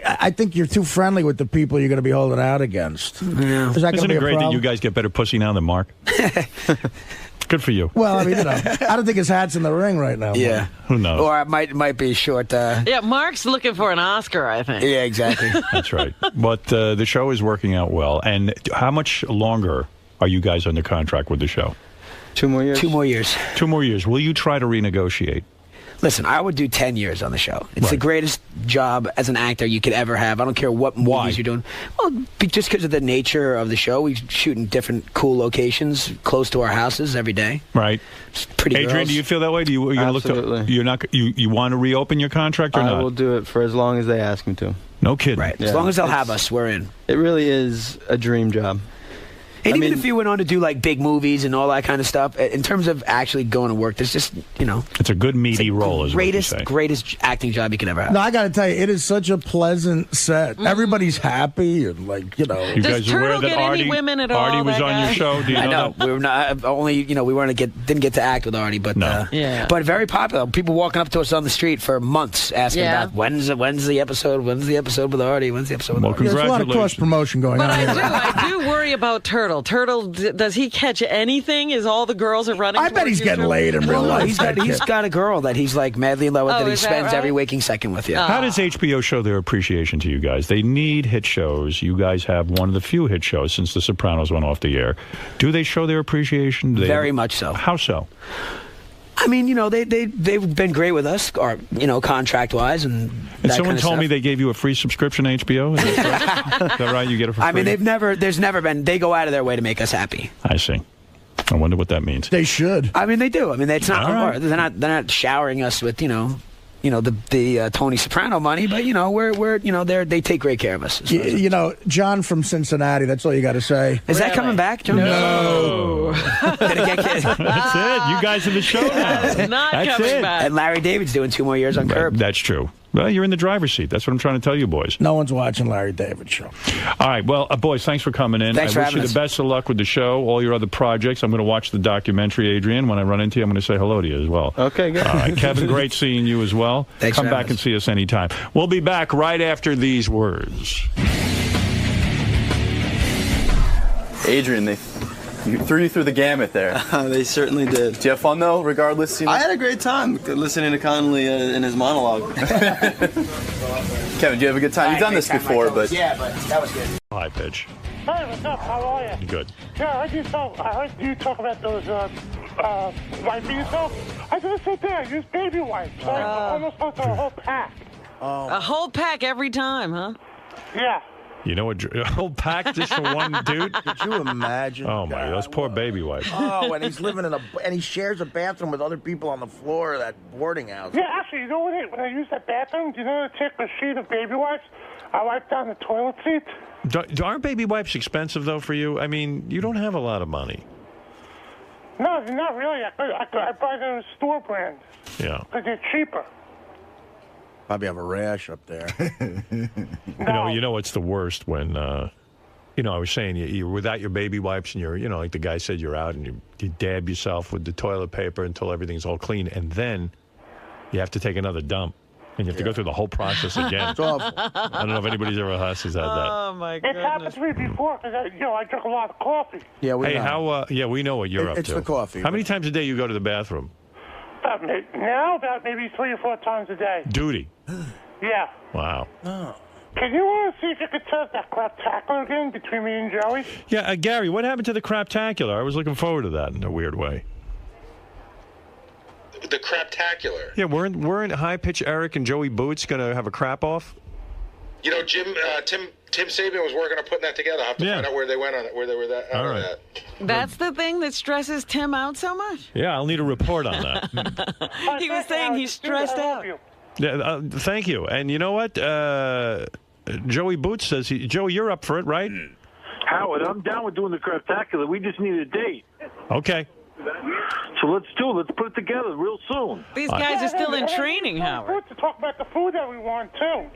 I think you're too friendly with the people you're going to be holding out against. Yeah. Isn't it great that you guys get better pussy now than Mark? Good for you. Well, I mean, I don't think his hat's in the ring right now. Yeah. Mark. Who knows? Or it might be short. Yeah, Mark's looking for an Oscar, I think. Yeah, exactly. That's right. But the show is working out well. And how much longer are you guys under contract with the show? 2 more years. 2 more years. 2 more years. Will you try to renegotiate? Listen, I would do 10 years on the show. It's the greatest job as an actor you could ever have. I don't care what movies you're doing. Well, just because of the nature of the show. We shoot in different cool locations close to our houses every day. Right. It's pretty Adrian, girls. do you feel that way? Absolutely. You want to reopen your contract or not? I will do it for as long as they ask me to. No kidding. Right. As long as they'll have us, we're in. It really is a dream job. And even if you went on to do like big movies and all that kind of stuff, in terms of actually going to work, there's just, it's a good meaty role. Is greatest acting job you could ever have. No, I got to tell you, it is such a pleasant set. Everybody's happy and You Does guys Turtle aware that get Artie, any women at all? Artie was that on guy? your show? Do you know? I know. We were not only, we didn't get to act with Artie, but but very popular. People walking up to us on the street for months asking about when's the episode with Artie? When's the episode with Artie? There's a lot of cross promotion going on. I do worry about Turtle. Turtle, does he catch anything? Is all the girls are running? I bet he's getting laid in real life. He's got a girl that he's like madly in love with that he is that spends right? every waking second with. Yeah. How does HBO show their appreciation to you guys? They need hit shows. You guys have one of the few hit shows since The Sopranos went off the air. Do they show their appreciation? Very much so. How so? I mean, they've been great with us, or contract wise, and someone told me they gave you a free subscription to HBO. Is that right? You get it for free. I mean, there's never been. They go out of their way to make us happy. I see. I wonder what that means. They should. I mean, they do. I mean, it's not. All right. They're not showering us with the Tony Soprano money, but they take great care of us. John from Cincinnati. That's all you got to say. Is that coming back, John? No. That's it. You guys are the show now. Not That's coming it. back. And Larry David's doing 2 more years on Curb. That's true. Well, you're in the driver's seat. That's what I'm trying to tell you, boys. No one's watching Larry David's show. All right. Well, boys, thanks for coming in. Thanks for I wish having you us. the best of luck with the show, all your other projects. I'm going to watch the documentary, Adrian. When I run into you, I'm going to say hello to you as well. Okay, good. All right. Kevin, great seeing you as well. Thanks Come for back having and see us anytime. We'll be back right after these words. Adrian, they threw you through the gamut there. They certainly did. Do you have fun though, regardless? I had a great time listening to Connolly in his monologue. Kevin, do you have a good time? You've done this before, but Yeah, but that was good. High pitch. Hey, what's up? How are you? Good. Yeah, I heard you talk about those wiping yourself. I was gonna sit there, use baby wipes. So I almost went through a whole pack. A whole pack every time, huh? Yeah. You know what? A whole pack just for one dude? Could you imagine? Oh, my. Those poor baby wipes. Oh, and he's living and he shares a bathroom with other people on the floor of that boarding house. Yeah, actually, you know what? When I use that bathroom, do you know to take a sheet of baby wipes? I wipe down the toilet seat. Aren't baby wipes expensive, though, for you? I mean, you don't have a lot of money. No, not really. I buy them in store brand. Yeah. Because they're cheaper. Probably have a rash up there. You know what's the worst when, I was saying you're without your baby wipes and you're, like the guy said, you're out and you dab yourself with the toilet paper until everything's all clean, and then you have to take another dump. And you have to go through the whole process again. It's awful. I don't know if anybody's ever has had that. Oh, my goodness. It's happened to me before because I drink a lot of coffee. Yeah, we Hey, know. we know what you're up to. It's the coffee. How many times a day you go to the bathroom? About maybe 3 or 4 times a day. Duty. Yeah. Wow. Oh. Can you see if you could set that craptacular again between me and Joey? Yeah, Gary, what happened to the craptacular? I was looking forward to that in a weird way. The craptacular. Yeah, weren't High Pitch Eric and Joey Boots going to have a crap off? You know, Tim Sabian was working on putting that together. I'll have to find out where they went on it, where they were that. All right. That's the thing that stresses Tim out so much? Yeah, I'll need a report on that. He was saying he's stressed out. Yeah, thank you. And you know what? Joey Boots says, Joey, you're up for it, right? Howard, I'm down with doing the craptacular. We just need a date. Okay. So let's do it. Let's put it together real soon. These guys are still in training, Howard. To talk about the food that we want, too.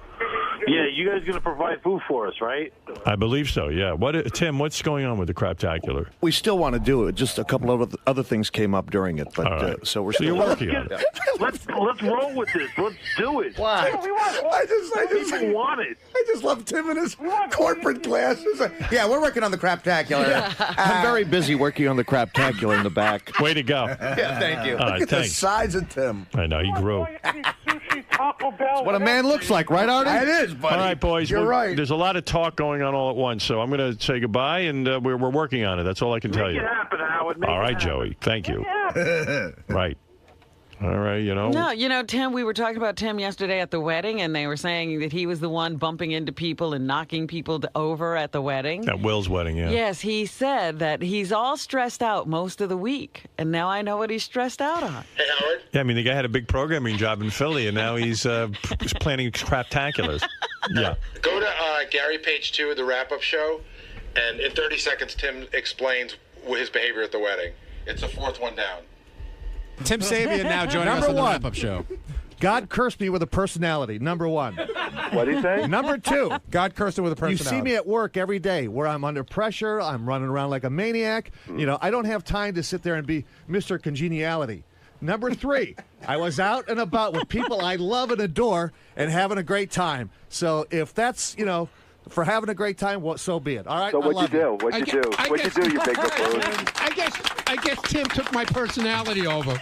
Yeah, you guys going to provide food for us, right? I believe so, yeah. Tim, what's going on with the craptacular? We still want to do it. Just a couple of other things came up during it, but so we're still you're working on it. Let's roll with this. Let's do it. Why? I just People want it. I just love Tim and his corporate glasses. Yeah, we're working on the craptacular. I'm very busy working on the craptacular in the back. Way to go. Yeah, thank you. All right, Look at thanks. the size of Tim. I know, he grew. That's what a man looks like, right, Artie? It is, buddy. All right, boys. You're right. There's a lot of talk going on all at once, so I'm going to say goodbye, and we're working on it. That's all I can tell you. Make it happen, Howard. All right, Joey. Thank you. Right. All right, No, Tim, we were talking about Tim yesterday at the wedding, and they were saying that he was the one bumping into people and knocking people over at the wedding. At Will's wedding, yeah. Yes, he said that he's all stressed out most of the week, and now I know what he's stressed out on. Hey, Howard. Yeah, I mean, the guy had a big programming job in Philly, and now he's planning craptaculars. Yeah. Go to Gary page 2 of the wrap-up show, And in 30 seconds, Tim explains his behavior at the wedding. It's the fourth one down. Tim Sabian now joining us on the wrap-up show. God cursed me with a personality, number one. What did he say? Number two. God cursed him with a personality. You see me at work every day where I'm under pressure, I'm running around like a maniac. You know, I don't have time to sit there and be Mr. Congeniality. Number three, I was out and about with people I love and adore and having a great time. So if that's, you know, for having a great time, well, so be it. All right. So what'd you do? What'd you do? What'd you do, you big buffoon? I guess Tim took my personality over.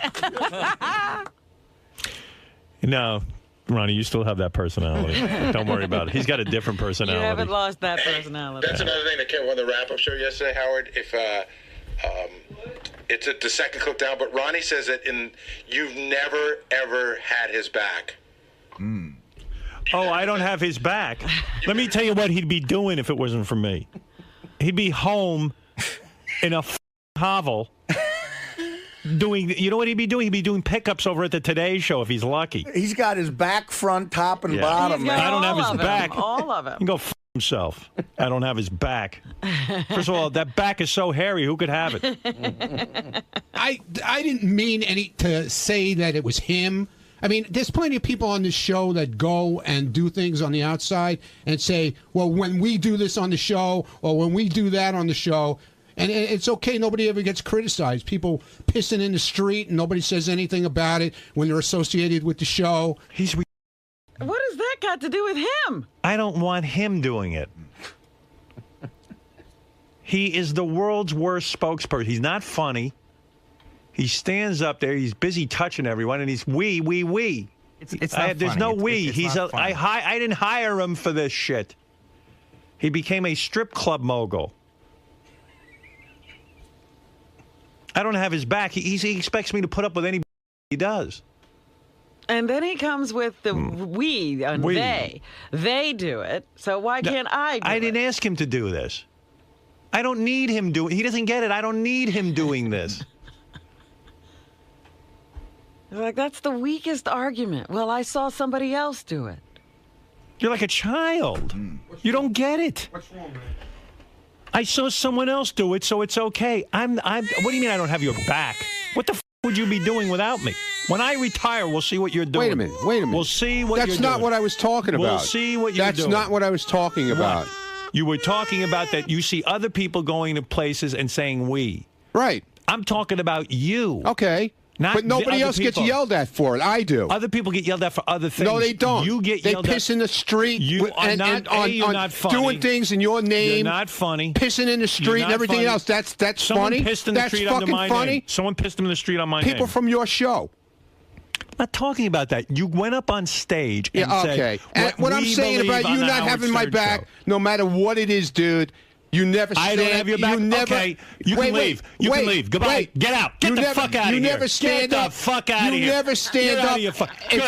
No, Ronnie, you still have that personality. Don't worry about it. He's got a different personality. You haven't lost that personality. That's another thing that came on the wrap-up show yesterday, Howard. If it's at the second clip down, but Ronnie says that you've never ever had his back. Oh, I don't have his back. Let me tell you what he'd be doing if it wasn't for me. He'd be home in a hovel doing, you know what he'd be doing? He'd be doing pickups over at the Today Show if he's lucky. He's got his back, front, top, and bottom. He's got I don't have his back. All of him. He can go himself. I don't have his back. First of all, that back is so hairy. Who could have it? I didn't mean to say that it was him. I mean, there's plenty of people on this show that go and do things on the outside and say, well, when we do this on the show or when we do that on the show, and it's okay. Nobody ever gets criticized. People pissing in the street and nobody says anything about it when they're associated with the show. What has that got to do with him? I don't want him doing it. He is the world's worst spokesperson. He's not funny. He stands up there. He's busy touching everyone, and he's we. It's not there's funny. no we. It's not funny. I didn't hire him for this shit. He became a strip club mogul. I don't have his back. He expects me to put up with anybody he does. And then he comes with the we and We. they. They do it. So why can't I do it? I didn't ask him to do this. I don't need him doing. He doesn't get it. I don't need him doing this. Like, that's the weakest argument. Well, I saw somebody else do it. You're like a child. You don't get it. What's wrong, man? I saw someone else do it, so it's okay. What do you mean I don't have your back? What the would you be doing without me? When I retire, we'll see what you're doing. Wait a minute. We'll see what you're doing. That's not what I was talking about. We'll see what you're doing. That's not what I was talking about. What? You were talking about that you see other people going to places and saying we. Right. I'm talking about you. Okay. But nobody else gets yelled at for it. I do. Other people get yelled at for other things. No, they don't. You get yelled at. They piss in the street. You are you're not funny. Doing things in your name. You're not funny. Pissing in the street and everything else. That's Someone funny. Pissed in the That's street fucking under my funny. Name. Someone pissed in the street on my name. People from your show. I'm not talking about that. You went up on stage and Yeah, said, okay. And what I'm saying about you not having my back, no matter what it is, dude. You never stand. I don't have your back. You never, okay, you can leave. You can leave. Goodbye. Get out. Get the fuck out of here. You never stand up. Get the fuck out of here. You never stand up.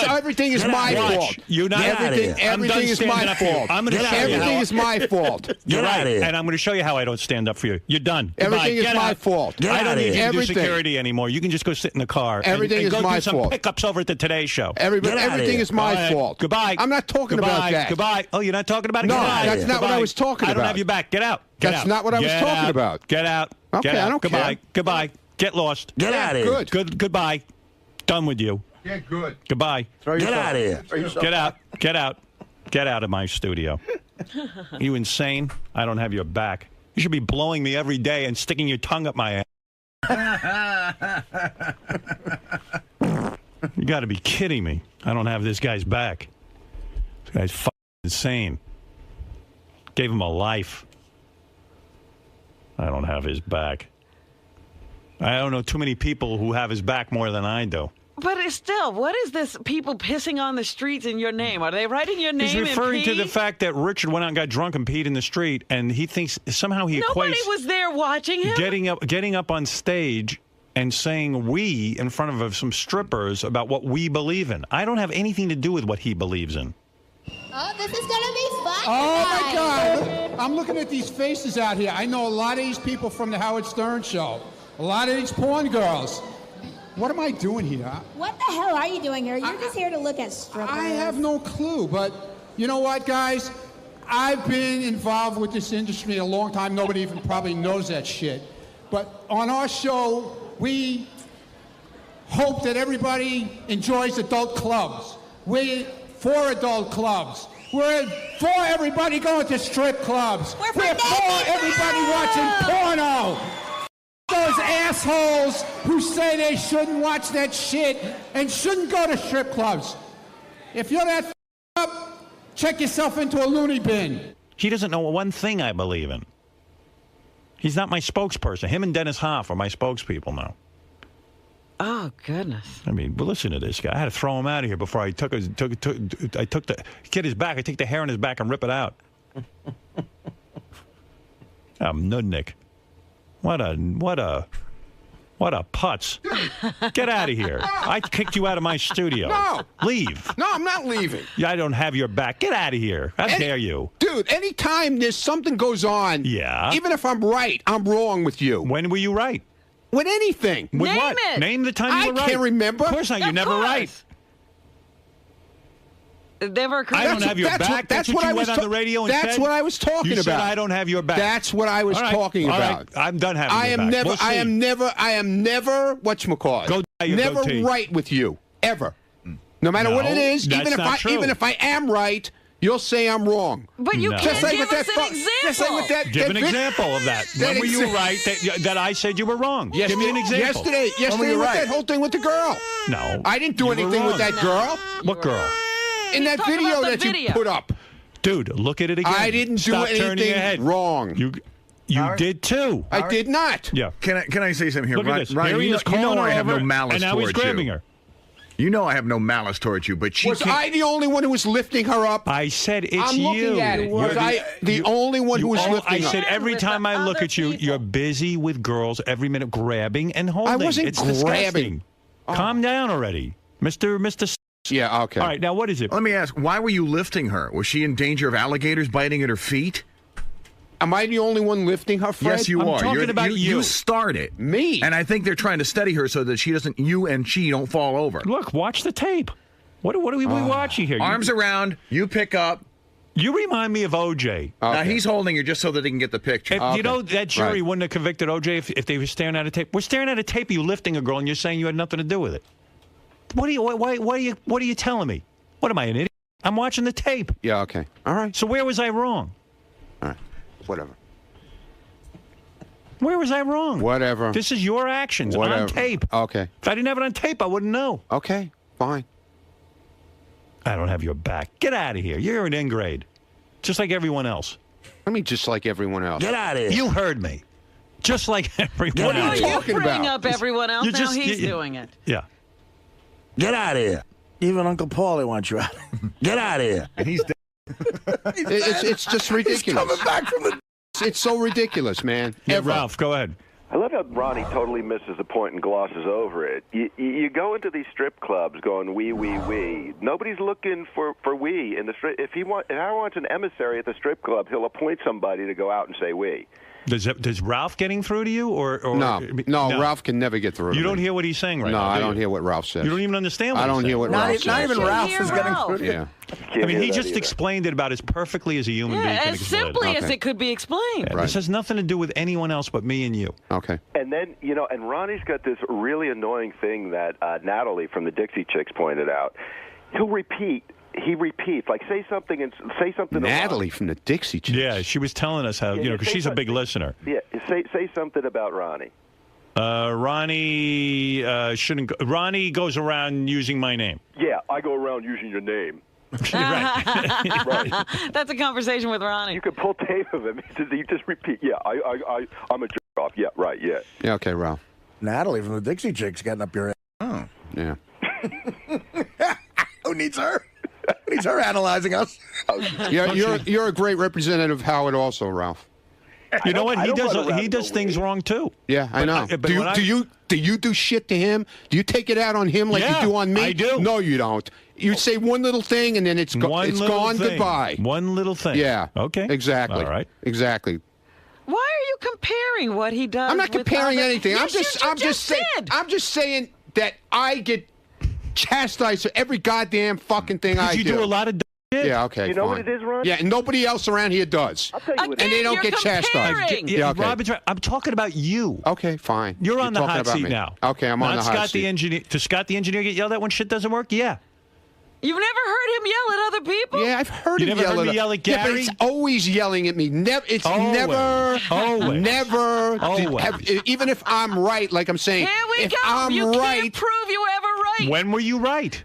Everything is my fault. You're not Everything is my fault. I'm going to show you. Everything is my fault. You're right. And I'm going to show you how I don't stand up for you. You're done. Everything is my fault. I don't need you to do security anymore. You can just go sit in the car. Everything is my fault. And go do some pickups over at the Today Show. Everything is my fault. Goodbye. I'm not talking about that. Goodbye. Oh, you're not talking about it? No, that's not what I was talking about. I don't have your back. Get out. That's not what I was talking about. Get out. Okay, Get out. I don't Goodbye. care. Goodbye. Get lost. Get out of here. Good. Goodbye. Done with you. Yeah, good. Goodbye. Get out of here. Get out. Get out. Get out of my studio. Are you insane? I don't have your back. You should be blowing me every day and sticking your tongue up my ass. You got to be kidding me. I don't have this guy's back. This guy's fucking insane. Gave him a life. I don't have his back. I don't know too many people who have his back more than I do. But it's still, what is this people pissing on the streets in your name? Are they writing your name He's in referring to pee? the fact that Richard went out and got drunk and peed in the street, and he thinks somehow he Nobody equates was there watching him. getting up on stage and saying we in front of some strippers about what we believe in. I don't have anything to do with what he believes in. Oh, this is going to be fun. Oh, my God. I'm looking at these faces out here. I know a lot of these people from the Howard Stern show. A lot of these porn girls. What am I doing here? What the hell are you doing here? You're just here to look at strippers. I have no clue, but you know what, guys? I've been involved with this industry a long time. Nobody even probably knows that shit. But on our show, we hope that everybody enjoys adult clubs. We're for adult clubs. We're for everybody going to strip clubs. We're for everybody watching porno. Those assholes who say they shouldn't watch that shit and shouldn't go to strip clubs. If you're that up, check yourself into a loony bin. He doesn't know one thing I believe in. He's not my spokesperson. Him and Dennis Hoff are my spokespeople now. Oh, goodness. I mean, well, listen to this guy. I had to throw him out of here before I took get his back. I take the hair on his back and rip it out. Nudnik. What a putz. Get out of here. I kicked you out of my studio. No. Leave. No, I'm not leaving. Yeah, I don't have your back. Get out of here. How dare you? Dude, anytime there's something goes on, even if I'm right, I'm wrong with you. When were you right? With anything. With Name what? it. Name the time you were right. I can't remember. Of course not. You're never right. Never I don't have your back. That's what you went on the radio and said? That's what I was talking you about. Said I don't have your back. That's what I was talking about. Right. I'm done having your back. I am never whatchamacallit. Go dye your never goatee. right with you. Ever. No matter what it is, even if I am right, you'll say I'm wrong. But you can't give us an example. Give an example of that. When were you right that I said you were wrong? Give me an example. Yesterday with that whole thing with the girl. No. I didn't do anything with that girl. What girl? In that video that you put up. Dude, look at it again. I didn't do anything wrong. You did too. I did not. Yeah. Can I say something here? Look at this. Ryan, Here you know I have no malice and now towards he's grabbing her. You know I have no malice towards you, but she was I the only one who was lifting her up? I said it's I'm you. looking at it. Was I the only one who was lifting her? I said every time I look at you, you're busy with girls every minute grabbing and holding. I wasn't it's grabbing. Disgusting. Calm down already, Mr. Yeah, okay. All right, now what is it? Let me ask, why were you lifting her? Was she in danger of alligators biting at her feet? Am I the only one lifting her, Fred? Yes, you are. Talking about you. You started. Me. And I think they're trying to steady her so that she don't fall over. Look, watch the tape. What are we watching here? Arms around, you pick up. You remind me of OJ. Okay. Now, he's holding her just so that they can get the picture. You know, that jury wouldn't have convicted OJ if they were staring at a tape. We're staring at a tape of you lifting a girl, and you're saying you had nothing to do with it. What are you telling me? What am I, an idiot? I'm watching the tape. Yeah, okay. All right. So where was I wrong? All right. Whatever. Where was I wrong? Whatever. This is your actions on tape. Okay. If I didn't have it on tape, I wouldn't know. Okay, fine. I don't have your back. Get out of here. You're an ingrate. Just like everyone else. I mean, just like everyone else. Get out of here. You heard me. Just like everyone else. You bring up everyone else, now he's doing it. Yeah. Get out of here. Even Uncle Paulie wants you out. Get out of here. And he's dead. It's just ridiculous. He's coming back from the... It's so ridiculous, man. Yeah, Ralph, go ahead. I love how Ronnie totally misses the point and glosses over it. You go into these strip clubs going wee. Nobody's looking for wee in the strip. If I want an emissary at the strip club, he'll appoint somebody to go out and say wee. Does Ralph getting through to you or no? Ralph can never get through. You don't hear what he's saying right now. No, I don't hear what Ralph says. You don't even understand what I don't hear what Ralph says. Not even Ralph is getting through to you. Yeah. I mean, he just explained it about as perfectly as a human being can as explain it. simply as it could be explained. Yeah, This has nothing to do with anyone else but me and you. Okay. And then, and Ronnie's got this really annoying thing that Natalie from the Dixie Chicks pointed out. He'll repeat. He repeats, like say something. Natalie from the Dixie Chicks. Yeah, she was telling us how, because she's a big listener. Yeah, say something about Ronnie. Ronnie shouldn't go. Ronnie goes around using my name. Yeah, I go around using your name. Right. That's a conversation with Ronnie. You could pull tape of him. He just repeat. Yeah, I'm a jerk off. Yeah, right. Yeah. Yeah. Okay, Ralph. Natalie from the Dixie Chicks getting up your ass. Oh. Yeah. Who needs her? Who needs her analyzing us? Yeah, you're a great representative of Howard, also, Ralph. You know what? He does things wrong too. Yeah, I know. Do you do shit to him? Do you take it out on him like you do on me? I do. No, you don't. You say one little thing and then it's gone. Goodbye. One little thing. Yeah. Okay. Exactly. All right. Exactly. Why are you comparing what he does? I'm not comparing anything. Yes, I'm just saying that I get chastised for every goddamn fucking thing I do. You do a lot of Yeah, okay, You know fine. what it is, Ron? Yeah, and nobody else around here does. I'll tell you what it And is. they don't get chastised. Yeah, okay. Robin's right. I'm talking about you. Okay, fine. You're on the talking hot about seat me. now. Okay, I'm on Not the hot Scott seat. the engineer. Does Scott the engineer get yelled at when shit doesn't work? Yeah. You've never heard him yell at other people? Yeah, I've heard You him never yell heard at me yell at Yeah, but Gary? it's always yelling at me. It's Always. never, Always. never. Always. Even if I'm right, like I'm saying, Here we if go. I'm You right, can't prove you ever right. When were you right?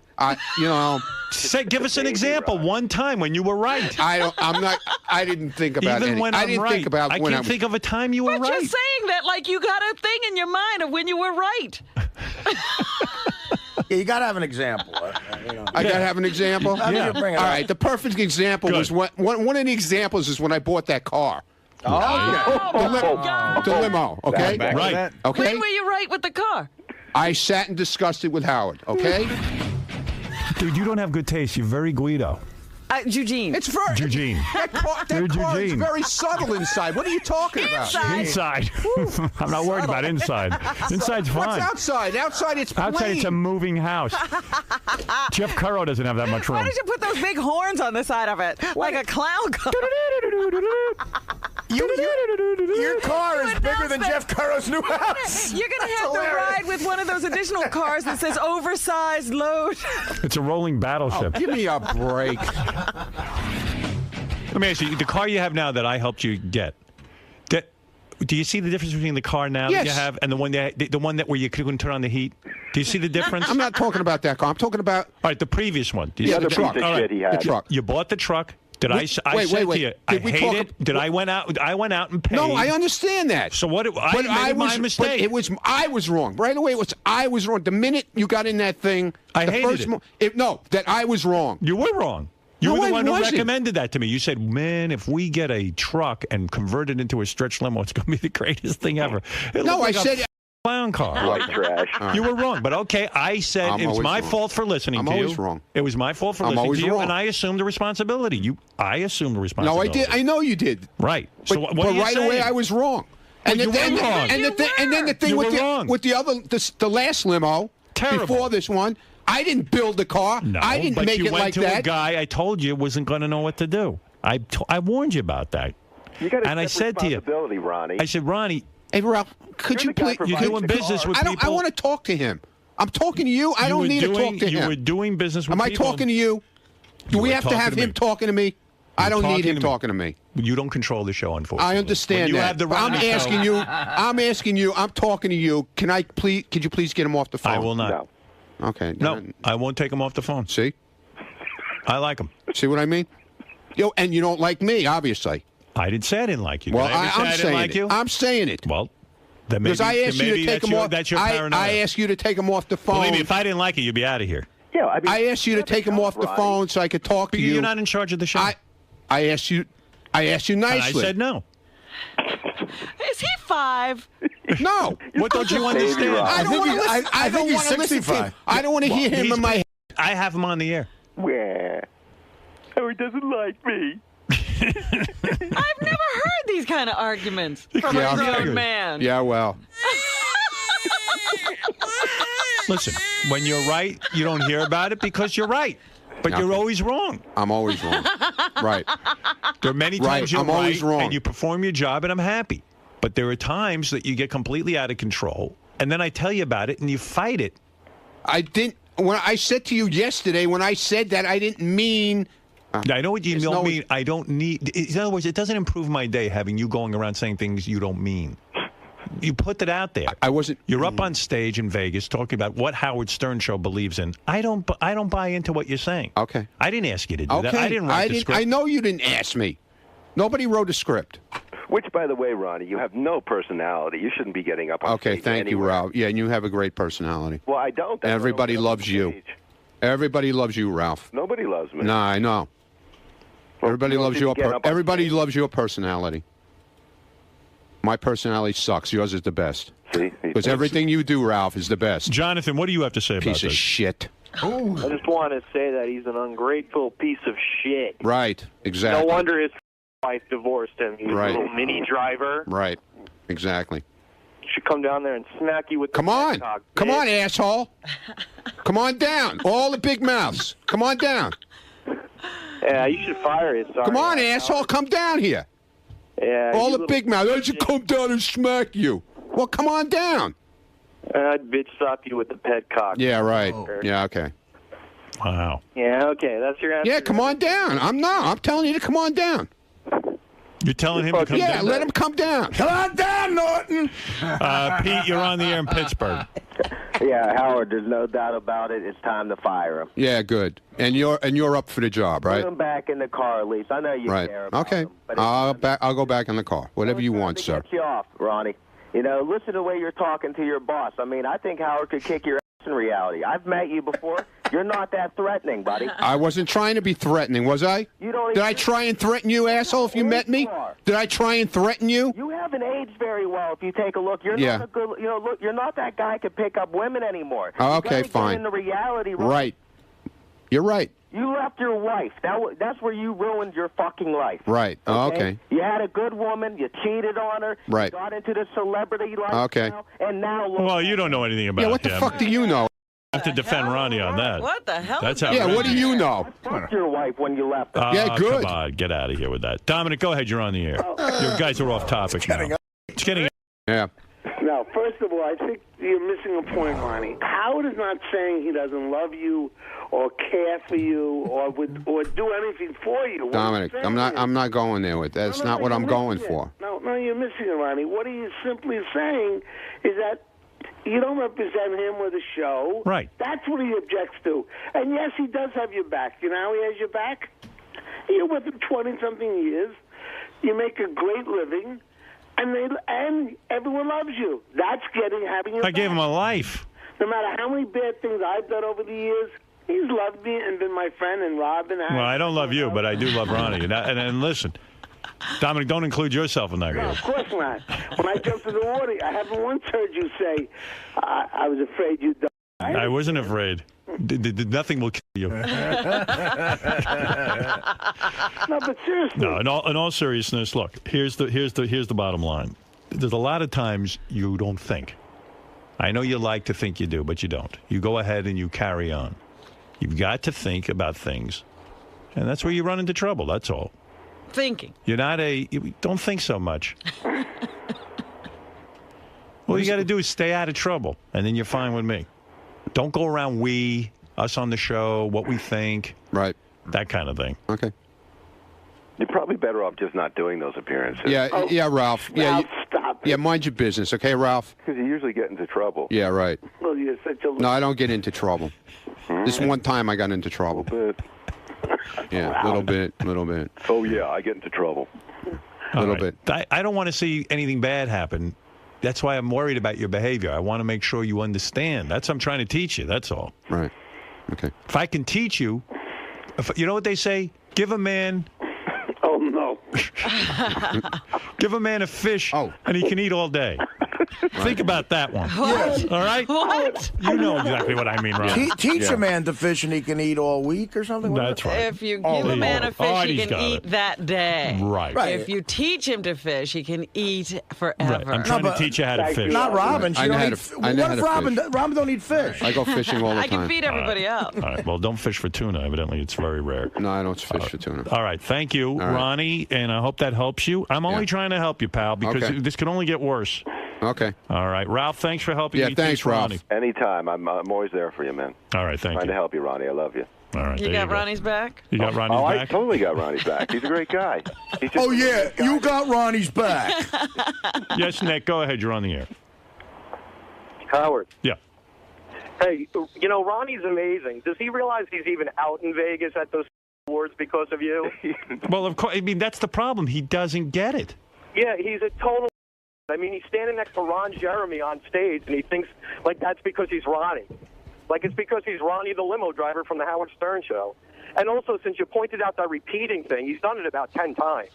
Give us an example. One time when you were right. I didn't think about Even any. when I I'm didn't right. think about I when can't think of a time you were But right. you're saying that like you got a thing in your mind of when you were right. Yeah, you got to have an example. I got to have an example? I mean, you bring it All up. right, the perfect example was one of the examples is when I bought that car. The limo, okay? Right. Okay? When were you right with the car? I sat and discussed it with Howard, okay? Dude, you don't have good taste. You're very Guido. Eugene. It's very... Eugene. That car is Eugene. very subtle inside. What are you talking about? Inside. I'm not worried about inside. Inside's fine. What's outside? Outside, it's plain. Outside, it's a moving house. Jeff Currow doesn't have that much room. Why did you put those big horns on the side of it? Like a clown car. Your car is bigger than Jeff Currow's new house. You're going to have to ride with one of those additional cars that says oversized load. It's a rolling battleship. Give me a break. Let me ask you, the car you have now that I helped you get, do you see the difference between the car now that you have and the one that where you couldn't turn on the heat? Do you see the difference? I'm not talking about that car. I'm talking about... All right, the previous one. Do you Yeah, see the truck. All right. The truck. You bought the truck. I said to you, I hate it. I went out and paid. No, I understand that. So what? I made my mistake. But I was wrong. Right away, I was wrong. The minute you got in that thing, I the hated first that I was wrong. You were wrong. You No, were the I one who wasn't. recommended that to me. You said, man, if we get a truck and convert it into a stretch limo, it's going to be the greatest thing ever. It No, looked like I a said... clown car. White trash. You were wrong, but okay. I said I'm it was always my wrong. fault for listening I'm to you. always wrong. It was my fault for I'm listening always to you, wrong. and I assumed the responsibility. I assumed the No, I responsibility. did. I know you did. Right. But, So what but are you right away, saying? I was wrong. Well, And you then were wrong. and then the thing You with were wrong. the last limo Terrible. before this one, I didn't build the car. No, I didn't but make you it went like to that. a guy I told you wasn't going to know what to do. I warned you about that. You got to And I said to you, responsibility, Ronnie. I said, Ronnie, Hey, Ralph, could you the guy please? you're doing business with I people. want to talk to him. I'm talking to you. I You don't were need to talk to You him. were doing business with Am I people. talking to you? Do You we were have to talking have to him me. talking to me? I don't need talking him to me. talking to me. You don't control the show, unfortunately. I understand when you that. Have the But I'm Ronnie asking show, you. I'm asking you. I'm talking to you. Could you please get him off the phone? I will not. Okay. No, I won't take him off the phone. See? I like him. See what I mean? And you don't like me, obviously. I didn't say I didn't like you. Well, Did I ever say I I'm didn't saying like it. you? I'm saying it. Well, then maybe, Because I asked you to take him off. That's your paranoia. I asked you to take him off the phone. Believe me, if I didn't like you, you'd be out of here. Yeah, I mean, I asked you to take him off the phone so I could talk to you. You're not in charge of the show. I asked you nicely. And I said no. Is he 5? No. What don't you understand? I don't want to listen. I don't want to listen to him. I don't want to hear him in my head. I have him on the air. Where? Oh, he doesn't like me. I've never heard these kind of arguments from a grown man. Yeah, well. Listen, when you're right, you don't hear about it because you're right. But you're always wrong. I'm always wrong. Right. There are many Right, times you're I'm always right wrong. and you perform your job, and I'm happy. But there are times that you get completely out of control, and then I tell you about it, and you fight it. I didn't. When I said to you yesterday, when I said that, I didn't mean. I know what you don't mean. I don't need. In other words, it doesn't improve my day having you going around saying things you don't mean. You put that out there. I wasn't. You're up on stage in Vegas talking about what Howard Stern show believes in. I don't buy into what you're saying. Okay. I didn't ask you to do Okay. that. I didn't write the script. I know you didn't ask me. Nobody wrote a script. Which, by the way, Ronnie, you have no personality. You shouldn't be getting up on Okay, stage thank you, anywhere. Ralph. Yeah, and you have a great personality. Well, I don't. That's why I Everybody don't get up loves on you. stage. Everybody loves you, Ralph. Nobody loves me. No, I know. Everybody you loves didn't your. get up on Everybody loves your personality. My personality sucks. Yours is the best. See? Because everything you do, Ralph, is the best. Jonathan, what do you have to say about Piece this? of shit. I just want to say that he's an ungrateful piece of shit. Right. Exactly. No wonder his wife divorced him. He was Right. a little mini driver. Right. Exactly. Should come down there and smack you with the Come on. cock, Come bitch. on, asshole. Come on down. All the big mouths. Come on down. Yeah, you should fire it. Sorry. Come on, asshole, come down here. Yeah. All the big mouth. I should come down and smack you. Well, come on down. I'd bitch slap you with the pet cock. Yeah, right. Yeah, okay. Wow. Yeah, okay. That's your answer. Yeah, come on down. I'm telling you to come on down. You're telling him to come down? Yeah, let him come down. Come on down, Norton. Pete, you're on the air in Pittsburgh. Yeah, Howard, there's no doubt about it. It's time to fire him. Yeah, good. And you're up for the job, right? Put him back in the car, at least. I know you Right. care about Okay. him. But I'll go back in the car. Whatever you want, sir. get you off, Ronnie. You know, listen to the way you're talking to your boss. I mean, I think Howard could kick your ass in reality. I've met you before. You're not that threatening, buddy. I wasn't trying to be threatening, was I? You don't Did I try and threaten you, asshole, if you met me? Did I try and threaten you? You haven't aged very well. If you take a look, you're Yeah. not a good. You know, look, you're not that guy who can pick up women anymore. Oh, You okay, gotta fine. Get into reality, Right. You're right. You left your wife. That's where you ruined your fucking life. Right. Oh, okay. You had a good woman. You cheated on her. Right. You got into the celebrity lifestyle. Okay. And now look. Well, you don't know anything about him. Yeah, what the fuck do you know? I have to defend Ronnie on that. What the hell? That's Yeah, what do you know? Fuck your wife when you left her. Yeah, good. Come on, get out of here with that. Dominic, go ahead. You're on the air. Your guys are off topic now. It's getting. Yeah. Now, first of all, I think you're missing a point, Ronnie. Howard is not saying he doesn't love you or care for you or do anything for you. What Dominic, he's I'm saying not. is- I'm not going there with that. That's not what you're I'm going missing for. it. No, you're missing it, Ronnie. What he is simply saying is that you don't represent him or the show. Right. That's what he objects to. And yes, he does have your back. You know how he has your back? You're with him 20-something years. You make a great living. And everyone loves you. That's having your I gave him a life. No matter how many bad things I've done over the years, he's loved me and been my friend and Robin. Well, I don't love you, but I do love Ronnie. And listen, Dominic, don't include yourself in that No, group. of course not. When I jumped in the water, I haven't once heard you say, I was afraid you'd die. I wasn't afraid. Nothing will kill you. No, but seriously. No, in all seriousness, look. Here's the bottom line. There's a lot of times you don't think. I know you like to think you do, but you don't. You go ahead and you carry on. You've got to think about things, and that's where you run into trouble. That's all. Thinking. You're not don't think so much. All you got to do is stay out of trouble, and then you're fine with me. Don't go around us on the show, what we think. Right. That kind of thing. Okay. You're probably better off just not doing those appearances. Yeah, yeah, Ralph. Yeah, stop yeah, mind your business, okay, Ralph? Because you usually get into trouble. Yeah, right. Well, you're such a... No, I don't get into trouble. This one time I got into trouble. Yeah, little bit. Oh, yeah, I get into trouble. Little bit. I don't want to see anything bad happen. That's why I'm worried about your behavior. I want to make sure you understand. That's what I'm trying to teach you. That's all. Right. Okay. If I can teach you, you know what they say? Give a man... Oh, no. Give a man a fish, and he can eat all day. Think about that one. What? All right? What? You know exactly what I mean, Ron. Teach a man to fish and he can eat all week or something like That's that? right. If you give a man a fish, he Artie's can got eat it. that day. Right. If you teach him to fish, he can eat forever. Right. I'm trying to teach you how to fish. Not Robin. She I know don't how eat, to- I know what how if to Robin? fish. Robin don't eat fish. I go fishing all the I time. can feed everybody else. All right. Well, don't fish for tuna. Evidently, it's very rare. No, I don't fish for tuna. All right. Thank you, right. Ronnie, and I hope that helps you. I'm only trying to help you, pal, because Okay. this can only get worse. Okay. All right. Ralph, thanks for helping Yeah, me thanks, teach Ralph. Ronnie. Anytime. I'm always there for you, man. All right. Thank Trying you. to help you, Ronnie. I love you. All right. You there got go. Ronnie's back? You got Ronnie's I back? totally got Ronnie's back. He's a great guy. He's just Oh, yeah. You got Ronnie's back. Yes, Nick. Go ahead. You're on the air. Howard. Yeah. Hey, you know, Ronnie's amazing. Does he realize he's even out in Vegas at those awards because of you? Well, of course. I mean, that's the problem. He doesn't get it. Yeah, he's a total... I mean, he's standing next to Ron Jeremy on stage, and he thinks, like, that's because he's Ronnie. Like, it's because he's Ronnie the limo driver from the Howard Stern Show. And also, since you pointed out that repeating thing, he's done it about 10 times.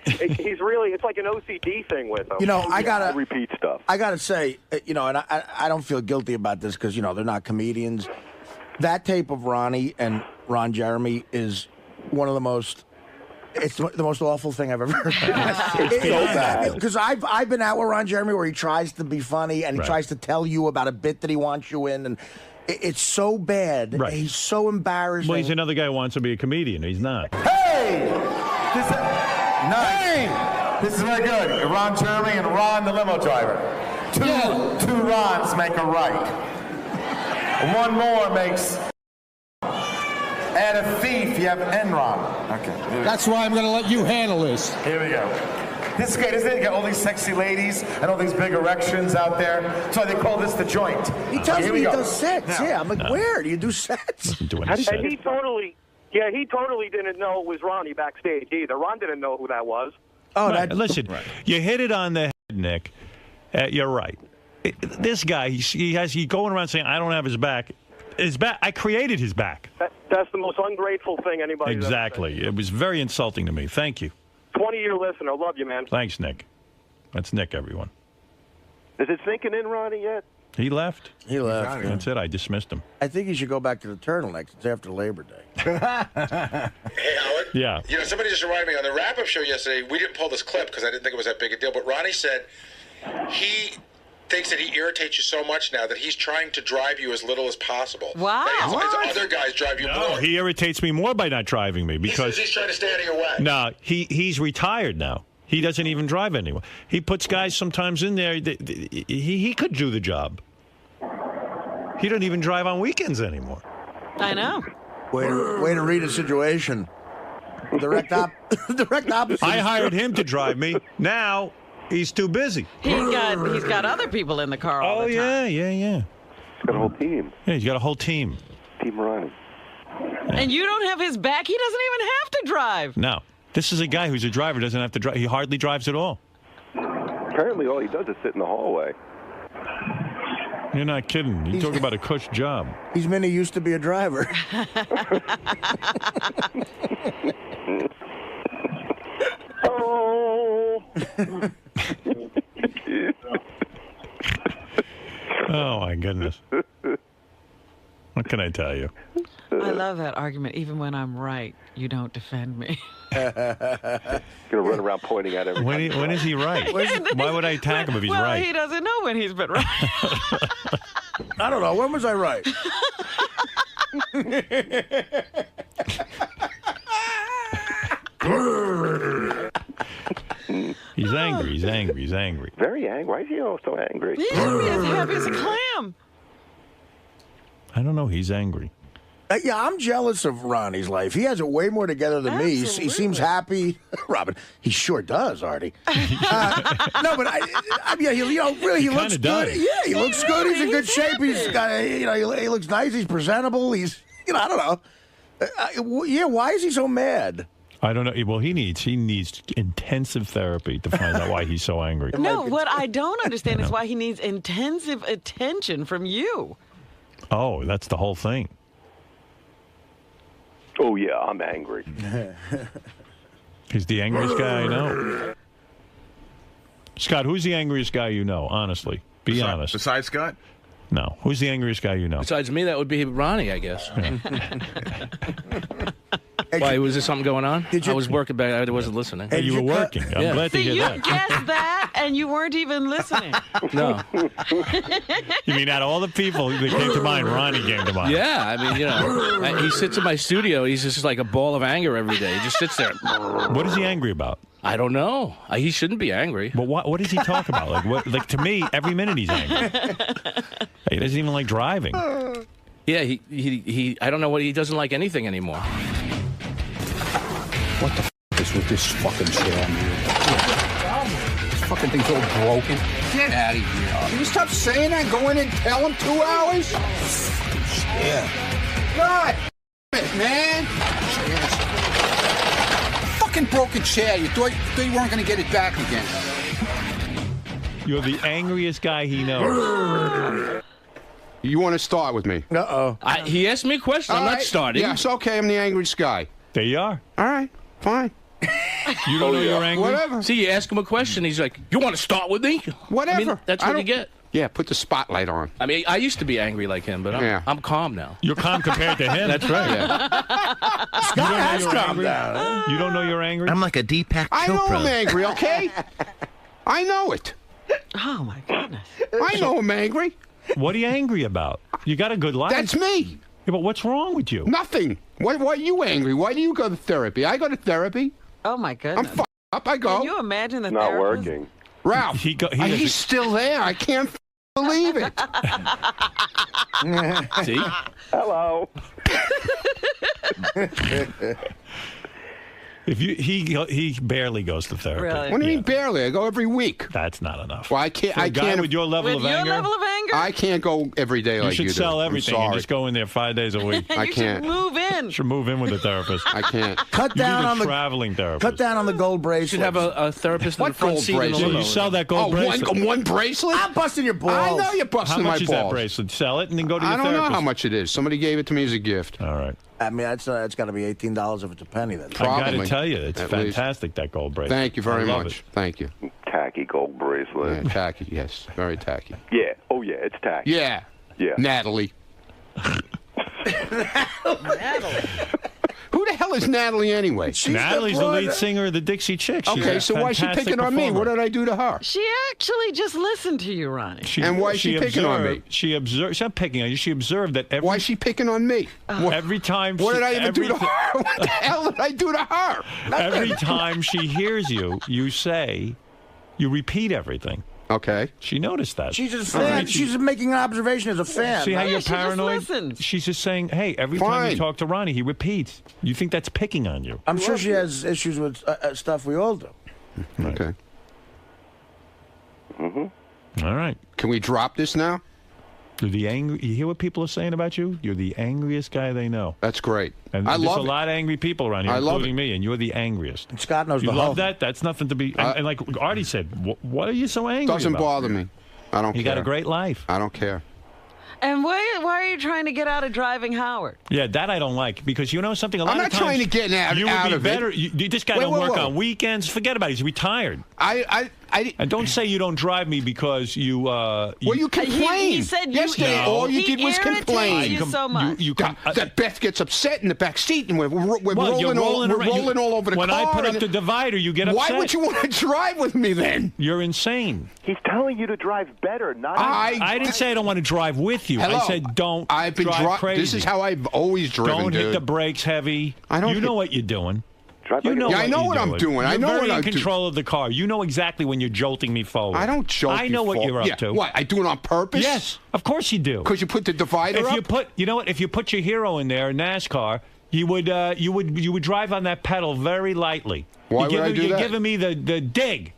He's really... It's like an OCD thing with him. You know, I gotta repeat stuff. I gotta say, you know, and I don't feel guilty about this because you know they're not comedians. That tape of Ronnie and Ron Jeremy is one of the most. It's the most awful thing I've ever heard. It's so bad. Because I've been out with Ron Jeremy where he tries to be funny and he tries to tell you about a bit that he wants you in, and It's so bad. Right. He's so embarrassing. Well, he's another guy who wants to be a comedian. He's not. Hey! Nice. This is very good. Ron Jeremy and Ron the limo driver. Two Rons make a right. One more makes... Add a thief, you have Enron. Okay. That's why I'm going to let you handle this. Here we go. This is good, isn't it? You got all these sexy ladies and all these big erections out there. So they call this the joint. He tells Here me we he go. does sets. Now. Yeah, I'm like, where do you do sets? And he totally didn't know it was Ronnie backstage either. Ron didn't know who that was. Oh, Right. Listen, you hit it on the head, Nick. You're right. This guy, he's going around saying, I don't have his back. His back. I created his back. That's the most ungrateful thing anybody's ever Exactly. It was very insulting to me. Thank you. said. 20-year listener. Love you, man. Thanks, Nick. That's Nick, everyone. Is it sinking in, Ronnie, yet? He left. He left. That's it. I dismissed him. I think he should go back to the turtlenecks. It's after Labor Day. Hey, Howard. Yeah. You know, somebody just reminded me on the wrap-up show yesterday. We didn't pull this clip because I didn't think it was that big a deal. But Ronnie said he thinks that he irritates you so much now that he's trying to drive you as little as possible. Wow. That as other guys drive you more. He irritates me more by not driving me He because says he's trying to stay out of your way. no, he's retired now. He doesn't even drive anymore. He puts guys sometimes in there. He could do the job. He doesn't even drive on weekends anymore. I know. Way to read a situation. Direct opposite. I hired him to drive me. Now he's too busy. He's got other people in the car all the time. Yeah. He's got a whole team. Yeah, he's got a whole team. Team Ronnie. And you don't have his back. He doesn't even have to drive. No. This is a guy who's a driver, doesn't have to drive. He hardly drives at all. Apparently all he does is sit in the hallway. You're not kidding. You talk about a cush job. He's Minnie used to be a driver. Oh. Oh, my goodness. What can I tell you? I love that argument. Even when I'm right, you don't defend me. Gonna run around pointing at him. When is he right? Why would I attack him if he's well, right? he doesn't know when he's been right. I don't know. When was I right? He's angry. He's angry. He's angry. Very angry. Why is he all so angry? He should be as happy as a clam. I don't know. He's angry. Yeah, I'm jealous of Ronnie's life. He has it way more together than me. He seems happy. Robin, he sure does, Artie. No, but he looks good. does. Yeah, he looks good. He's in good shape. He's got, he looks nice. He's presentable. He's, I don't know. Why is he so mad? I don't know. Well, he needs intensive therapy to find out why he's so angry. No, what I don't understand is why he needs intensive attention from you. Oh, that's the whole thing. Oh, yeah, I'm angry. He's the angriest guy I know. Scott, who's the angriest guy you know? Honestly, be honest. Besides Scott? No. Who's the angriest guy you know? Besides me, that would be Ronnie, I guess. Why, was there something going on? I was working back. I wasn't listening. You were working. I'm glad to hear you that. guessed that, and you weren't even listening. No. You mean out of all the people that came to mind, Ronnie came to mind? Yeah, I mean, he sits in my studio. He's just like a ball of anger every day. He just sits there. What is he angry about? I don't know. He shouldn't be angry. But what does he talk about? Like to me, every minute he's angry. He doesn't even like driving. Yeah, he I don't know what he doesn't like anything anymore. What the is with this fucking chair, man? This fucking thing's all broken. Get out of here. Can you stop saying that? Go in and tell him 2 hours? Fucking chair. God it, man. Fucking broken chair. You thought you weren't going to get it back again. You're the angriest guy he knows. You want to start with me? Uh-oh. He asked me a question. I'm not starting. Yes, okay. I'm the angriest guy. There you are. All right, fine. You don't know you're angry? Whatever. See, you ask him a question, he's like, you want to start with me? Whatever. I mean, that's what you get. Yeah, put the spotlight on. I mean, I used to be angry like him, but I'm calm now. You're calm compared to him. That's right. Yeah. Scott has calmed down. You don't know you're angry? I'm like a Deepak Chopra. I know I'm angry, okay? I know it. Oh, my goodness. I know I'm angry. What are you angry about? You got a good life. That's me. Yeah, but what's wrong with you? Nothing. Why are you angry? Why do you go to therapy? I go to therapy. Oh, my goodness. I'm up. I go. Can you imagine the Not therapist? working. Ralph, he's still there. I can't believe it. See? Hello. If he barely goes to therapy. Really? What do you mean barely? I go every week. That's not enough. Well, I can't. For a guy with your level of anger. I can't go every day like you do. You should sell I'm everything and sorry. just go in there 5 days a week. I can't. Move in. Should move in with a therapist. I can't. Cut down on the traveling therapist. Cut down on the gold bracelet. You should have a therapist in the front seat. In the limo. You sell that gold bracelet. One bracelet? I'm busting your balls. I know you're busting my balls. How much is that bracelet? Sell it and then go to your I don't therapist. know how much it is. Somebody gave it to me as a gift. All right. I mean, it's got to be $18 if it's a penny. Then I got to tell you, it's fantastic, that gold bracelet. Thank you very I love much. it. Thank you. Tacky gold bracelet. Yeah, tacky, yes. Very tacky. Yeah. Oh, yeah, it's tacky. Yeah. Yeah. Natalie. Who the hell is Natalie anyway? Natalie's the lead singer of the Dixie Chicks. She's Okay, a so why is she fantastic picking on me? performer. What did I do to her? She actually just listened to you, Ronnie. And why is she picking on me? She observed. She's not picking on you. She observed that every. Why is she picking on me? Every time. What did I even do to her? What the hell did I do to her? Every time she hears you, you repeat everything. Okay. She noticed that. She's just she's just making an observation as a fan. See how you're she just paranoid? listens. She's just saying, hey, every time you talk to Ronnie, he repeats. You think that's picking on you. I'm sure she has issues with stuff we all do. Okay. Mm-hmm. All right. Can we drop this now? You're the angry. You hear what people are saying about you? You're the angriest guy they know. That's great. And I there's love a lot of angry people around here, I love including me, and you're the angriest. And Scott knows you the love whole. that? That's nothing to be. And like Artie said, what are you so angry Doesn't about? bother me. I don't care. You got a great life. I don't care. And why are you trying to get out of driving Howard? Yeah, that I don't like because you know something. A lot I'm of not times trying to get out you would of be it. better. This guy don't work on weekends. Forget about it. He's retired. And don't say you don't drive me because you. Well, you complained. He said yesterday. All you did was complain. You so much. That Beth gets upset in the back seat, and we're rolling all over the when car. When I put up the divider, you get upset. Why would you want to drive with me then? You're insane. He's telling you to drive better, not. I didn't say I don't want to drive with you. Hello. I said don't. I've been drive crazy. This is how I've always driven. Don't hit the brakes heavy. I don't. You know what you're doing. I know what I'm doing. I know You're what very I'm in doing. control of the car. You know exactly when you're jolting me forward. I don't jolt. I know what you're up to. What? I do it on purpose? Yes, of course you do. Because you put the divider up. You know what? If you put your hero in there in NASCAR, you would drive on that pedal very lightly. Why would I do that? You're giving me the dig.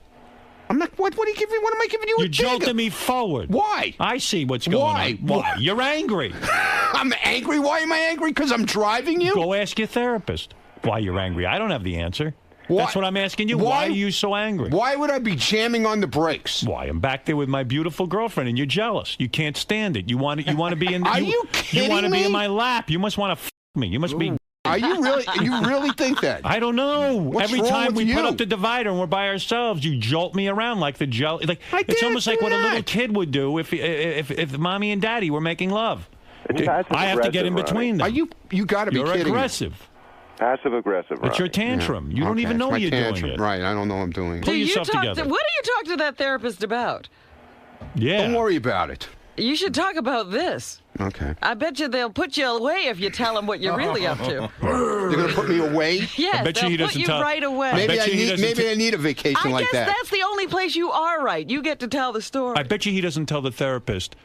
I'm not. What are you giving? What am I giving you? You're jolting me forward. Why? I see what's going on. Why? You're angry. I'm angry. Why am I angry? Because I'm driving you. Go ask your therapist why you're angry. I don't have the answer. That's what I'm asking you. Why are you so angry? Why would I be jamming on the brakes? Why? I'm back there with my beautiful girlfriend, and you're jealous. You can't stand it. You want to be in. Are you kidding me? You want to be in my lap. You must want to f me. You must be. Are you really? You really think that? I don't know. What's Every wrong time with we put you? up the divider and we're by ourselves, you jolt me around like the it's almost like what a little kid would do if mommy and daddy were making love. I have to get in between them. You got to be kidding me. You're aggressive. Passive aggressive. It's your tantrum. You don't even know you're doing it. Right. I don't know I'm doing it. Pull yourself together. What do you talk to that therapist about? Yeah. Don't worry about it. You should talk about this. Okay. I bet you they'll put you away if you tell them what you're really up to. They're going to put me away? Yes, they'll put you right away. Maybe I need a vacation like that. I guess that's the only place you are right. You get to tell the story. I bet you he doesn't tell the therapist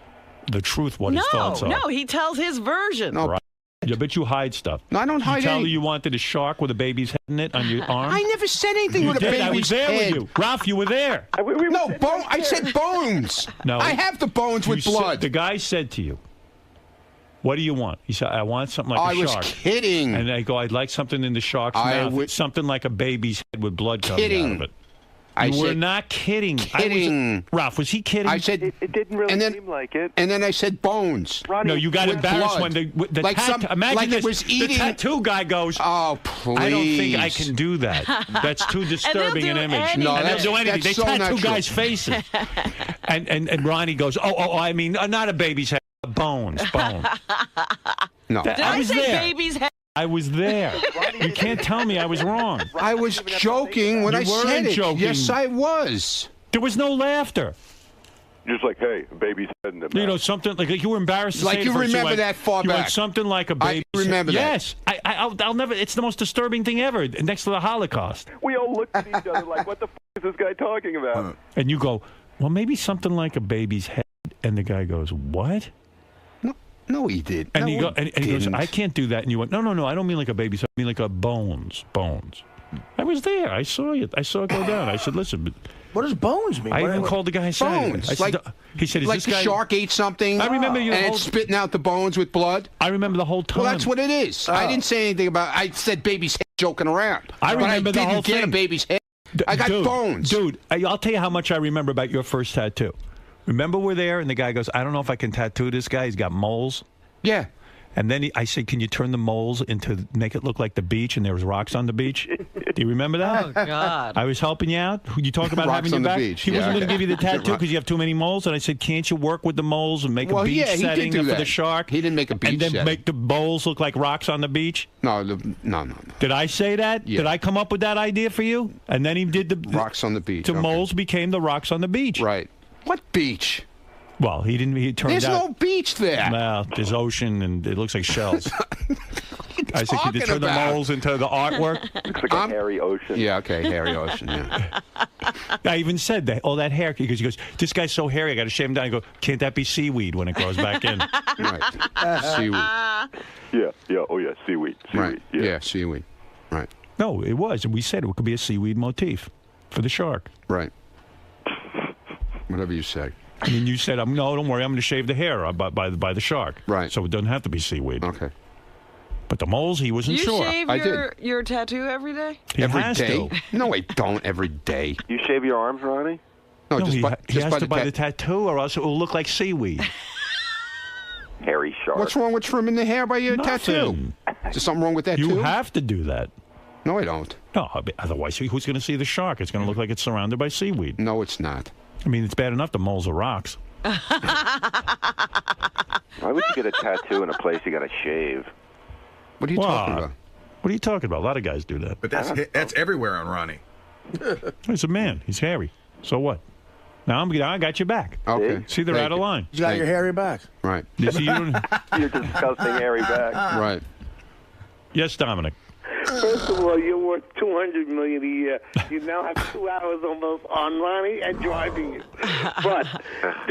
the truth, what his thoughts are. No, he tells his version. No. Right. I bet you hide stuff. No, I don't hide You tell her anything. you wanted a shark with a baby's head in it on your arm? I never said anything You with a did. baby's I was there head. with you. Ralph, you were there. No, I said bones. No. I have the bones with You said- blood. the guy said to you, what do you want? He said, I want something like a I shark. was kidding. And I go, I'd like something in the shark's mouth. Something like a baby's head with blood coming out of it. You were not kidding. Ralph, was he kidding? I said it didn't really seem like it. And then I said bones. Ronnie, no, you got with embarrassed blood. when the Like imagine like this, it was eating. the tattoo guy goes, oh, please. I don't think I can do that. That's too disturbing an image. No, and they'll do anything. They that's so tattoo natural. guys' faces. and Ronnie goes, I mean, not a baby's head, bones. No. Did I was say there. baby's head? I was there. You can't tell me I was wrong. I was joking when I said it. Joking. Yes, I was. There was no laughter. Just like, hey, a baby's head in the mouth. You know, something like you were embarrassed to Like say it you first. remember went, that far you back. went something like a baby. I remember that. Yes. I'll never. It's the most disturbing thing ever, next to the Holocaust. We all looked at each other like, what the f*** is this guy talking about? And you go, well, maybe something like a baby's head. And the guy goes, what? No, he did. And No, he goes, didn't. I can't do that. And you went, no, I don't mean like a baby's head. I mean like a bones. I was there. I saw it. I saw it go down. I said, listen. What does bones mean? I even called the guy inside. Bones. I said, he said, is like this the guy... shark ate something. I remember you and it's spitting out the bones with blood. I remember the whole time. Well, that's what it is. I didn't say anything about. I said baby's head joking around. I remember but the whole didn't get thing. a baby's head. I got bones. Dude, I'll tell you how much I remember about your first tattoo. Remember we're there, and the guy goes, I don't know if I can tattoo this guy. He's got moles. Yeah. And then I said, can you turn the moles into, make it look like the beach, and there was rocks on the beach? Do you remember that? Oh, God. I was helping you out. You talk about Rocks having your on the back. beach. He Yeah, wasn't going to okay. give you the tattoo because you have too many moles. And I said, can't you work with the moles and make a beach he setting did do for that. the shark? He didn't make a beach and then setting. make the moles look like rocks on the beach? No. Did I say that? Yeah. Did I come up with that idea for you? And then he did the Rocks on the beach. The moles became the rocks on the beach. Right. What beach? Well, he didn't. He turned There's out. no beach there. Well, there's ocean and it looks like shells. I said, could you turn the about? moles into the artwork? Looks like a hairy ocean. Yeah, okay, hairy ocean, yeah. I even said that. Oh, that hair. Because he goes, this guy's so hairy, I got to shave him down. I go, can't that be seaweed when it grows back in? Right. Seaweed. Yeah. Oh, yeah, seaweed. Right. Yeah. Seaweed. Right. No, it was. We said it could be a seaweed motif for the shark. Right. Whatever you say. And then you said, no, don't worry, I'm going to shave the hair by the shark. Right. So it doesn't have to be seaweed. Okay. But the moles, he wasn't You sure. shave your tattoo every day? Every has day? to. No, I don't every day. You shave your arms, Ronnie? No, No, just he just has to buy the tattoo or else it will look like seaweed. Hairy shark. What's wrong with trimming the hair by your tattoo? Nothing. Is there something wrong with that, You too? have to do that. No, I don't. No, otherwise, who's going to see the shark? It's going to look like it's surrounded by seaweed. No, it's not. I mean, it's bad enough the moles are rocks. Why would you get a tattoo in a place you got to shave? What are you talking about? What are you talking about? A lot of guys do that. But that's everywhere on Ronnie. He's a man. He's hairy. So what? Now I got your back. Okay. See, they're Thank out of you. line. You got your hairy back. Right. You see, you don't... Your disgusting hairy back. Right. Yes, Dominic. First of all, you're worth $200 million a year. You now have 2 hours almost on Ronnie and driving it. But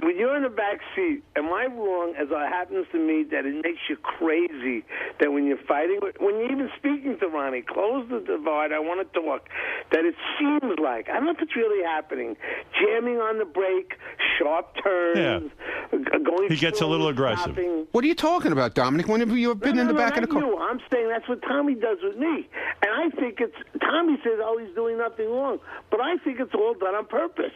when you're in the back seat, am I wrong, as it happens to me, that it makes you crazy that when you're fighting, when you're even speaking to Ronnie, close the divide, I want to talk, that it seems like, I don't know if it's really happening, jamming on the brake, sharp turns, going He gets a little aggressive. stopping. What are you talking about, Dominic? When have you been in the back of the car? You. I'm saying that's what Tommy does with me. And I think it's, Tommy says, oh, he's doing nothing wrong. But I think it's all done on purpose.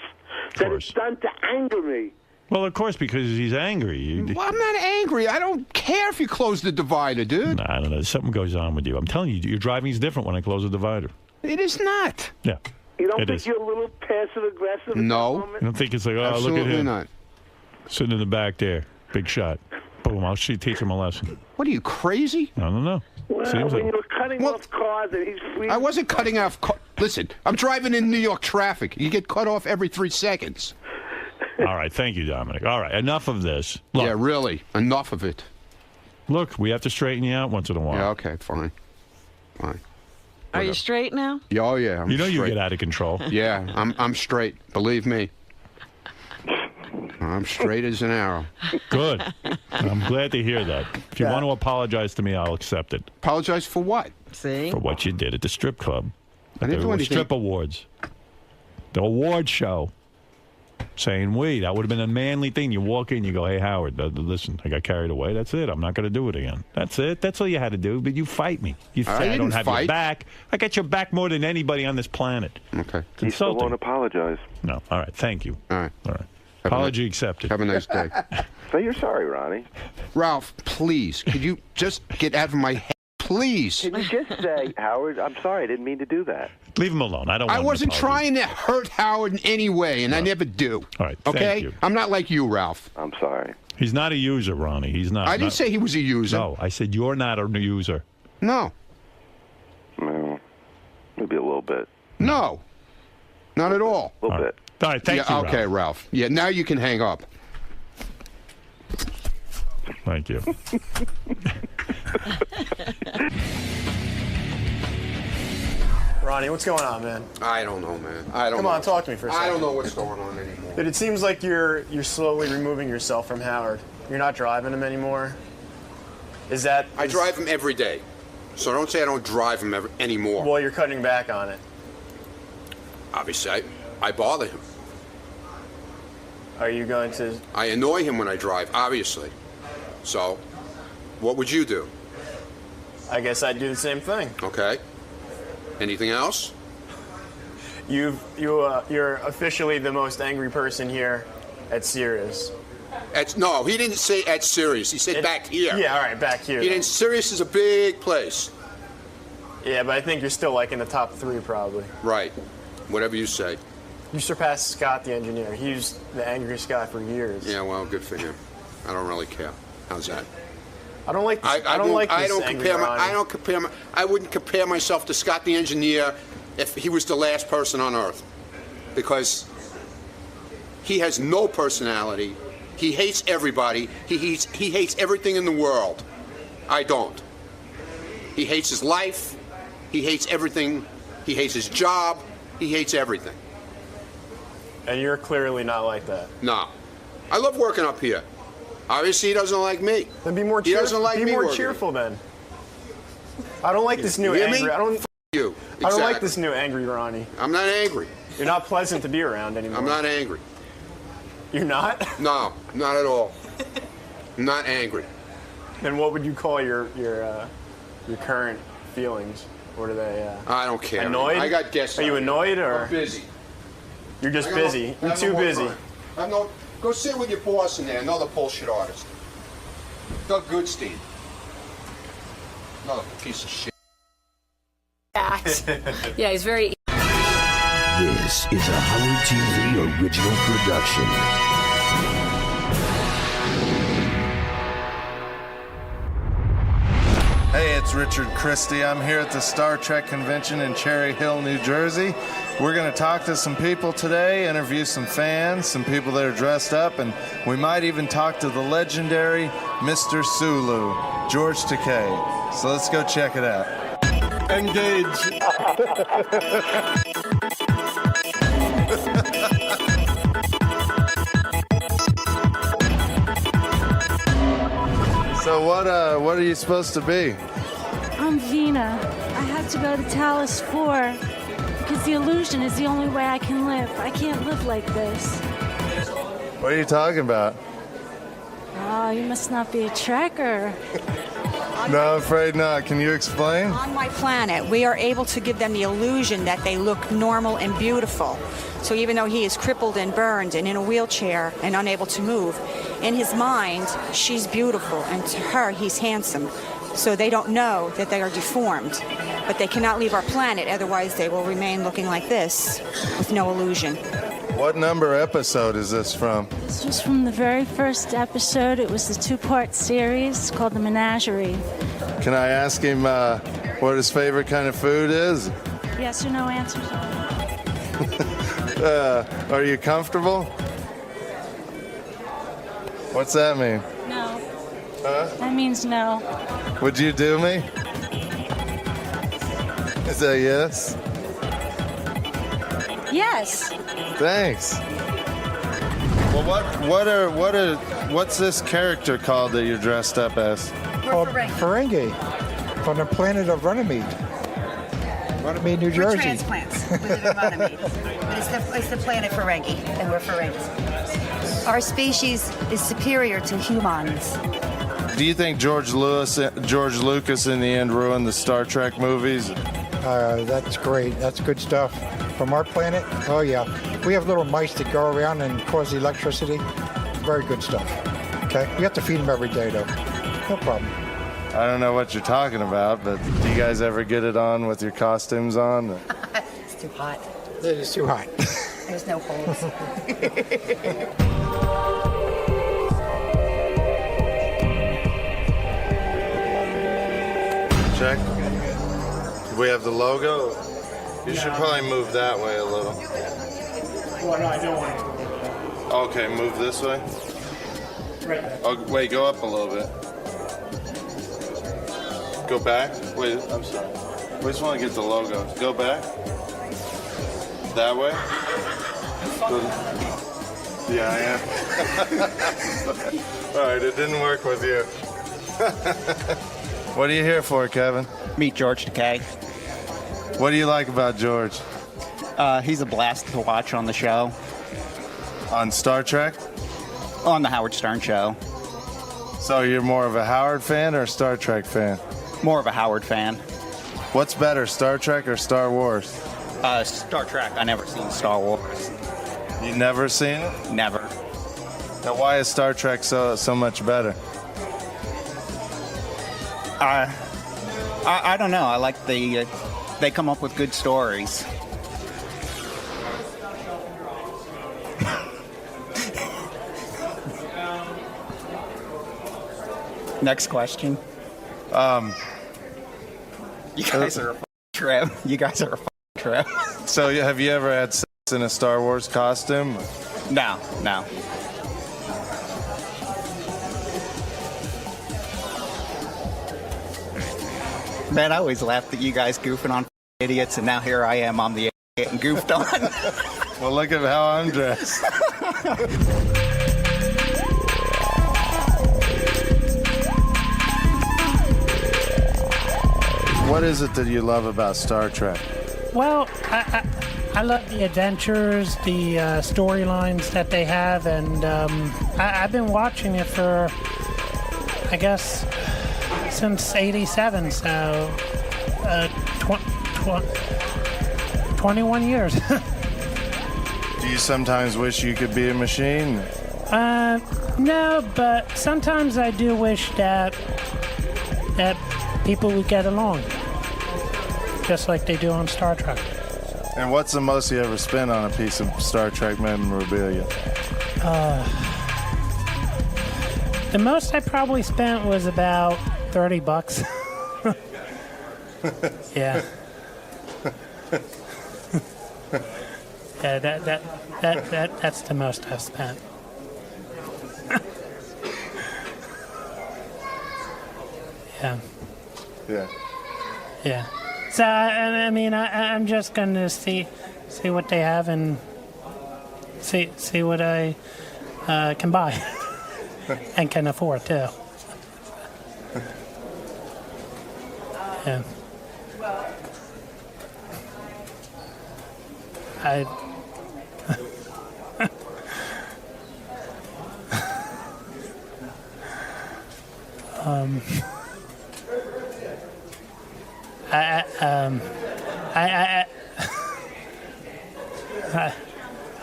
That it's done to anger me. Well, of course, because he's angry. Well, I'm not angry. I don't care if you close the divider, dude. I don't know. Something goes on with you. I'm telling you, your driving's different when I close the divider. It is not. Yeah. You don't It think is. you're a little passive-aggressive? No. I don't think it's like, oh, Absolutely look at him. not. Sitting in the back there. Big shot. Boom, I'll teach him a lesson. What are you, crazy? I don't know. Well, Seems when like... you're cutting off cars and he's free. I wasn't cutting off. Listen, I'm driving in New York traffic. You get cut off every 3 seconds. All right, thank you, Dominic. All right, enough of this. Look, Yeah, really. Enough of it. Look, we have to straighten you out once in a while. Yeah, okay, fine. Fine. Are you straight now? Yeah, oh, yeah. I'm You know you straight. get out of control. Yeah, I'm straight. Believe me. I'm straight as an arrow. Good. I'm glad to hear that. If you want to apologize to me, I'll accept it. Apologize for what? See? For what you did at the strip club. I didn't do anything. Strip awards. The award show. Saying, that would have been a manly thing. You walk in, you go, hey, Howard, listen, I got carried away. That's it. I'm not going to do it again. That's it. That's all you had to do. But you fight me. You say, I don't have your back. I got your back more than anybody on this planet. Okay. He still won't apologize. No. All right. Thank you. All right. All right. Apology accepted. Have a nice day. Say you're sorry, Ronnie. Ralph, please, could you just get out of my head? Please. Can you just say, Howard, I'm sorry, I didn't mean to do that. Leave him alone. I don't want I an wasn't apology. trying to hurt Howard in any way, and I never do. All right. Okay? Thank you. I'm not like you, Ralph. I'm sorry. He's not a user, Ronnie. He's not. I didn't say he was a user. No, I said you're not a user. No. No. Maybe a little bit. No. Not at all. A little bit. All right, thank you, Ralph. Okay, Ralph. Yeah, now you can hang up. Thank you. Ronnie, what's going on, man? I don't know, man. I don't Come know. on, talk to me for a second. I don't know what's going on anymore. Dude, it seems like you're slowly removing yourself from Howard. You're not driving him anymore. Is that... I drive him every day. So don't say I don't drive him anymore. Well, you're cutting back on it. Obviously, I bother him. Are you going to... I annoy him when I drive, obviously. So, what would you do? I guess I'd do the same thing. Okay. Anything else? You're officially the most angry person here at Sirius. No, he didn't say at Sirius. He said back here. Yeah, all right, back here. He didn't. Sirius is a big place. Yeah, but I think you're still like in the top 3 probably. Right. Whatever you say. You surpassed Scott the engineer. He was the angriest guy for years. Yeah, well, good for him. I don't really care. How's that? I don't like this. I wouldn't compare myself to Scott the engineer if he was the last person on Earth, because he has no personality. He hates everybody. He hates everything in the world. I don't. He hates his life. He hates everything. He hates his job. He hates everything. And you're clearly not like that. No. I love working up here. Obviously, he doesn't like me. Then be more He doesn't like me. Be more working. cheerful then. I don't like this new You hear angry. me? I don't. You. I don't like Exactly. this new angry Ronnie. I'm not angry. You're not pleasant to be around anymore. I'm not angry. You're not? No, not at all. I'm not angry. Then what would you call your current feelings? What are they? I don't care. Annoyed? I got guests. Are you out here. annoyed or? I'm busy. You're just I got busy. I You're have too no more busy. time. Go sit with your boss in there, another bullshit artist. Doug Goodstein. Another piece of shit. Yeah, he's very... This is a Howard TV original production. Hey, it's Richard Christie. I'm here at the Star Trek convention in Cherry Hill, New Jersey. We're going to talk to some people today, interview some fans, some people that are dressed up, and we might even talk to the legendary Mr. Sulu, George Takei. So let's go check it out. Engage. So what are you supposed to be? I'm Vina. I have to go to Talos 4 because the illusion is the only way I can live. I can't live like this. What are you talking about? Oh, you must not be a Trekker. No, I'm afraid not. Can you explain? On my planet, we are able to give them the illusion that they look normal and beautiful. So even though he is crippled and burned and in a wheelchair and unable to move, in his mind, she's beautiful, and to her, he's handsome. So they don't know that they are deformed. But they cannot leave our planet, otherwise they will remain looking like this, with no illusion. What number episode is this from? This was from the very first episode. It was the 2-part series called The Menagerie. Can I ask him what his favorite kind of food is? Yes or no answers? Are you comfortable? What's that mean? No. Huh? That means no. Would you do me? Is that yes? Yes. Thanks. Well, what's this character called that you're dressed up as? Called Ferengi, from the planet of Runnymede. Runnymede, New Jersey. We're transplants within Runnymede. It's the planet Ferengi, and we're Ferengis. Our species is superior to humans. Do you think George Lucas in the end ruined the Star Trek movies? That's great. That's good stuff. From our planet, oh yeah. We have little mice that go around and cause electricity. Very good stuff. Okay? We have to feed them every day, though. No problem. I don't know what you're talking about, but do you guys ever get it on with your costumes on? It's too hot. It is too hot. There's no holes. Check. Do we have the logo? You should probably move that way a little. Well, no, I don't want to. Okay, move this way. Right there. Oh, wait, go up a little bit. Go back. Wait, I'm sorry. We just want to get the logo. Go back. That way. Yeah, I am. All right, it didn't work with you. What are you here for, Kevin? Meet George Takei. What do you like about George? He's a blast to watch on the show. On Star Trek? On the Howard Stern show. So you're more of a Howard fan or a Star Trek fan? More of a Howard fan. What's better, Star Trek or Star Wars? Star Trek. I never seen Star Wars. You never seen it? Never. Now, why is Star Trek so much better? I don't know. I like they come up with good stories. Next question. You guys are a trip. You guys are a trip. So, have you ever had sex in a Star Wars costume? No. Man, I always laughed at you guys goofing on idiots, and now here I am. I'm the idiot getting goofed on. Well, look at how I'm dressed. What is it that you love about Star Trek? Well, I love the adventures, the storylines that they have, and I've been watching it for, I guess, since '87, so 21 years. Do you sometimes wish you could be a machine? No, but sometimes I do wish that people would get along, just like they do on Star Trek. And what's the most you ever spent on a piece of Star Trek memorabilia? The most I probably spent was about $30. Yeah. Yeah, that's the most I've spent. Yeah. Yeah. Yeah. So I mean, I'm just gonna see what they have and see what I can buy and can afford too. Yeah.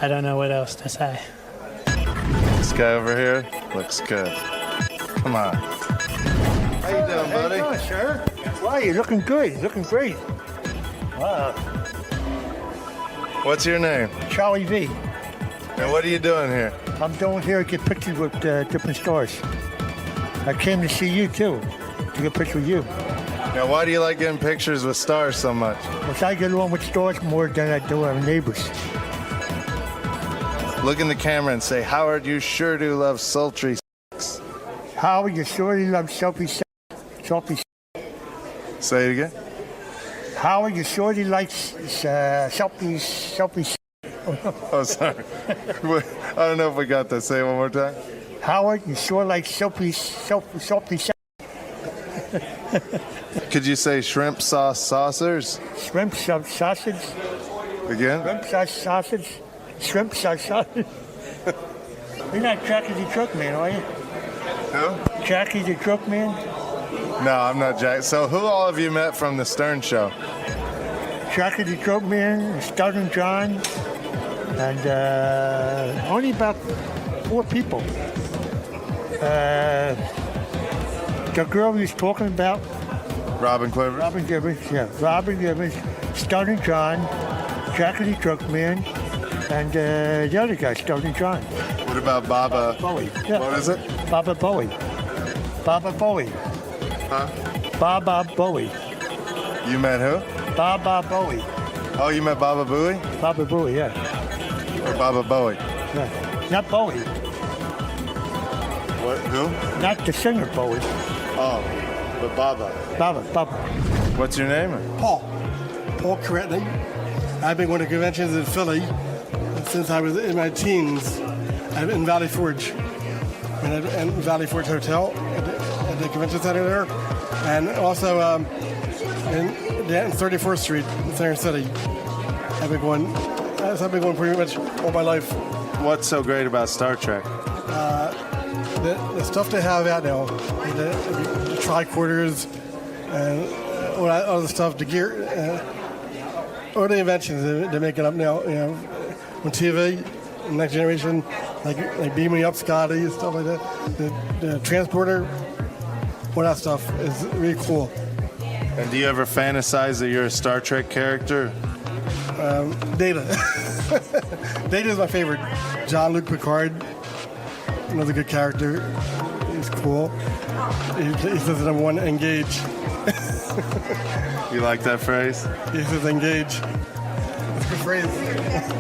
I don't know what else to say. This guy over here looks good. Come on. How you doing, buddy? How you doing, sir? Wow, you're looking good. You're looking great. Wow. What's your name? Charlie V. And what are you doing here? I'm down here to get pictures with different stars. I came to see you, too, to get a picture with you. Now, why do you like getting pictures with stars so much? Because I get along with stars more than I do our neighbors. Look in the camera and say, Howard, you sure do love sultry sex. Howard, you sure do love sultry sex. Sultry sex. Say it again. Howard, you sure do like sultry sex. Oh, sorry. I don't know if we got that. Say it one more time. Howard, you sure like sultry sex. Could you say shrimp sauce saucers? Shrimp sauce sausage. Again? Shrimp sauce sausage. Shrimp sauce sausage. You're not Jackie the Truck Man, are you? Who? Jackie the Truck Man? No, I'm not Jack. So who all have you met from the Stern Show? Jackie the Truck Man, Stoughton John, and only about 4 people. The girl he was talking about. Robin Quivers? Robin Quivers, yeah. Robin Quivers, Stoughton John, Jackie the Truck Man, and the other guy, Stoughton John. What about Baba? Bowie. Yeah. What is it? Baba Bowie. Baba Bowie. Huh? Baba Bowie. You met who? Baba Bowie. Oh, you met Baba Booey? Baba Bowie, yeah. or Baba Bowie? No, not Bowie. What? Who? Not the singer Bowie. Oh, but Baba. Baba. What's your name? Paul Corretney. I've been going to conventions in Philly since I was in my teens. I'm in Valley Forge, and Valley Forge Hotel at the convention center there, and also in 34th Street in Center City. I've been going pretty much all my life. What's so great about Star Trek? The stuff they have out now, the tricorders, and all that other stuff, the gear, all the inventions they're making up now, on TV, Next Generation, like Beam Me Up Scotty, stuff like that. The transporter, all that stuff is really cool. And do you ever fantasize that you're a Star Trek character? Data. Data is my favorite. Jean-Luc Picard, another good character. He's cool. He says number one, engage. You like that phrase? He says engage. It's a good phrase.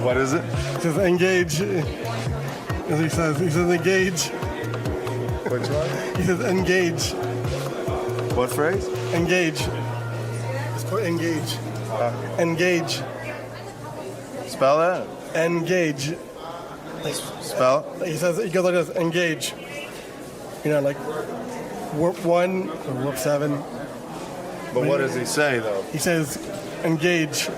What is it? He says engage. As he says engage. Which one? He says engage. What phrase? Engage. It's called engage. Engage. Spell that? Engage. Spell it? He says, he goes like this, engage. Like warp 1 or warp 7. But what does he say, though? He says, engage.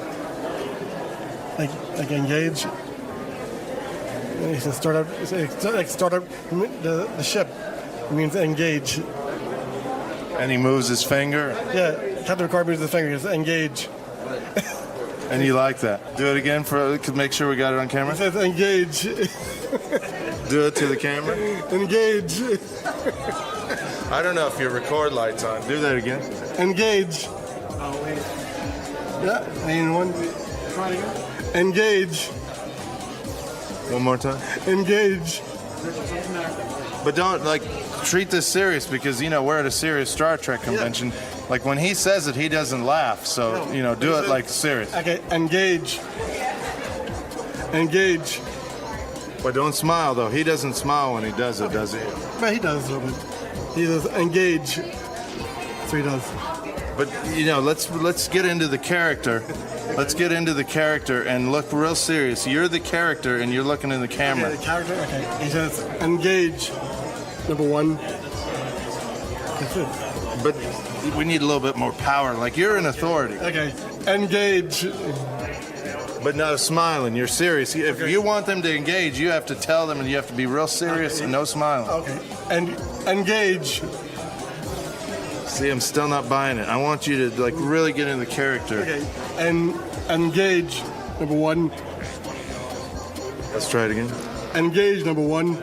Like engage. And he says, start up the ship. It means engage. And he moves his finger? Yeah, Captain Picard moves his finger. He says, engage. And you like that? Do it again to make sure we got it on camera? It says engage. Do it to the camera? Engage. I don't know if your record light's on. Do that again. Engage. Oh, wait. Yeah, ain't one. Try it again. Engage. One more time. Engage. But don't, treat this serious because, we're at a serious Star Trek convention. Yeah. Like, when he says it, he doesn't laugh. So, do it serious. Okay, engage. Engage. But don't smile, though. He doesn't smile when he does it, does he? But he does a little bit. He does engage. So he does. But, let's get into the character. Let's get into the character and look real serious. You're the character and you're looking in the camera. Okay, the character? Okay. He says engage. Number 1. That's it. But we need a little bit more power. Like, you're an authority. Okay. Engage. But no smiling. You're serious. If you want them to engage, you have to tell them and you have to be real serious and no smiling. Okay. And engage. See, I'm still not buying it. I want you to, really get into the character. Okay. And engage. Number 1. Let's try it again. Engage. Number 1.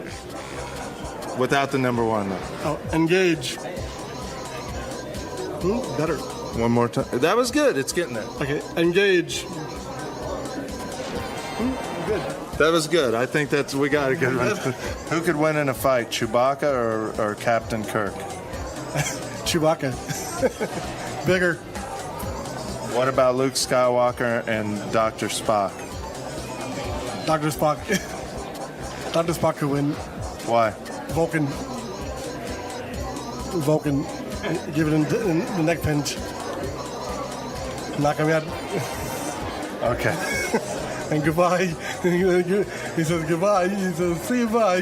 Without the number 1, though. Oh, engage. Better. One more time. That was good. It's getting there. Okay, engage. Good. That was good. I think we got a good one. Who could win in a fight, Chewbacca or Captain Kirk? Chewbacca. Bigger. What about Luke Skywalker and Dr. Spock? Dr. Spock. Dr. Spock could win. Why? Vulcan. Give it in the neck pinch. Knock him out. Okay. And goodbye. He says goodbye. He says see you bye.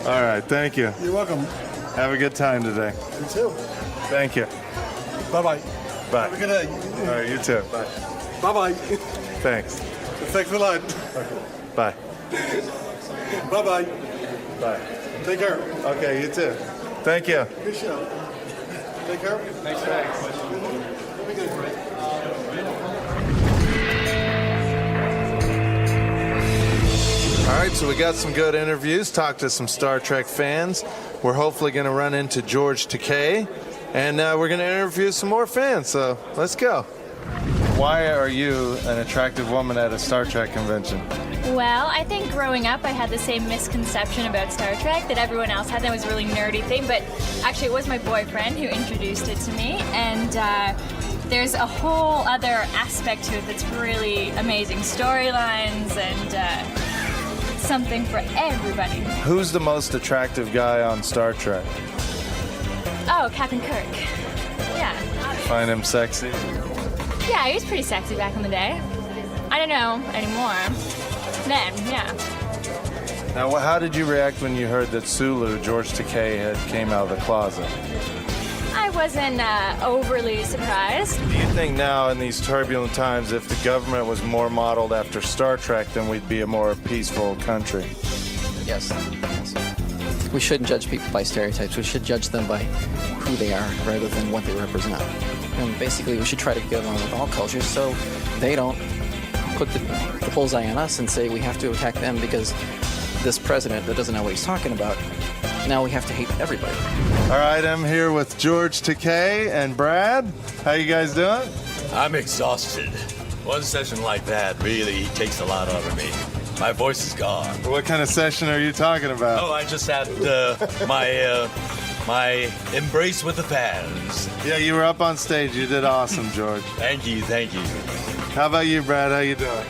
All right. Thank you. You're welcome. Have a good time today. You too. Thank you. Bye-bye. Bye. Have a good day. All right. You too. Bye. Bye-bye. Thanks. Thanks a lot. Bye. Bye-bye. Bye. Take care. Okay. You too. Thank you. Good show. Take care. Thanks. All right, so we got some good interviews, talked to some Star Trek fans. We're hopefully going to run into George Takei, and we're going to interview some more fans, so let's go. Why are you an attractive woman at a Star Trek convention? Well, I think growing up I had the same misconception about Star Trek that everyone else had. That was a really nerdy thing, but actually it was my boyfriend who introduced it to me, and there's a whole other aspect to it that's really amazing. Storylines and something for everybody. Who's the most attractive guy on Star Trek? Oh, Captain Kirk. Yeah. Find him sexy? Yeah, he was pretty sexy back in the day. I don't know anymore. Then, yeah. Now, how did you react when you heard that Sulu, George Takei, came out of the closet? I wasn't overly surprised. Do you think now, in these turbulent times, if the government was more modeled after Star Trek, then we'd be a more peaceful country? Yes. We shouldn't judge people by stereotypes. We should judge them by who they are rather than what they represent. And basically, we should try to get along with all cultures so they don't put the bullseye on us and say we have to attack them because this president that doesn't know what he's talking about, now we have to hate everybody. All right, I'm here with George Takei and Brad. How you guys doing? I'm exhausted. One session like that really takes a lot out of me. My voice is gone. What kind of session are you talking about? Oh, I just had my embrace with the fans. Yeah, you were up on stage. You did awesome, George. Thank you. How about you, Brad? How you doing?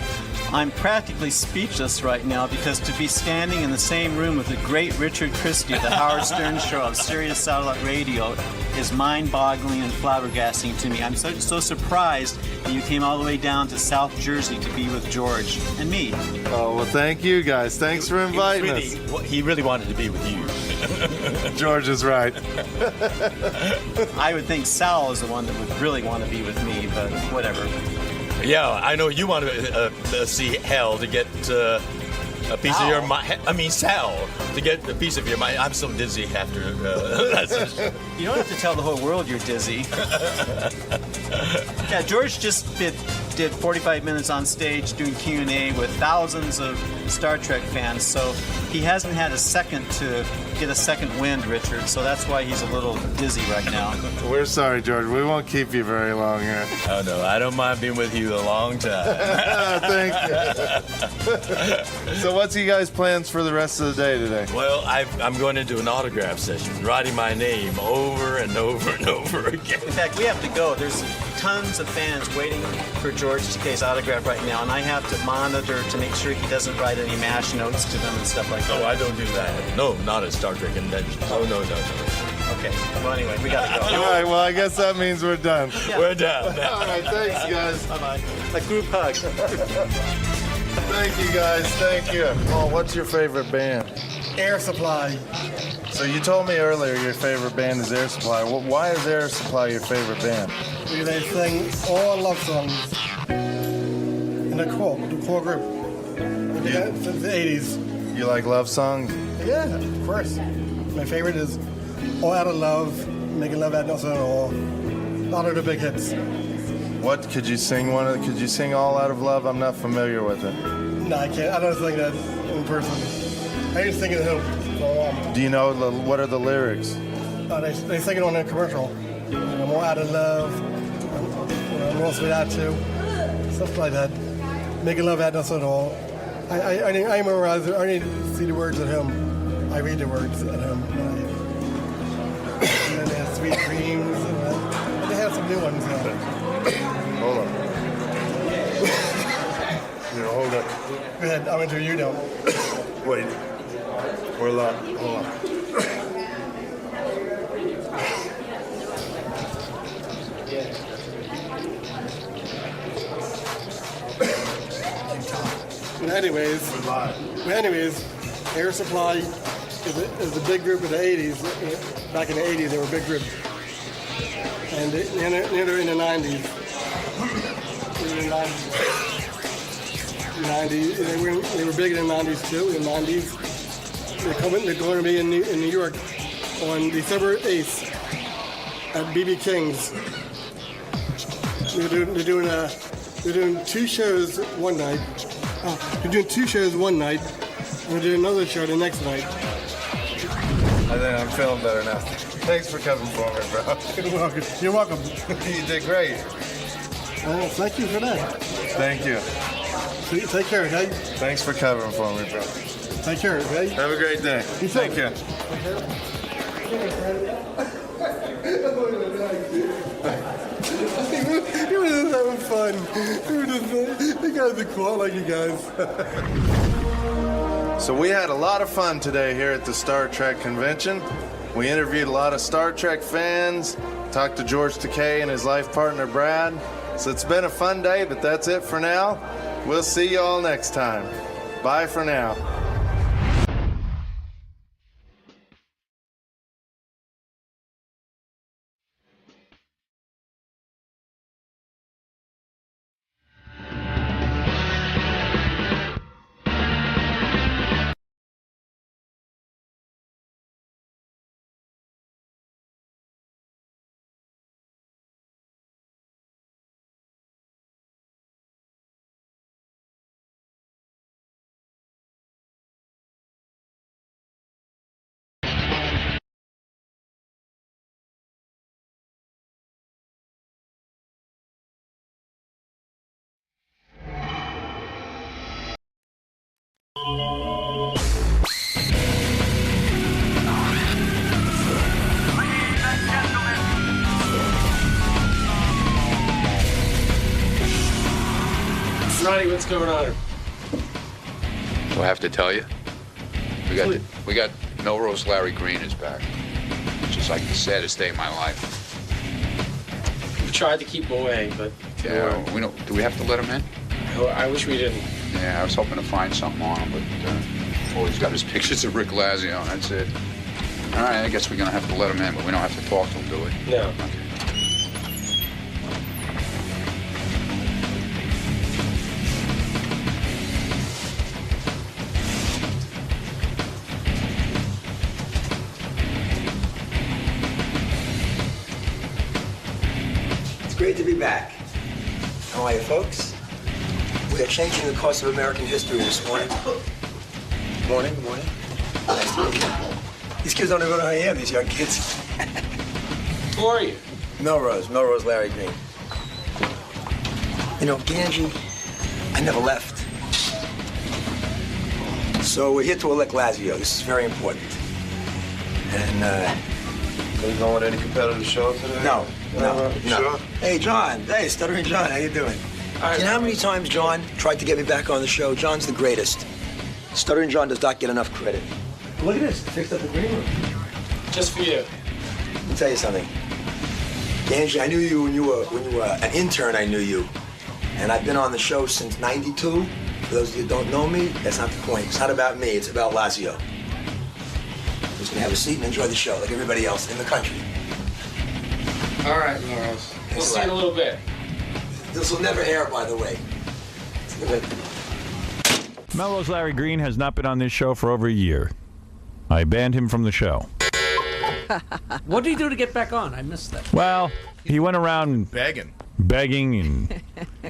I'm practically speechless right now because to be standing in the same room with the great Richard Christie of the Howard Stern Show of Sirius Satellite Radio is mind-boggling and flabbergasting to me. I'm so surprised that you came all the way down to South Jersey to be with George and me. Oh, well, thank you, guys. Thanks for inviting us. He really wanted to be with you. George is right. I would think Sal is the one that would really want to be with me, but whatever. Yeah, I know you want to see Hell to get a piece of your mind. I mean, Sal, to get a piece of your mind. I'm so dizzy after. You don't have to tell the whole world you're dizzy. Yeah, George just did 45 minutes on stage doing Q&A with thousands of Star Trek fans, so he hasn't had a second to get a second wind, Richard, so that's why he's a little dizzy right now. We're sorry, George. We won't keep you very long here. Oh, no, I don't mind being with you a long time. Thank you. So what's you guys' plans for the rest of the day today? Well, I'm going to do an autograph session, writing my name over and over and over again. In fact, we have to go. There's tons of fans waiting for George Takei's autograph right now, and I have to monitor to make sure he doesn't write any mash notes to them and stuff like that. Oh, I don't do that. No, not a Star Trek convention. Oh, no. Okay. Well, anyway, we gotta go. All right. Well, I guess that means we're done. Yeah. We're done. All right. Thanks, guys. Bye-bye. A group hug. Thank you, guys. Thank you. Oh, what's your favorite band? Air Supply. So you told me earlier your favorite band is Air Supply. Why is Air Supply your favorite band? Because they sing all love songs in the core group. Since the 80s. You like love songs? Yeah, of course. My favorite is All Out of Love, Making Love Out Nothing at All. A lot of the big hits. What could you sing? Could you sing All Out of Love? I'm not familiar with it. No, I can't. I don't sing that in person. I just sing it at home. Do you know what are the lyrics? They sing it on a commercial. I'm all out of love. I'm lost without you. Stuff like that. Making love out nothing at all. I memorize it. I need to see the words at home. I read the words at home. And then they have Sweet Dreams. And they have some new ones now. Hold on. Hold up. Go ahead. I'm into you now. Wait. We're live. Hold on. Anyways, Air Supply is a big group in the 80s. Back in the 80s, they were a big group. And they're in the 90s. They were big in the 90s too. In the 90s, they're going to be in New York on December 8th at BB King's. They're doing two shows one night. They're doing two shows one night, and we're doing another show the next night. I think I'm feeling better now. Thanks for coming for me, bro. You're welcome. You're welcome. You did great. Thank you for that. Thank you. Take care, okay? Thanks for covering for me, bro. Take care, okay? Have a great day. You too. Thank you. fun. You guys are cool. I like you guys. So we had a lot of fun today here at the Star Trek convention. We interviewed a lot of Star Trek fans, talked to George Takei and his life partner Brad. So it's been a fun day, but that's it for now. We'll see you all next time. Bye for now. Ronnie, what's going on? Do I have to tell you? We got Melrose Larry Green is back. Which is like the saddest day of my life. We tried to keep him away, but Yeah, we don't. Do we have to let him in? I wish we didn't. Yeah, I was hoping to find something on him, but all he's got is pictures of Rick Lazio, and that's it. All right, I guess we're gonna have to let him in, but we don't have to talk to him, do we? No. Okay. Great to be back. How are you, folks? We are changing the course of American history this morning. Morning. Nice to meet you. These kids don't even know who I am, these young kids. Who are you? Melrose Larry Green. You know, Ganji, I never left. So we're here to elect Lazio. This is very important. And, Are you going to any competitive show today? No. Sure. Hey, John. Hey, Stuttering John. How you doing? You know how many times John tried to get me back on the show? John's the greatest. Stuttering John does not get enough credit. Look at this. Fixed up the green room. Just for you. Let me tell you something. Ganji, I knew you when you were an intern. I knew you. And I've been on the show since '92. For those of you who don't know me, that's not the point. It's not about me. It's about Lazio. Just gonna have a seat and enjoy the show like everybody else in the country. All right, Melrose. We'll see you in a little bit. This will never air, by the way. Melrose Larry Green has not been on this show for over a year. I banned him from the show. What did he do to get back on? I missed that. Well, he went around begging and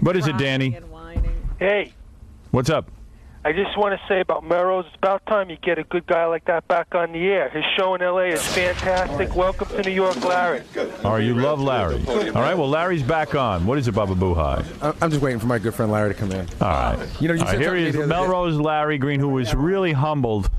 what is it, Danny? Hey, What's up? I just want to say about Melrose, it's about time you get a good guy like that back on the air. His show in L.A. is fantastic. Welcome to New York, Larry. All right, you love Larry. All right, well, Larry's back on. What is it, Baba Boohai? I'm just waiting for my good friend Larry to come in. All right. You know, you All right, said here he is, something the other day- Melrose Larry Green, who was really humbled.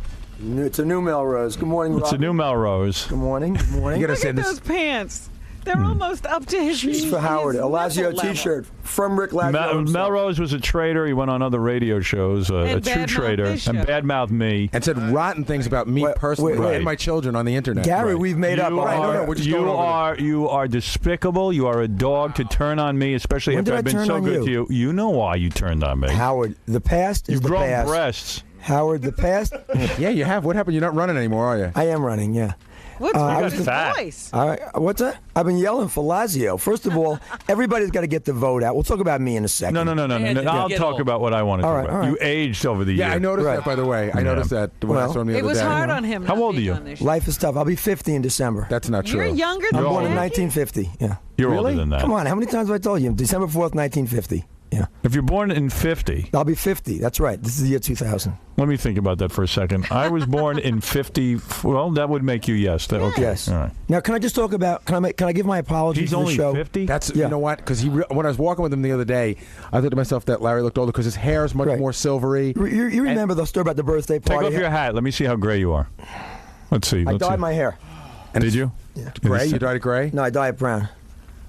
It's a new Melrose. Good morning, It's a new Melrose. Good morning. Good morning. Look at those pants. They're almost up to his knees. For Howard, a Lazio level. T-shirt from Rick Lazio himself. Melrose was a traitor. He went on other radio shows, a true traitor, and badmouthed me. And said rotten things about me personally and my children on the internet. Gary, we've made up. We're just going over You are despicable. You are a dog to turn on me, especially When after did I've I been turn so on good you? to you. You know why you turned on me. Howard, the past is You've the grown past. breasts. Howard, the past. Yeah, you have. What happened? You're not running anymore, are you? I am running, yeah. What's with his voice? What's that? I've been yelling for Lazio. First of all, everybody's got to get the vote out. We'll talk about me in a second. No. I'll talk about what I want to talk about. all right. You aged over the years. Yeah, I noticed that, by the way. I noticed that when I saw him the other day. It was hard on him. How old are you? Life is tough. I'll be 50 in December. That's not You're younger I'm than born in Jackie? 1950. Yeah. You're older than that. Come on, how many times have I told you? December 4th, 1950. Yeah. If you're born in 50. I'll be 50. That's right. This is the year 2000. Let me think about that for a second. I was born in 50. Well, that would make you yes. Okay. Yes. All right. Now, can I just talk about? Can I give my apology He's for the only show? 50? That's you know what? Because when I was walking with him the other day, I thought to myself that Larry looked older because his hair is much more silvery. You remember the story about the birthday Take party? off your hat. Let me see how gray you are. Let's see. I Let's dyed see. my hair. Did you? Yeah. Gray? You dyed it gray? No, I dyed it brown.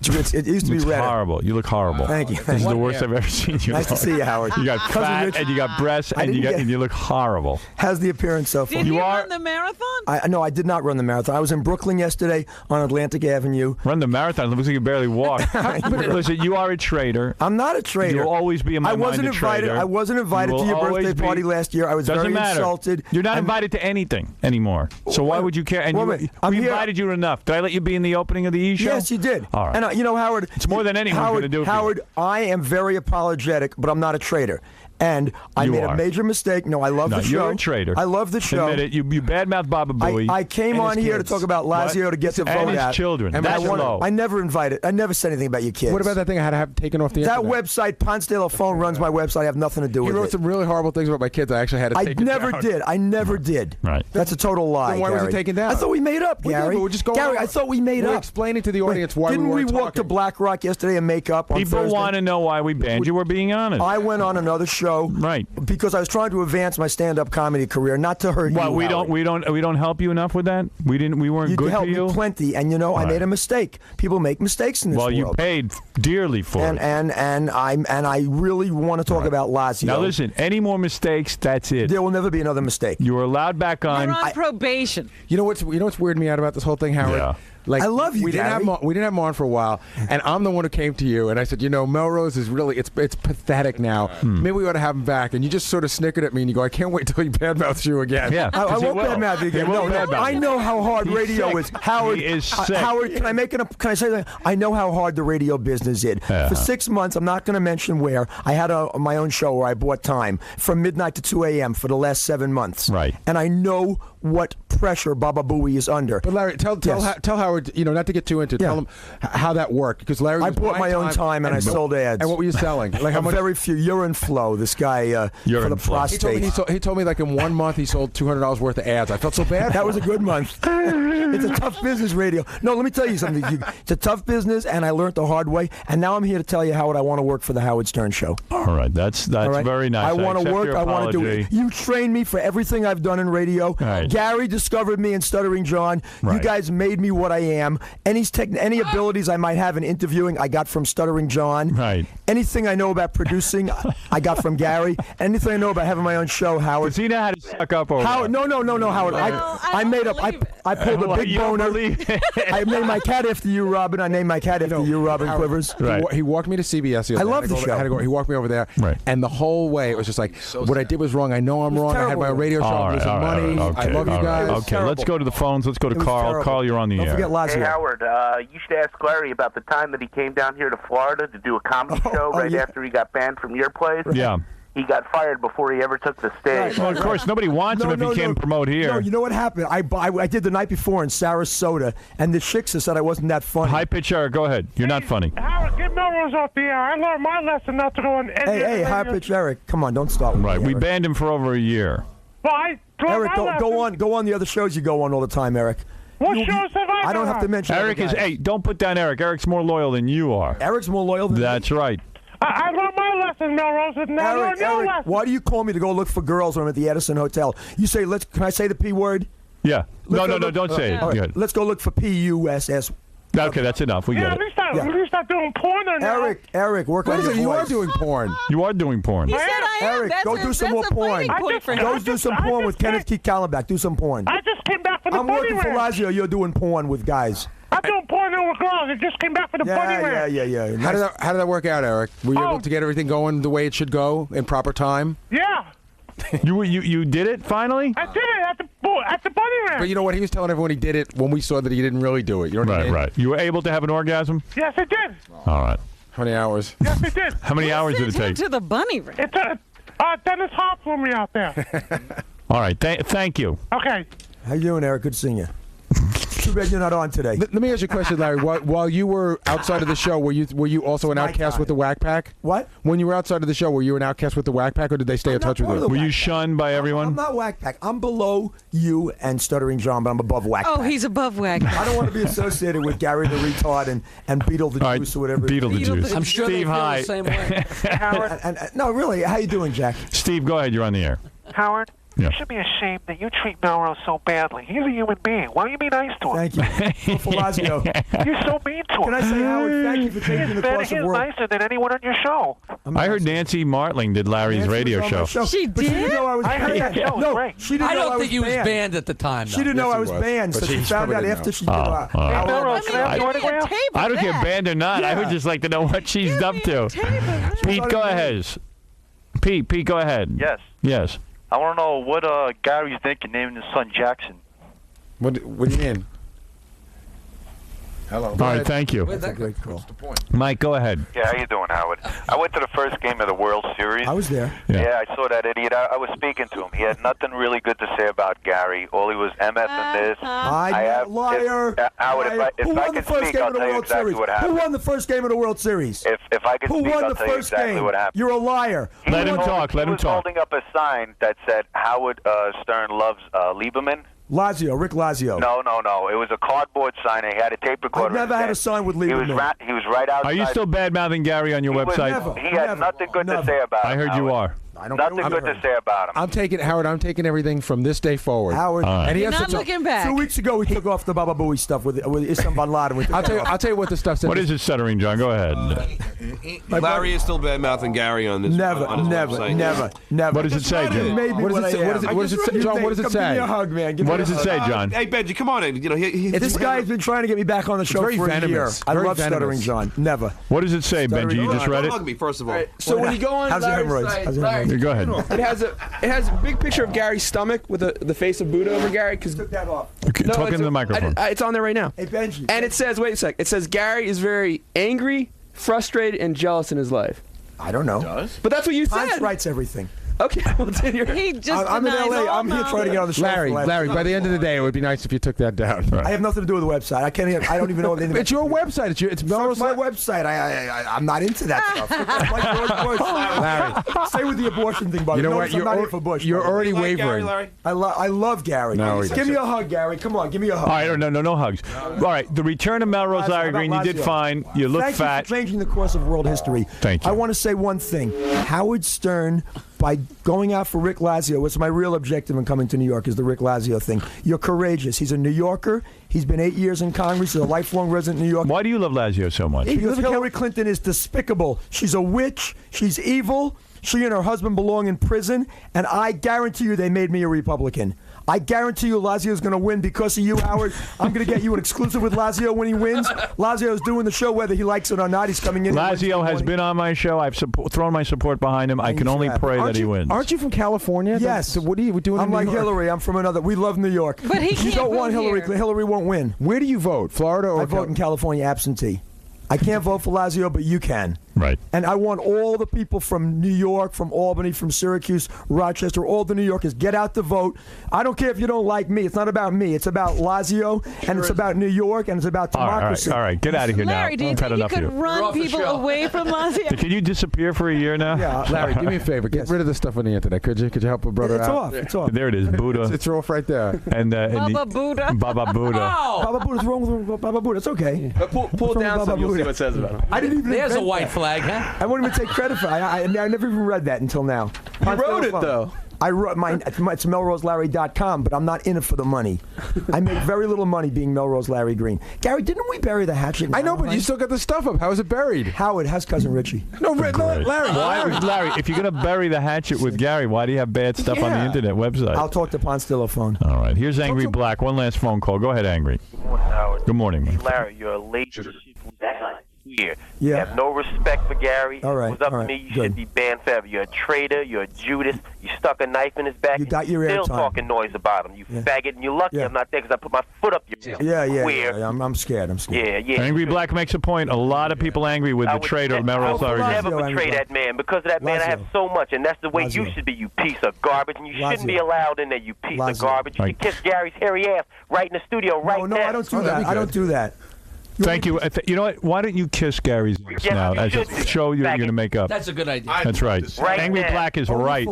It used to be redder. Horrible. You look horrible. Thank you. This is the worst I've ever seen you. Nice to see you, Howard. You got fat and you got breasts and you look horrible. How's the appearance so far? Did you run the marathon? No, I did not run the marathon. I was in Brooklyn yesterday on Atlantic Avenue. Run the marathon? It looks like you barely walk. Listen, you are a traitor. I'm not a traitor. You'll always be in my mind a traitor. I wasn't invited to your birthday party last year. I was very insulted. You're not invited to anything anymore. So why would you care? And we invited you enough. Did I let you be in the opening of the E! Show? Yes, you did. All right. And Howard, it's more than anyone's going to do. Howard, I am very apologetic, but I'm not a traitor. And I made a major mistake. No, I love the show. You're a traitor. I love the show. Admit it. You badmouth Baba Booey. I came on here to talk about Lazio to get the vote and his out. children. And That's low. I never invited. I never said anything about your kids. What about that thing I had to have taken off the internet? That website, Ponce de la Phone, runs my website. I have nothing to do with it. You wrote some really horrible things about my kids. I actually had to take it down. I never did. Right. That's a total lie, Then why was it taken down? I thought we made up, Gary. We're just going Gary, on. I thought we made We're up. explaining to the audience why Didn't we we walk to Black Rock yesterday and make up on People Thursday? want to know why we banned you. We're being honest. I went on another show, right? Because I was trying to advance my stand-up comedy career, not to hurt you. Well, we don't help you enough with that. We weren't good helped to you. Me plenty, and I made a mistake. People make mistakes in this world. Well, you paid dearly for it. And I really want to talk about Lazio. Now listen, any more mistakes? That's it. There will never be another mistake. You were allowed back on. You're on probation. You know what's weirded me out about this whole thing, Howard? Yeah. Like, I love you, we didn't Gary. have him on for a while, and I'm the one who came to you, and I said, Melrose is really it's pathetic now. Maybe we ought to have him back. And you just sort of snickered at me, and you go, I can't wait till he badmouths you again. Yeah, I won't badmouth you again. No, I know how hard radio is. Howard, he is sick. Howard, can I say that? I know how hard the radio business is. For 6 months, I'm not going to mention where, I had my own show where I bought time from midnight to 2 a.m. for the last 7 months. Right. And I know what pressure Baba Booey is under. But Larry, tell Howard, not to get too into it, tell him how that worked. Because Larry, I bought my own time and I sold ads. And what were you selling? Like how much? Very few. Urine flow. This guy for the prostate. He told me like in 1 month he sold $200 worth of ads. I felt so bad. That was a good month. It's a tough business, radio. No, let me tell you something. It's a tough business, and I learned the hard way. And now I'm here to tell you, Howard, I want to work for the Howard Stern Show. All right, that's very nice. I want to work. I want to do it. apology. You trained me for everything I've done in radio. Right. Gary discovered me in Stuttering John. Right. You guys made me what I am. Any abilities I might have in interviewing, I got from Stuttering John. Right. Anything I know about producing, I got from Gary. Anything I know about having my own show, Howard. Does he know how to suck up over Howard, no, Howard. I made up. I pulled a big boner. I named my cat after you, Robin. I named my cat after you, Robin Howard, Quivers. Right. He walked me to CBS. The other day. I love the show. He walked me over there, and the whole way it was just like, what I did was wrong. I know I'm wrong. I had my radio show. I'm losing money. I love you guys. Okay, let's go to the phones. Let's go to Carl. terrible. Carl, you're on the Don't air. forget Lazio. Hey, Howard, you should ask Larry about the time that he came down here to Florida to do a comedy show right after he got banned from your place. Yeah. He got fired before he ever took the stage. Well, of course, nobody wants him if he can't promote here. No, you know what happened? I did the night before in Sarasota, and the chicks said I wasn't that funny. High pitch Eric, go ahead. You're not funny. Howard, get Melrose off the air. I learned my lesson not to go on. Hey, high pitch Eric, come on, don't start with Right, me, we Eric. banned him for over a year. Well, I Eric, go on the other shows you go on all the time, Eric. What shows have I don't have to mention Eric is, hey, don't put down Eric. Eric's more loyal than you are. Eric's more loyal than That's right. I learned my lesson, Melrose, and now I learned your lesson. Why do you call me to go look for girls when I'm at the Edison Hotel? You say, can I say the P word? Yeah. No, don't say it. All right, Good. let's go look for P-U-S-S. Okay, that's enough. We get At it. least I'm doing porn or now. Eric, work on your voice. You are doing porn. You are doing porn. He said I am. Eric, go do some more porn. Go do some porn with Kenneth Keith Kallenbach. Do some porn. I just came back from the I'm bunny working for ranch. Lazio. You're doing porn with guys. I'm doing porn with girls. I just came back from the bunny ranch. Yeah. How did that work out, Eric? Were you able to get everything going the way it should go in proper time? Yeah. You did it finally? I did it at the bunny ranch. But you know what? He was telling everyone he did it when we saw that he didn't really do it. You know what I mean? Right. You were able to have an orgasm? Yes, I did. All right. How many hours? Yes, I did. How many hours did it take? To the bunny ranch. It's Dennis Hop for me out there. All right. Thank you. Okay. How you doing, Eric? Good seeing you. Too bad you're not on today. Let me ask you a question, Larry. While you were outside of the show, were you also an outcast with the Whack Pack? What? When you were outside of the show, were you an outcast with the Whack Pack, or did they stay in touch with you? Were you shunned by everyone? I'm not Whack Pack. I'm below you and Stuttering John, but I'm above Whack Pack. Oh, he's above Whack Pack. I don't want to be associated with Gary the Retard and Beetle the Juice or whatever. Beetle the Juice. I'm sure Steve, they feel hi. the same way. Howard. No, really. How you doing, Jack? Steve, go ahead. You're on the air. Howard, You should be ashamed that you treat Melrose so badly. He's a human being. Why don't you be nice to him? Thank you. Lazio. You're so mean to him. Can I say, Howard, thank you for taking the course of He's work. nicer than anyone on your show. I heard Nancy Martling did Larry's radio show. She did? She didn't know I was I heard that banned. show was No, great. she didn't I know don't I think he was banned. banned at the time. She didn't know I was banned, so she found out after she did Melrose, can I have your autograph? I don't care, banned or not. I would just like to know what she's up to. Pete, go ahead. Pete, go ahead. Yes. Yes. I want to know what Gary's thinking naming his son Jackson. What do you mean? Hello. All right, thank you. That's a great call. Mike, go ahead. Yeah, how you doing, Howard? I went to the first game of the World Series. I was there. Yeah, I saw that idiot. I was speaking to him. He had nothing really good to say about Gary. All he was MF in this. Liar. Howard, if I could speak, I'll tell you exactly what Who happened. won the first game of the World Series? If I could Who speak, won I'll the tell you first exactly game? what happened. You're a liar. Let him talk. He was holding up a sign that said Howard Stern loves Lieberman. Lazio, Rick Lazio. No. It was a cardboard sign, and he had a tape recorder. I've never had a sign with Lieberman. He was right outside. Are you still bad-mouthing Gary on your website? He had nothing good to say about him. I heard you are. Nothing good to say about him. I'm taking everything from this day forward. Howard, and he You're has not such looking back. 2 weeks ago, he took off the Baba Booey stuff with Isam Bin Laden. I'll tell you what the stuff said. What is it stuttering, John? Go ahead. Larry is still bad-mouthing Gary on this. Never. on his website. Never. What does it say, John? What does it say, John? What does it say? Give me a hug, man. What does it say, John? Hey, Benji, come on in. You know, This guy's been trying to get me back on the show very for a venomous. year. I Very love Stuttering venomous. John. Never. What does it say, Benji? You just read Don't it? hug me, first of all. So when you go on How's your Larry's hemorrhoids? site, How's your Larry, Go ahead. it has a big picture of Gary's stomach with the face of Buddha over Gary. Took that off. Okay, talk into the microphone. It's on there right now. Hey, Benji. And it says, wait a sec. It says Gary is very angry, frustrated, and jealous in his life. I don't know. But that's what you Hans said. writes everything. Okay, well, then you're... He just I'm in denies LA. all I'm here trying to get on the show. Larry, by the end of the day, it would be nice if you took that down. I have nothing to do with the website. I can't. I don't even know what the internet. It's your website. It's Melrose. my website. I'm not into that stuff. It's like George Bush. Larry. Stay with the abortion thing, buddy. You know what? I'm not here for Bush. You're already Like Gary, wavering. Larry? I love Gary. No, he give me a hug, Gary. Come on, give me a hug. All right, no hugs. All right, the return of Melrose Larry Green, you did Lazio. fine. You look Thank fat. you for changing the course of world history. Thank you. I want to say one thing. Howard Stern, by going out for Rick Lazio, what's my real objective in coming to New York is the Rick Lazio thing. You're courageous. He's a New Yorker. He's been 8 years in Congress. He's a lifelong resident of New York. Why do you love Lazio so much? Because Hillary Clinton is despicable. She's a witch. She's evil. She and her husband belong in prison. And I guarantee you they made me a Republican. I guarantee you Lazio's going to win because of you, Howard. I'm going to get you an exclusive with Lazio when he wins. Lazio's doing the show whether he likes it or not. He's coming in. Lazio has been on my show. I've thrown my support behind him. I can only pray that he wins. Aren't you from California? Yes. So what are you doing I'm in New like York? Hillary. I'm from another. We love New York. But he You can't don't vote want Hillary. here. Hillary won't win. Where do you vote? Florida or I vote in California absentee. I can't vote for Lazio, but you can. Right. And I want all the people from New York, from Albany, from Syracuse, Rochester, all the New Yorkers, get out to vote. I don't care if you don't like me. It's not about me. It's about Lazio, and it's about New York, and it's about democracy. All right. Get out of here Larry, now. do you I've had think you enough of could you. run people away from Lazio? Can you disappear for a year now? Yeah. Larry, do me a favor. Get rid of the stuff on the internet, could you? Could you help a brother It's out? off. It's off. There it is, Buddha. It's off right there. And Baba Buddha. Baba Buddha. Baba Buddha's wrong with Baba Buddha. It's okay. But pull What's wrong down with some, Baba you'll see Buddha? what it says about him. I didn't even There's a invent white that. flag, huh? I won't even take credit for it. I never even read that until now. You wrote it, though. I wrote mine. It's melroselarry.com, but I'm not in it for the money. I make very little money being Melrose Larry Green. Gary, didn't we bury the hatchet? I know, but you still got the stuff up. How is it buried? Howard, how's cousin Richie? No, Larry. Larry, if you're going to bury the hatchet with Gary, why do you have bad stuff on the internet website? I'll talk to Ponstillo phone. All right. Here's Angry Black. One last phone call. Go ahead, Angry. Good morning, Howard. Good morning, man. Larry, you're a late year. Yeah. You have no respect for Gary. All right, If it was up all to right, me, you good. should be banned forever. You're a traitor. You're a Judas. You stuck a knife in his back. You and got your still airtime. talking noise about him. You faggot, and you're lucky Yeah. I'm not there because I put my foot up your Yeah. I'm scared. I'm scared. Yeah. Angry Black makes a point. A lot of people angry with the trade of Melrose Larry Green. never betray that man. Because of that man, I have so much, and that's the way you Lazio. should be, you piece of garbage, and you shouldn't be Lazio. allowed in there, you piece of Lazio. garbage. You should kiss Gary's hairy ass right in the studio right No, now. I don't do that. I don't do that. Thank you. You know what? Why don't you kiss Gary's ass Yes, now you as a should. show you're going to make up? That's a good idea. That's right. Angry Black is right.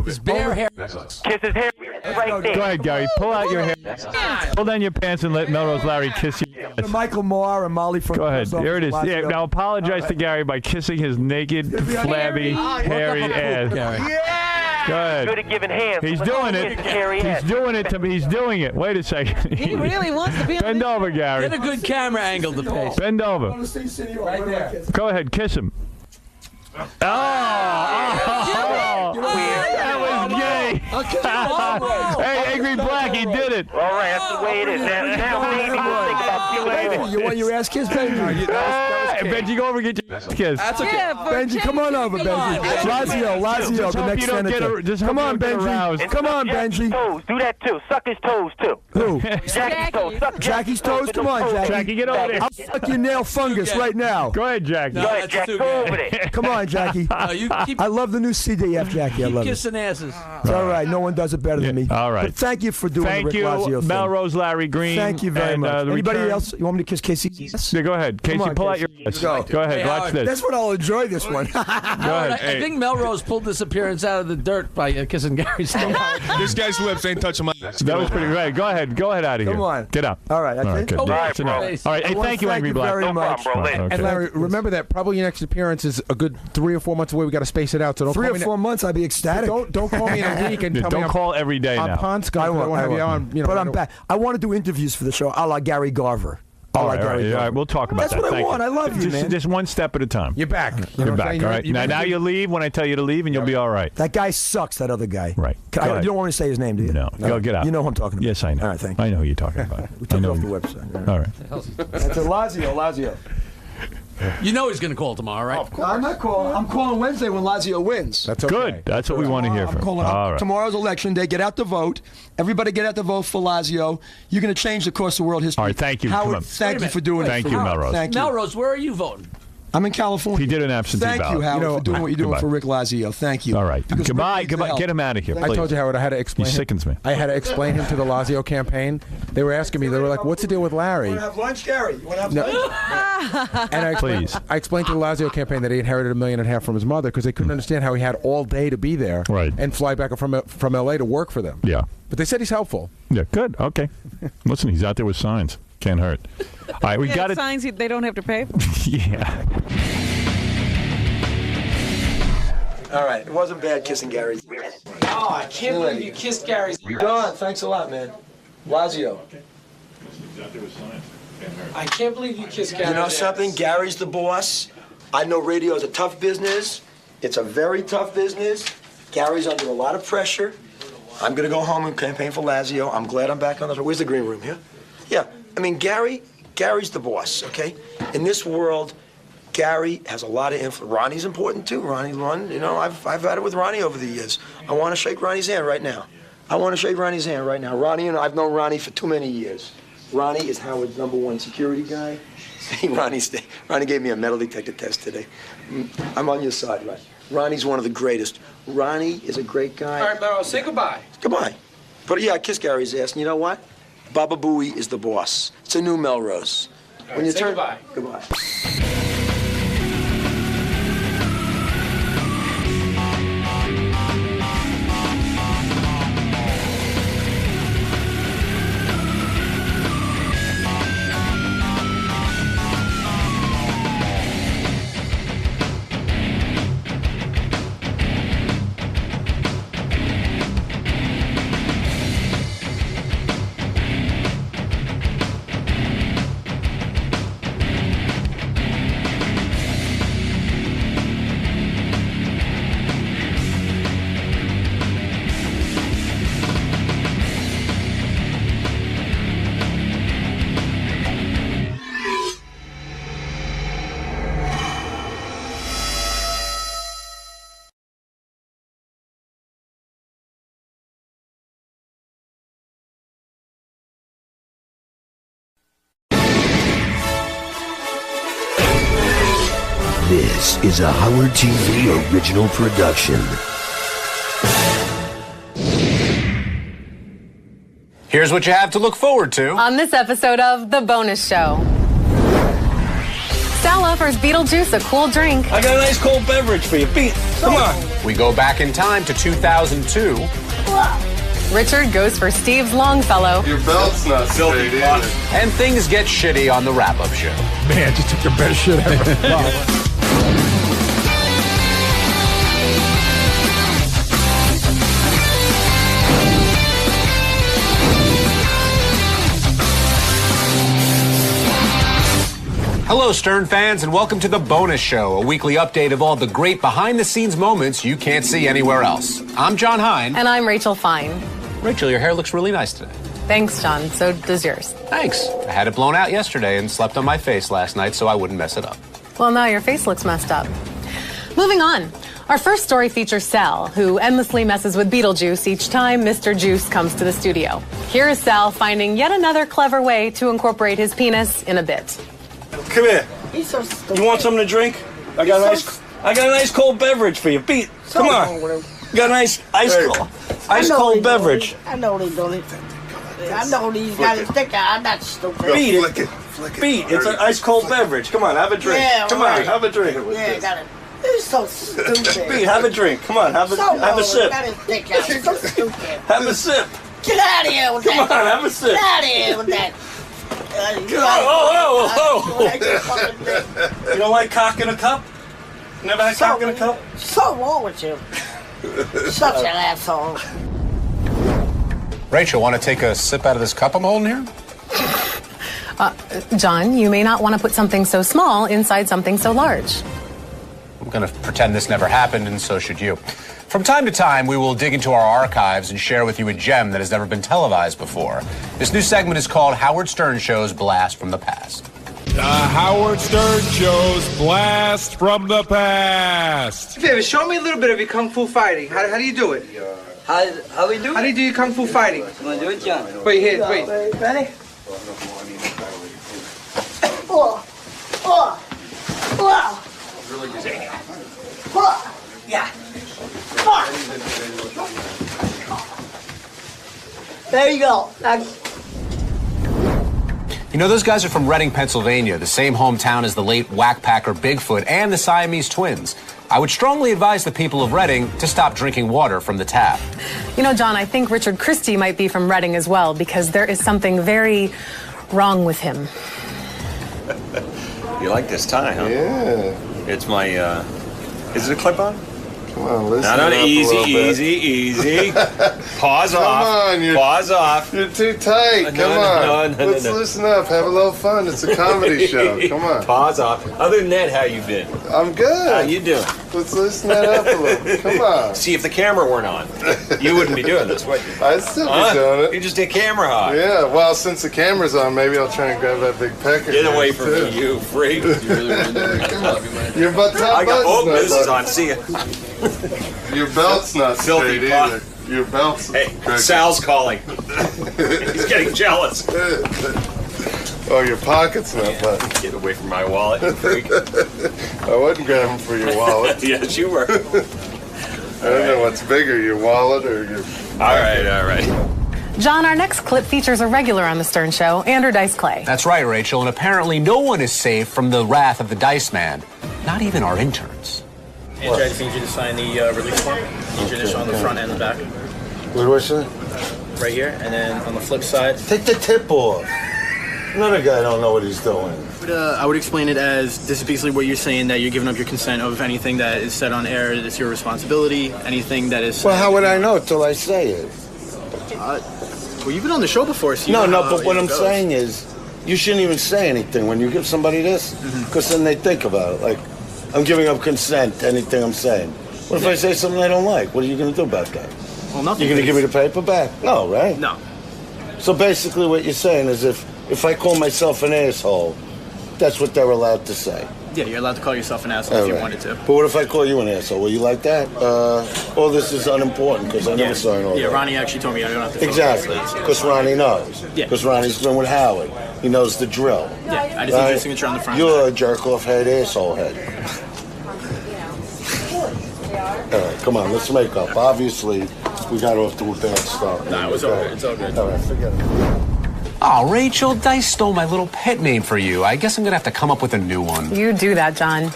His bare hair. Kiss his hair right there. Go ahead, Gary. Pull out your hair. Pull down your pants and let Melrose Larry kiss you. Michael Moore and Molly from Go ahead. Here it is. Yeah, now apologize to Gary by kissing his naked, flabby, hairy ass. Go ahead. Good at giving hands. He's Let's doing go it. get Carrie He's doing it to me. He's doing it. Wait a second. He really wants to be on Bend over, Gary. Get a good camera angle to face. Bend over. Right there. Go ahead. Kiss him. Oh, that was gay. Hey, Angry Black, he did it. All right, that's the way it is. Now maybe we'll think about killing You want your ass kissed, Benji? Benji, go over and get your kiss. That's okay. Benji, come on over, Benji. Lazio, the next senator. Come on, Benji. Come on, Benji. Toes. Do that too. Suck his toes too. Who? Jackie's toes. Suck Jackie's toes? Come on, Jackie. Jackie, get over there. I'll suck your nail fungus right now. Go ahead, Jackie. Go ahead, Jack. Go over there. Come on, Jackie. You keep I love the new CDF, Jackie. I love it. kissing asses. It's all right. No one does it better than me. All right. But thank you for doing the Thank Rick you, Lazio thing. Melrose Larry Green. Thank you very and, much. the Anybody return- else? You want me to kiss Casey? Yes. Yeah, go ahead. Casey, on, pull out Casey. your... Let's go. Go ahead. Hey, Watch Howard, this. That's what I'll enjoy this one. Go ahead. I Hey. think Melrose pulled this appearance out of the dirt by kissing Gary's toe. This guy's lips ain't touching my. That was pretty right. Go ahead. Go ahead out of here. Come on. Get up. All right, that's it? Good. All right, That's enough. bro. All right. Hey, I wanna thank you, Angry Black. very much. Bro, Okay. And Larry, remember that probably your next appearance is a good 3 or 4 months away. We got to space it out. So don't 3 call or me 4 months, I'd be ecstatic. Don't call me in a week and tell me Don't I'm, call every day I'm now. Ponska. I won't have you on. You know, but I'm back. I want to do interviews for the show, a la Gary Garver. All right. We'll talk about That's that. what I Thank want. you. I love you, man. Just one step at a time. You're back. You're back. All right. Now you leave when I tell you to leave, and you'll be all right. That guy sucks, that other guy. Right. You don't want me to say his name, do you? No. Go get out. You know who I'm talking about. Yes, I know. All right, thank you. I know who you're talking about. We took it off the website. All right. That's a Lazio. You know he's going to call tomorrow, right? No, I'm not calling. I'm calling Wednesday when Lazio wins. That's okay. Good. That's what we want to hear I'm from. calling All right. Tomorrow's election day. Get out to vote. Everybody get out to vote for Lazio. You're going to change the course of world history. All right. Thank you. Come Howard, on. thank you for doing it. Thank for you, me. Melrose. Thank you. Melrose, where are you voting? I'm in California. He did an absentee Thank ballot. you, Howard, for doing what you're doing Goodbye. for Rick Lazio. Thank you. All right. Because Goodbye. Rick needs the Goodbye. help. Get him out of here. I Please. told you, Howard, I had to explain. He sickens me. I had to explain him to the Lazio campaign. They were asking me. They were like, "What's the deal with Larry?" You want to have lunch, Gary? You want to have lunch? And I explained to the Lazio campaign that he inherited $1.5 million from his mother because they couldn't understand how he had all day to be there and fly back from L.A. to work for them. Yeah. But they said he's helpful. Yeah. Good. Okay. Listen, he's out there with signs. Can't hurt. All right. We got it. Signs they don't have to pay for. Yeah. All right. It wasn't bad kissing Gary. Oh, I can't believe you kissed Gary's. Don, thanks a lot, man. Lazio. I can't believe you kissed Gary's. You know something? Gary's the boss. I know radio is a tough business. It's a very tough business. Gary's under a lot of pressure. I'm going to go home and campaign for Lazio. I'm glad I'm back on the... Where's the green room here? Yeah. I mean, Gary's the boss, okay? In this world, Gary has a lot of influence. Ronnie's important, too. Ronnie, you know, I've had it with Ronnie over the years. I want to shake Ronnie's hand right now. Ronnie, and I've known Ronnie for too many years. Ronnie is Howard's #1 security guy. Ronnie gave me a metal detector test today. I'm on your side, right? Ronnie's one of the greatest. Ronnie is a great guy. All right, Melrose, say goodbye. Goodbye. But yeah, I kiss Gary's ass, and you know what? Baba Booey is the boss. It's a new Melrose. When you turn, goodbye. Goodbye. This is a Howard TV original production. Here's what you have to look forward to on this episode of The Bonus Show. Sal offers Beetlejuice a cool drink. I got a nice cold beverage for you. Come on. We go back in time to 2002. Richard goes for Steve's Longfellow. Your belt's not straight either. And things get shitty on the wrap-up show. Man, just took the best shit ever. Wow. Hello, Stern fans, and welcome to The Bonus Show, a weekly update of all the great behind-the-scenes moments you can't see anywhere else. I'm John Hine. And I'm Rachel Fine. Rachel, your hair looks really nice today. Thanks, John. So does yours. Thanks. I had it blown out yesterday and slept on my face last night so I wouldn't mess it up. Well, now your face looks messed up. Moving on. Our first story features Sal, who endlessly messes with Beetlejuice each time Mr. Juice comes to the studio. Here is Sal finding yet another clever way to incorporate his penis in a bit. Come here. He's so stupid. You want something to drink? I got a nice cold beverage for you. Pete, come on. Got a nice ice cold beverage. I know he's doing it. I know he's got his stick out. I'm not stupid. Pete, it's an ice cold beverage. Come on, have a drink. Yeah, come right. on, have a drink. Yeah, got it. He's so stupid. Pete, have a drink. Come on, have a sip. Got his stick out. He's so stupid. Have a sip. Get out of here with that. Come on, have a sip. Get out of here with that. You don't like cock in a cup? Never had cock in a cup? So wrong with you. Such an asshole. Rachel, want to take a sip out of this cup I'm holding here? John, you may not want to put something so small inside something so large. I'm going to pretend this never happened, and so should you. From time to time, we will dig into our archives and share with you a gem that has never been televised before. This new segment is called Howard Stern Show's Blast from the Past. The Howard Stern Show's Blast from the Past. Favor, show me a little bit of your kung fu fighting. How do you do it? How do we do? How do you do your kung fu fighting? You want to do it, John? Wait, here, wait. Ready? Yeah. There you go. You know, those guys are from Reading, Pennsylvania, the same hometown as the late whackpacker Bigfoot and the Siamese twins. I would strongly advise the people of Reading to stop drinking water from the tap. You know, John, I think Richard Christie might be from Reading as well, because there is something very wrong with him. You like this tie, huh? Yeah. It's my, is it a clip-on? Come on, listen No, up easy. Pause off. Come on, Pause off. You're too tight. Come on. Let's listen up. Have a little fun. It's a comedy show. Come on. Pause off. Other than that, how you been? I'm good. How you doing? Let's listen that up a little. Come on. See, if the camera weren't on, you wouldn't be doing this, would you? I'd still be doing it. You just did camera high. Yeah, well, since the camera's on, maybe I'll try and grab that big pecker. Get away from me, you freak. Your butt top this is on. See ya. Your belt's not Filthy straight pot. either. Your belt's... Hey, Sal's calling. He's getting jealous. Oh, your pocket's not buttoned. Get away from my wallet, you freak. I wasn't grabbing for your wallet. Yes, you were. I don't know what's bigger, your wallet or your... All right. John, our next clip features a regular on the Stern Show, Andrew Dice Clay. That's right, Rachel, and apparently no one is safe from the wrath of the Dice Man. Not even our interns. Andrew, I just need you to sign the release form. Need your initial on the front and the back. Where do I sign? Right here, and then on the flip side. Take the tip off. Another guy don't know what he's doing. I would explain it as this is basically what you're saying, that you're giving up your consent of anything that is said on air. It's your responsibility. Anything that is. Well, how would I know till I say it? Well, you've been on the show before, so you know how but what it I'm goes. saying is, you shouldn't even say anything when you give somebody this, because then they think about it. Like, I'm giving up consent to anything I'm saying. What if I say something I don't like? What are you going to do about that? Well, nothing. You're going to give me the paper back? No, right? No. So basically what you're saying is if I call myself an asshole, that's what they're allowed to say. Yeah, you're allowed to call yourself an asshole if you wanted to. But what if I call you an asshole? Will you like that? All this is unimportant because I never sign all Yeah, that. Ronnie actually told me I don't have to. Exactly, because Ronnie knows. Yeah. Because Ronnie's been with Howard. He knows the drill. Yeah, I just need your signature on the front. You're a jerk-off head, asshole head. All right, come on, let's make up. Obviously, we got off to a bad start. Nah, it was all good. It's all good. All right, forget it. Oh, Rachel, Dice stole my little pet name for you. I guess I'm going to have to come up with a new one. You do that, John.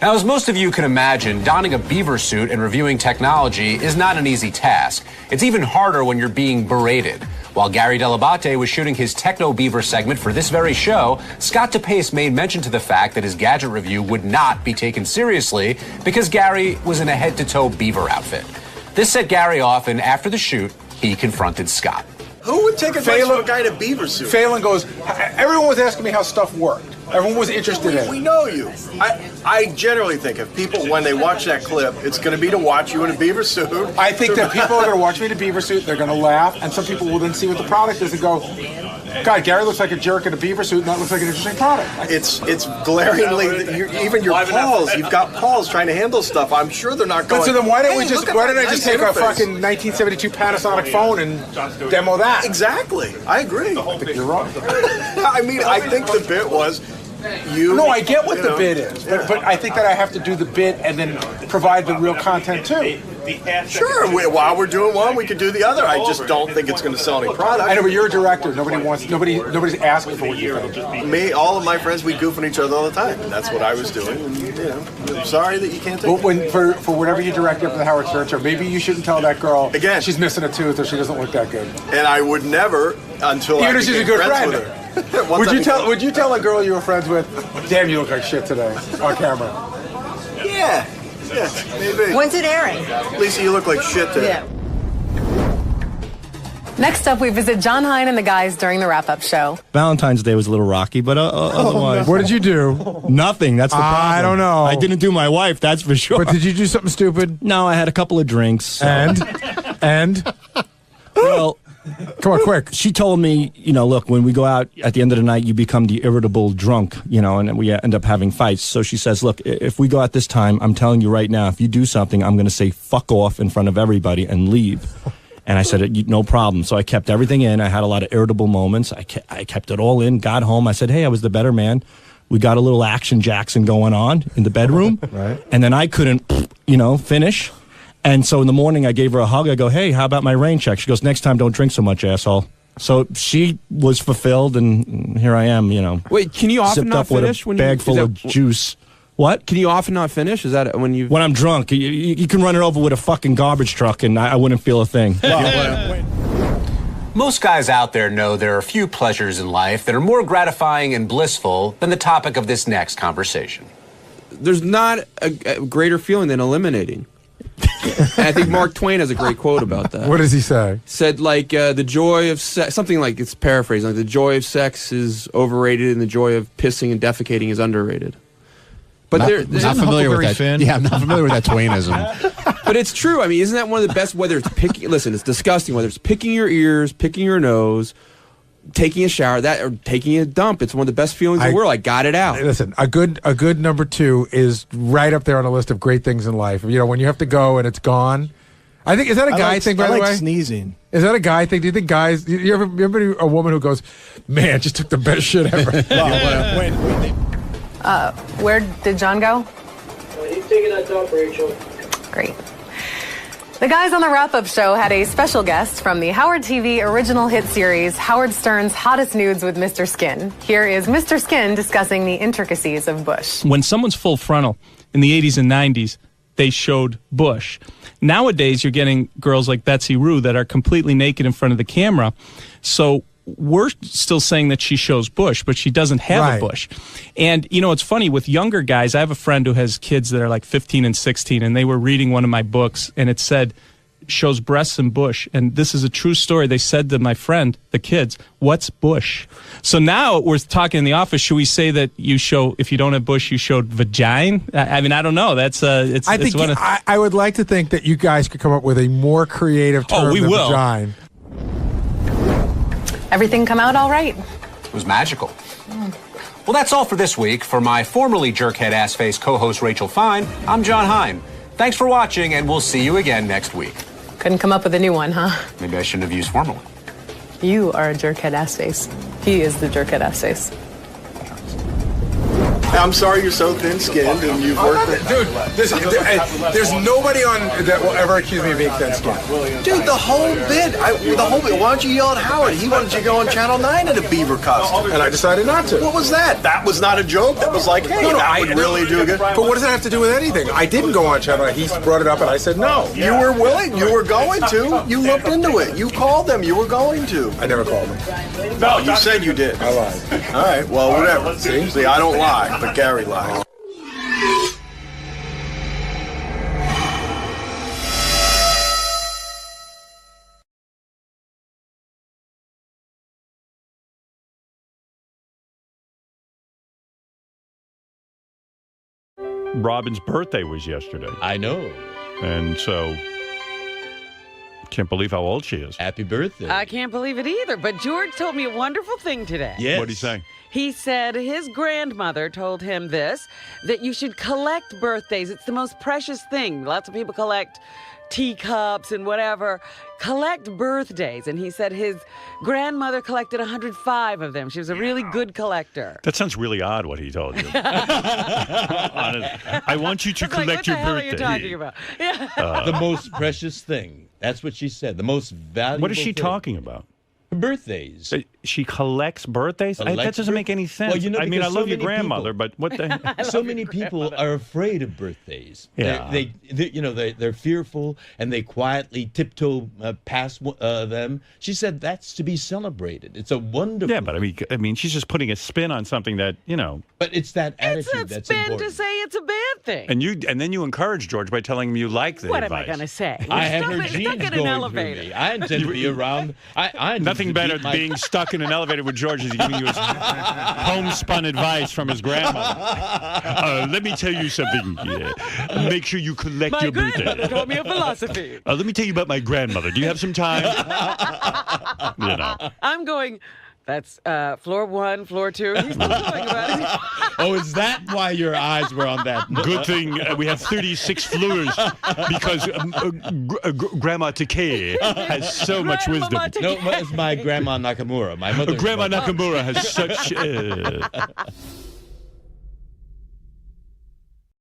Now, as most of you can imagine, donning a beaver suit and reviewing technology is not an easy task. It's even harder when you're being berated. While Gary Delabate was shooting his Techno Beaver segment for this very show, Scott DePace made mention to the fact that his gadget review would not be taken seriously because Gary was in a head-to-toe beaver outfit. This set Gary off, and after the shoot, he confronted Scott. Who would take advice from a guy in a beaver suit? Phelan goes, everyone was asking me how stuff worked. Everyone was interested in it. We know you. I generally think if people, when they watch that clip, it's going to be to watch you in a beaver suit. I think that people are going to watch me in a beaver suit, they're going to laugh, and some people will then see what the product is and go, God, Gary looks like a jerk in a beaver suit, and that looks like an interesting product. It's glaringly, even your paws, you've got paws trying to handle stuff. I'm sure they're not going, so then why don't hey, why don't I just take a fucking 1972 Panasonic phone and demo that? Exactly. I agree. I think you're wrong. I mean, I think the bit was, No, I get what the bit is, but I think that I have to do the bit and then provide the real content too. Sure, while we're doing one, we could do the other. I just don't think it's going to sell any product. I know, but you're a director. Nobody's asking for what you think. Me, all of my friends, we goof on each other all the time, and that's what I was doing. And, I'm sorry that you can't take it. For whatever you direct up for the Howard Stern show, maybe you shouldn't tell that girl again she's missing a tooth or she doesn't look that good. And I would never until even I if she's a became good friends friend. with her. Would you tell a girl you were friends with, damn, you look like shit today on camera? Yeah, maybe. When's it airing? Lisa, you look like shit today. Yeah. Next up, we visit John Hein and the guys during the wrap-up show. Valentine's Day was a little rocky, but otherwise... What did you do? Nothing. That's the problem. I don't know. I didn't do my wife, that's for sure. But did you do something stupid? No, I had a couple of drinks. So. And? Well... Come on, quick. She told me, look, when we go out at the end of the night, you become the irritable drunk, and we end up having fights. So she says, look, if we go out this time, I'm telling you right now, if you do something, I'm going to say fuck off in front of everybody and leave. And I said, no problem. So I kept everything in. I had a lot of irritable moments. I kept it all in, got home. I said, hey, I was the better man. We got a little Action Jackson going on in the bedroom. Right. And then I couldn't, finish. And so in the morning, I gave her a hug. I go, hey, how about my rain check? She goes, next time, don't drink so much, asshole. So she was fulfilled, and here I am, Wait, can you often sipped not up with finish a when bag full of juice. What? Can you often not finish? Is that when you... When I'm drunk. You can run it over with a fucking garbage truck, and I wouldn't feel a thing. Most guys out there know there are a few pleasures in life that are more gratifying and blissful than the topic of this next conversation. There's not a greater feeling than eliminating. And I think Mark Twain has a great quote about that. What does he say? Said the joy of sex, something like, it's paraphrasing, like the joy of sex is overrated and the joy of pissing and defecating is underrated. But not familiar with that. Yeah, I'm not familiar with that Twainism. But it's true. I mean, isn't that one of the best? Whether it's picking, listen, it's disgusting. Whether it's picking your ears, picking your nose, taking a shower, or taking a dump, it's one of the best feelings in the world. I got it out. Listen, a good number 2 is right up there on a list of great things in life. When you have to go and it's gone. I think, is that a guy thing, by the way? I like sneezing. Is that a guy thing? Do you think guys, you ever been a woman who goes, man, just took the best shit ever? Where did John go? He's taking that dump, Rachel. Great. The guys on the wrap-up show had a special guest from the Howard TV original hit series, Howard Stern's Hottest Nudes with Mr. Skin. Here is Mr. Skin discussing the intricacies of bush. When someone's full frontal in the 80s and 90s, they showed bush. Nowadays, you're getting girls like Betsy Rue that are completely naked in front of the camera. So we're still saying that she shows bush, but she doesn't have a bush. And, it's funny, with younger guys, I have a friend who has kids that are like 15 and 16, and they were reading one of my books, and it said, shows breasts and bush. And this is a true story. They said to my friend, the kids, what's bush? So now we're talking in the office, should we say that you show, if you don't have bush, you showed vagina? I mean, I don't know. That's, I would like to think that you guys could come up with a more creative term than vagina. Everything come out all right? It was magical. Well, that's all for this week. For my formerly jerkhead ass-face co-host Rachel Fine, I'm John Hein. Thanks for watching, and we'll see you again next week. Couldn't come up with a new one, huh? Maybe I shouldn't have used formerly. You are a jerkhead ass-face. He is the jerkhead ass-face. I'm sorry you're so thin-skinned and you've worked with... Dude, there's nobody on that will ever accuse me of being thin-skinned. Dude, the whole bit. Why don't you yell at Howard? He wanted you to go on Channel 9 in a beaver costume. And I decided not to. What was that? That was not a joke? That was like, hey, that would really do good. But what does that have to do with anything? I didn't go on Channel 9. He brought it up and I said no. You were willing. You were going to. You looked into it. You called them. You were going to. I never called them. No, you said you did. I lied. All right, well, whatever. See, I don't lie, but Gary lies. Robin's birthday was yesterday. I know. And so, can't believe how old she is. Happy birthday. I can't believe it either. But George told me a wonderful thing today. Yes. What did he say? He said his grandmother told him this, that you should collect birthdays. It's the most precious thing. Lots of people collect teacups and whatever. Collect birthdays. And he said his grandmother collected 105 of them. She was a really good collector. That sounds really odd, what he told you. I want you to collect your birthday. What the hell are you talking about? Yeah. The most precious thing. That's what she said. The most valuable What is she thing. talking about? Birthdays. She collects birthdays? That doesn't make any sense. Well, you know, I mean, I so love your many grandmother, people- but what the... So many people are afraid of birthdays. Yeah. They're fearful, and they quietly tiptoe past them. She said that's to be celebrated. It's a wonderful... Yeah, but I mean, she's just putting a spin on something that, you know... But it's that attitude It's a that's spin important. to say it's a bad thing. And then you encourage George by telling him you like the What advice. am I going to say? I had her Stuck genes in an going through elevator. me. I intend to be around. I Nothing better than being stuck in an elevator with George is giving you his homespun advice from his grandmother. Let me tell you something. Make sure you collect My your birthday. grandmother taught me a philosophy. Let me tell you about my grandmother. Do you have some time? You know. I'm going, that's floor 1, floor 2. He's still going about it. Oh, is that why your eyes were on that? Good thing we have 36 floors because Grandma Takei has so much wisdom. No, it's my Grandma Nakamura. My mother. Grandma Nakamura has such...